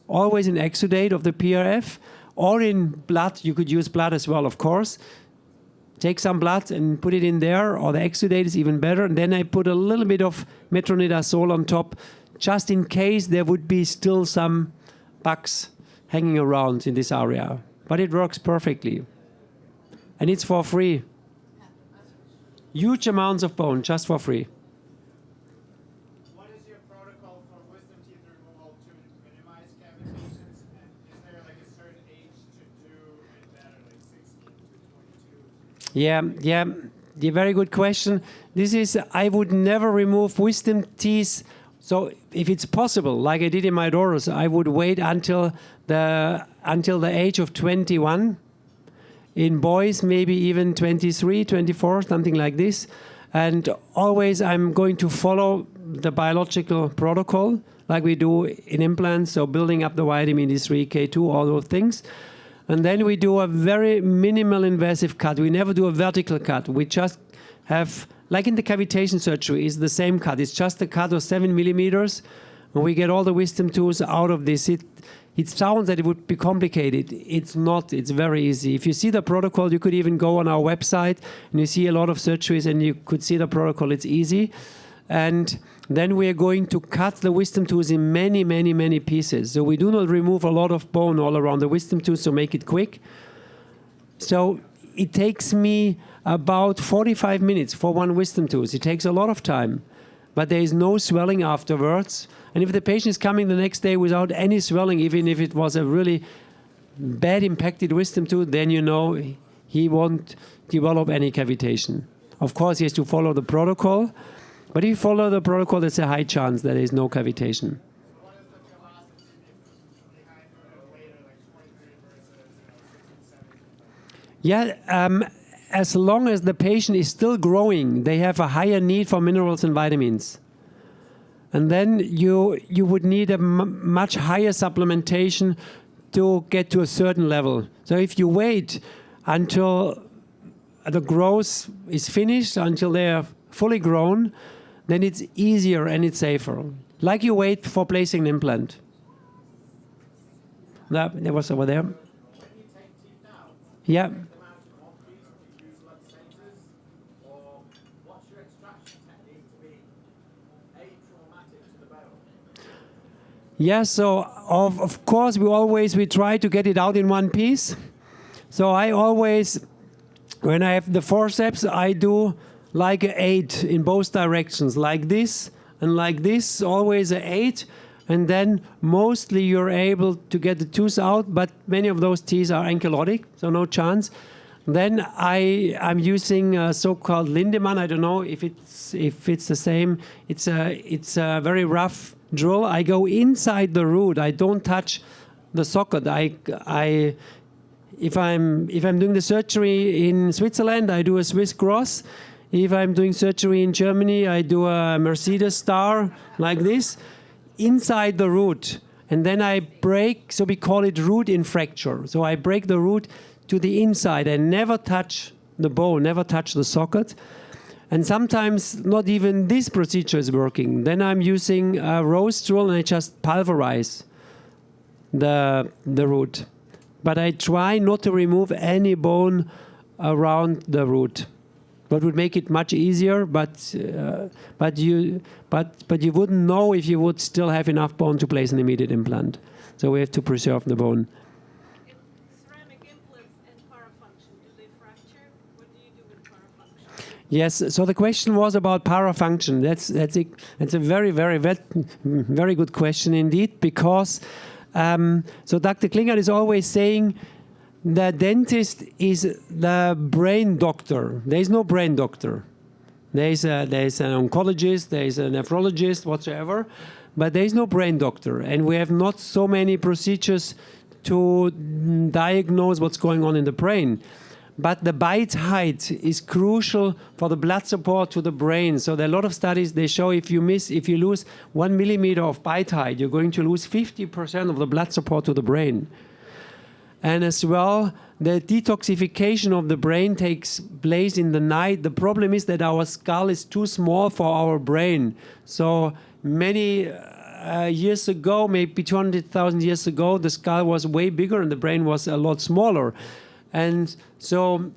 Always in exudate of the PRF, or in blood. You could use blood as well, of course. Take some blood and put it in there, or the exudate is even better. And then I put a little bit of metronidazole on top, just in case there would be still some bugs hanging around in this area. But it works perfectly. And it's for free. Huge amounts of bone, just for free. What is your protocol for wisdom teeth removal to minimize cavitations? And is there like a certain age to do it better, like 16 to 22? Yeah, very good question. This is, I would never remove wisdom teeth. So if it's possible, like I did in my daughters, I would wait until the age of 21. In boys, maybe even 23, 24, something like this. And always I'm going to follow the biological protocol like we do in implants, so building up the vitamin D3, K2, all those things. And then we do a very minimal invasive cut. We never do a vertical cut. We just have, like in the cavitation surgery, it's the same cut. It's just a cut of 7 millimeters. And we get all the wisdom tooth out of this. It sounds that it would be complicated. It's not. It's very easy. If you see the protocol, you could even go on our website and you see a lot of surgeries and you could see the protocol. It's easy. And then we are going to cut the wisdom tooth in many, many, many pieces. So we do not remove a lot of bone all around the wisdom tooth to make it quick. So it takes me about 45 minutes for one wisdom tooth. It takes a lot of time. But there is no swelling afterwards. And if the patient is coming the next day without any swelling, even if it was a really bad impacted wisdom tooth, then you know he won't develop any cavitation. Of course, he has to follow the protocol. But if you follow the protocol, there's a high chance that there is no cavitation. What is the velocity behind later, like 23 versus 16, 17? Yeah, as long as the patient is still growing, they have a higher need for minerals and vitamins. And then you would need a much higher supplementation to get to a certain level. So if you wait until the growth is finished, until they are fully grown, then it's easier and it's safer. Like you wait for placing an implant. That was over there. When you take teeth out, Yeah. them out in one piece, do you use luxators, or what's your extraction technique to be atraumatic to the bone? Yeah, so of course we try to get it out in one piece. So I always, when I have the forceps, I do like an 8 in both directions, like this and like this, always an 8. And then mostly you're able to get the tooth out, but many of those teeth are ankylotic, so no chance. Then I'm using a so-called Lindemann. I don't know if it's the same. It's a very rough drill. I go inside the root. I don't touch the socket. If I'm doing the surgery in Switzerland, I do a Swiss cross. If I'm doing surgery in Germany, I do a Mercedes star like this, inside the root. And then I break, so we call it root in fracture. So I break the root to the inside. I never touch the bone, never touch the socket. And sometimes not even this procedure is working. Then I'm using a rose drill and I just pulverize the root. But I try not to remove any bone around the root. That would make it much easier, but you wouldn't know if you would still have enough bone to place an immediate implant. So we have to preserve the bone. Ceramic implants and parafunction, do they fracture? What do you do with parafunction? Yes. So the question was about parafunction. That's a very good question indeed, because so Dr. Klinghardt is always saying the dentist is the brain doctor. There is no brain doctor. There is an oncologist, there is a nephrologist, whatsoever, but there is no brain doctor. And we have not so many procedures to diagnose what's going on in the brain. But the bite height is crucial for the blood support to the brain. So there are a lot of studies, they show if you lose 1 millimeter of bite height, you're going to lose 50% of the blood support to the brain. And as well, the detoxification of the brain takes place in the night. The problem is that our skull is too small for our brain. So many years ago, maybe 200,000 years ago, the skull was way bigger and the brain was a lot smaller. And so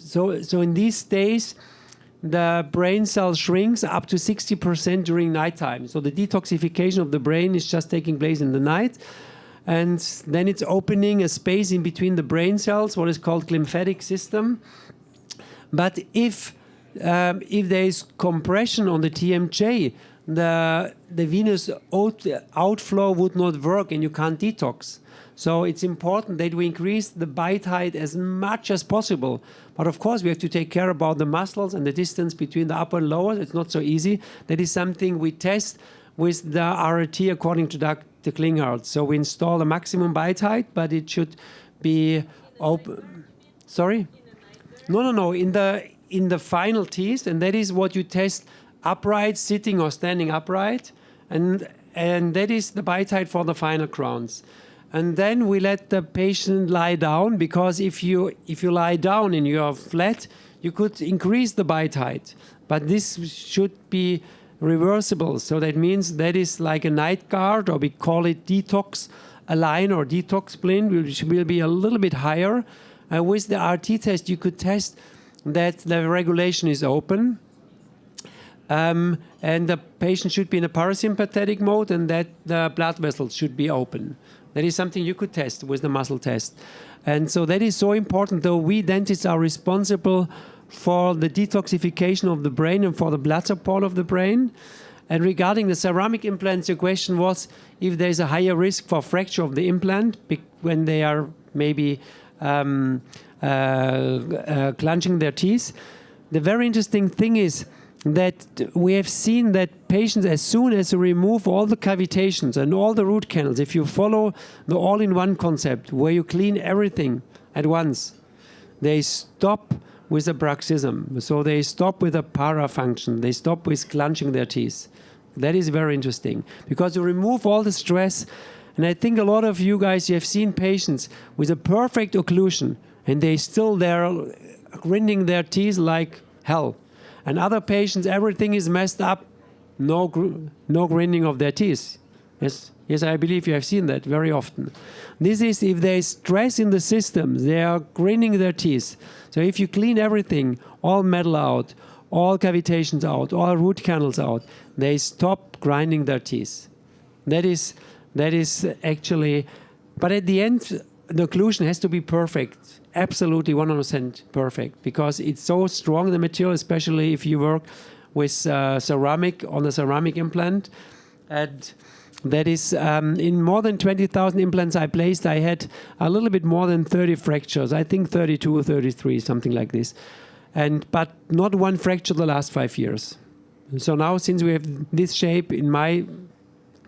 in these days, the brain cell shrinks up to 60% during nighttime. So the detoxification of the brain is just taking place in the night. And then it's opening a space in between the brain cells, what is called lymphatic system. But if there is compression on the TMJ, the venous outflow would not work and you can't detox. So it's important that we increase the bite height as much as possible. But of course, we have to take care about the muscles and the distance between the upper and lower. It's not so easy. That is something we test with the RRT according to Dr. Klinghardt. So we install a maximum bite height, but it should be open. Sorry? No. In the final teeth, and that is what you test upright, sitting or standing upright, and that is the bite height for the final crowns. And then we let the patient lie down, because if you lie down and you are flat, you could increase the bite height. But this should be reversible. So that means that is like a night guard, or we call it detox align or detox splint, which will be a little bit higher. With the RT test, you could test that the regulation is open. And the patient should be in a parasympathetic mode, and that the blood vessels should be open. That is something you could test with the muscle test. And so that is so important, though we dentists are responsible for the detoxification of the brain and for the blood support of the brain. And regarding the ceramic implants, your question was if there's a higher risk for fracture of the implant when they are maybe clenching their teeth. The very interesting thing is that we have seen that patients, as soon as you remove all the cavitations and all the root canals, if you follow the all-in-one concept where you clean everything at once, they stop with a bruxism. So they stop with a parafunction. They stop with clenching their teeth. That is very interesting because you remove all the stress. And I think a lot of you guys, you have seen patients with a perfect occlusion and they still there grinding their teeth like hell. And other patients, everything is messed up, no grinding of their teeth. Yes, yes, I believe you have seen that very often. This is if there is stress in the system, they are grinding their teeth. So if you clean everything, all metal out, all cavitations out, all root canals out, they stop grinding their teeth. That is actually, but at the end, the occlusion has to be perfect, absolutely 100% perfect, because it's so strong, the material, especially if you work with ceramic, on a ceramic implant. And that is, in more than 20,000 implants I placed, I had a little bit more than 30 fractures, I think 32 or 33, something like this. But not one fracture the last 5 years. So now, since we have this shape, in my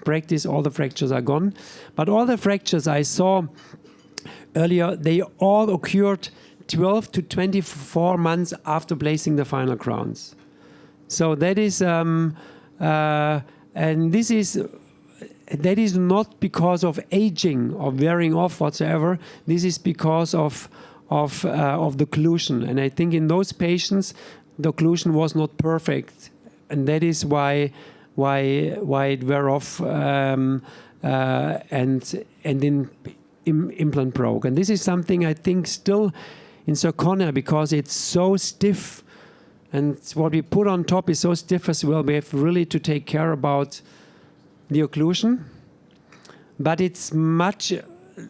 practice, all the fractures are gone. But all the fractures I saw earlier, they all occurred 12 to 24 months after placing the final crowns. So that is, and that is not because of aging or wearing off whatsoever. This is because of the occlusion. And I think in those patients, the occlusion was not perfect. And that is why it wear off and in implant broke. And this is something I think still in zirconia, because it's so stiff and what we put on top is so stiff as well. We have really to take care about the occlusion, but it's much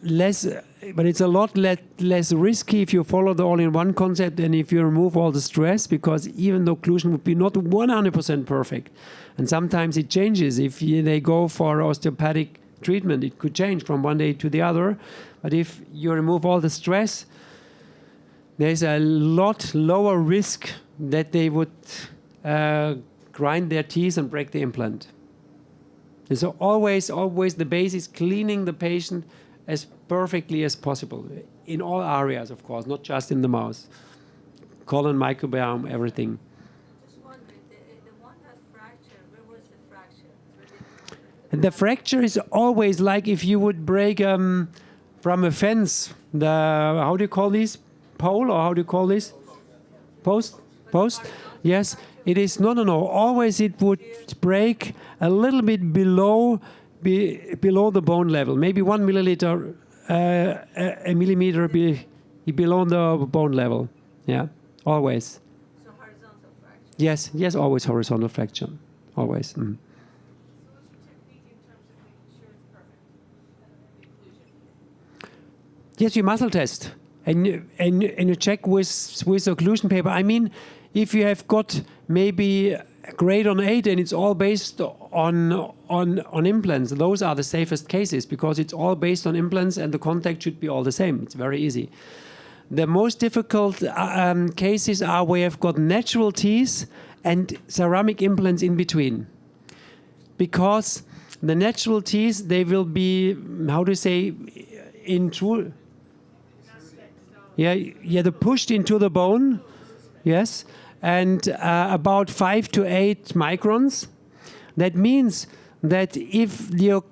less, but it's a lot less risky if you follow the all-in-one concept and if you remove all the stress, because even the occlusion would be not 100% perfect. And sometimes it changes. If they go for osteopathic treatment, it could change from one day to the other. But if you remove all the stress, there's a lot lower risk that they would grind their teeth and break the implant. And so always the base is cleaning the patient as perfectly as possible in all areas, of course, not just in the mouth. Colon, microbiome, everything. Just wondering, the one that fractured, where was the fracture? And the fracture is always like if you would break from a fence, the, how do you call these? Pole, or how do you call this? Post? Post? Yes, it is, no. Always it would break a little bit below the bone level, maybe 1 milliliter, a millimeter below the bone level. Yeah, always. So horizontal fracture? Yes, always horizontal fracture, always. Mm. So what's your technique in terms of making sure it's perfect? Inclusion? Yes, you muscle test. And you check with occlusion paper. I mean, if you have got maybe a grade on 8 and it's all based on implants, those are the safest cases because it's all based on implants and the contact should be all the same. It's very easy. The most difficult cases are where you've got natural teeth and ceramic implants in between. Because the natural teeth, they will be, how to say, they're pushed into the bone, yes, and about 5 to 8 microns. That means that if the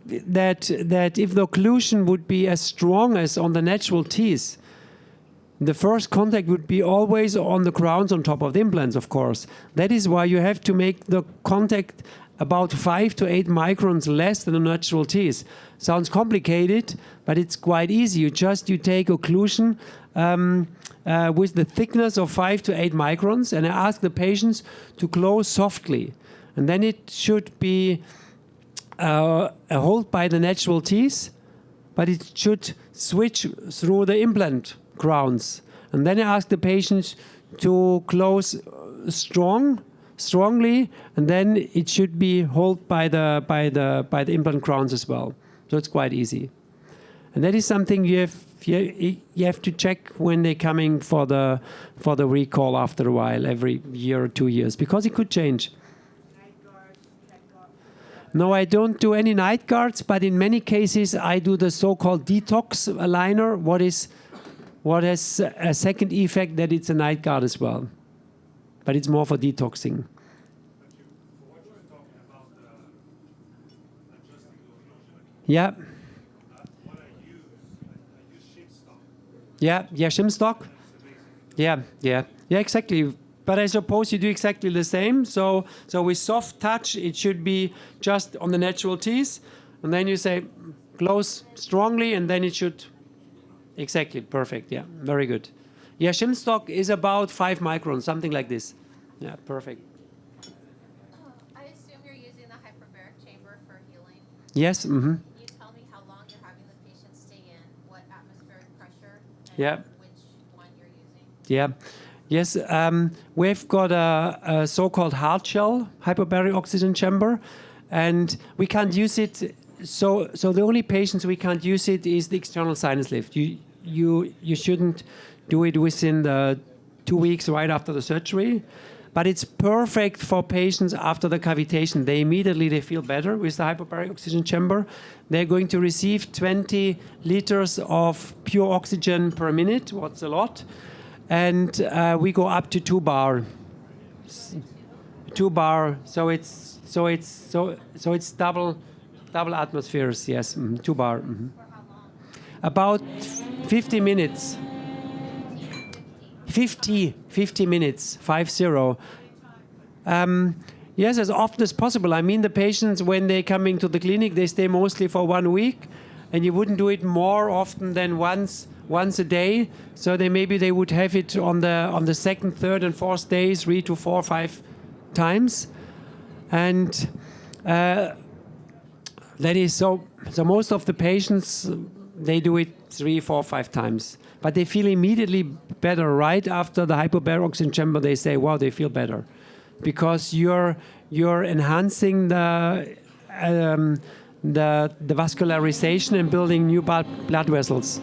occlusion would be as strong as on the natural teeth, the first contact would be always on the crowns on top of the implants, of course. That is why you have to make the contact about 5 to 8 microns less than the natural teeth. Sounds complicated, but it's quite easy. You take occlusion with the thickness of 5 to 8 microns, and I ask the patients to close softly. And then it should be a hold by the natural teeth, but it should switch through the implant crowns. And then I ask the patients to close strongly, and then it should be held by the implant crowns as well. So it's quite easy. And that is something you have to check when they're coming for the recall after a while, every year or 2 years, because it could change. Night guards, head guards? No, I don't do any night guards, but in many cases I do the so-called detox aligner, what has a second effect that it's a night guard as well. But it's more for detoxing. But what you were talking about, adjusting the occlusion, Yeah. what I use shim stock. Yeah, shim stock. Yeah, exactly. But I suppose you do exactly the same. So with soft touch, it should be just on the natural teeth, and then you say close strongly, and then it should exactly perfect. Yeah, very good. Yeah, shim stock is about 5 microns, something like this. Yeah, perfect. I assume you're using the hyperbaric chamber for healing. Yes. Mm-hmm. Can you tell me how long you're having the patient stay in, what atmospheric pressure, and Yeah. which one you're using? Yeah. Yes, we've got a so-called hard shell hyperbaric oxygen chamber, and we can't use it. So the only patients we can't use it is the external sinus lift. You shouldn't do it within the 2 weeks right after the surgery, but it's perfect for patients after the cavitation. They immediately feel better with the hyperbaric oxygen chamber. They're going to receive 20 liters of pure oxygen per minute. What's a lot? And we go up to 2 bar. 2 bar. So it's double atmospheres. Yes, 2 bar. Mm-hmm. For how long? About 50 minutes. 50 minutes. 50. Yes, as often as possible. I mean, the patients, when they're coming to the clinic, they stay mostly for 1 week, and you wouldn't do it more often than once a day. So maybe they would have it on the second, third, and fourth days, 3 to 4, 5 times, and that is so. So most of the patients, they do it 3, 4, 5 times, but they feel immediately better right after the hyperbaric oxygen chamber. They say, "Wow, they feel better," because you're enhancing the vascularization and building new blood vessels.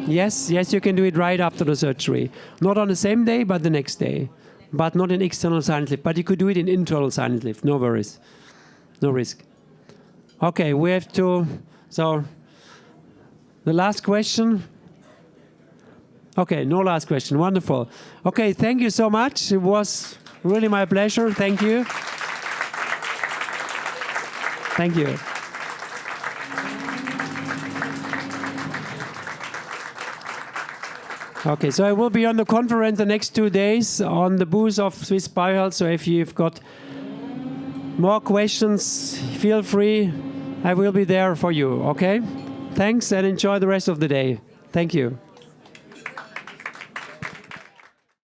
Yes, you can do it right after the surgery. Not on the same day, but the next day. But not in external sinus lift. But you could do it in internal sinus lift. No worries. No risk. Okay, we have to... So, the last question? Okay, no last question. Wonderful. Okay, thank you so much. It was really my pleasure. Thank you. Thank you. Okay, so I will be on the conference the next 2 days on the booth of Swiss BioHealth. So if you've got more questions, feel free. I will be there for you, okay? Thanks and enjoy the rest of the day. Thank you.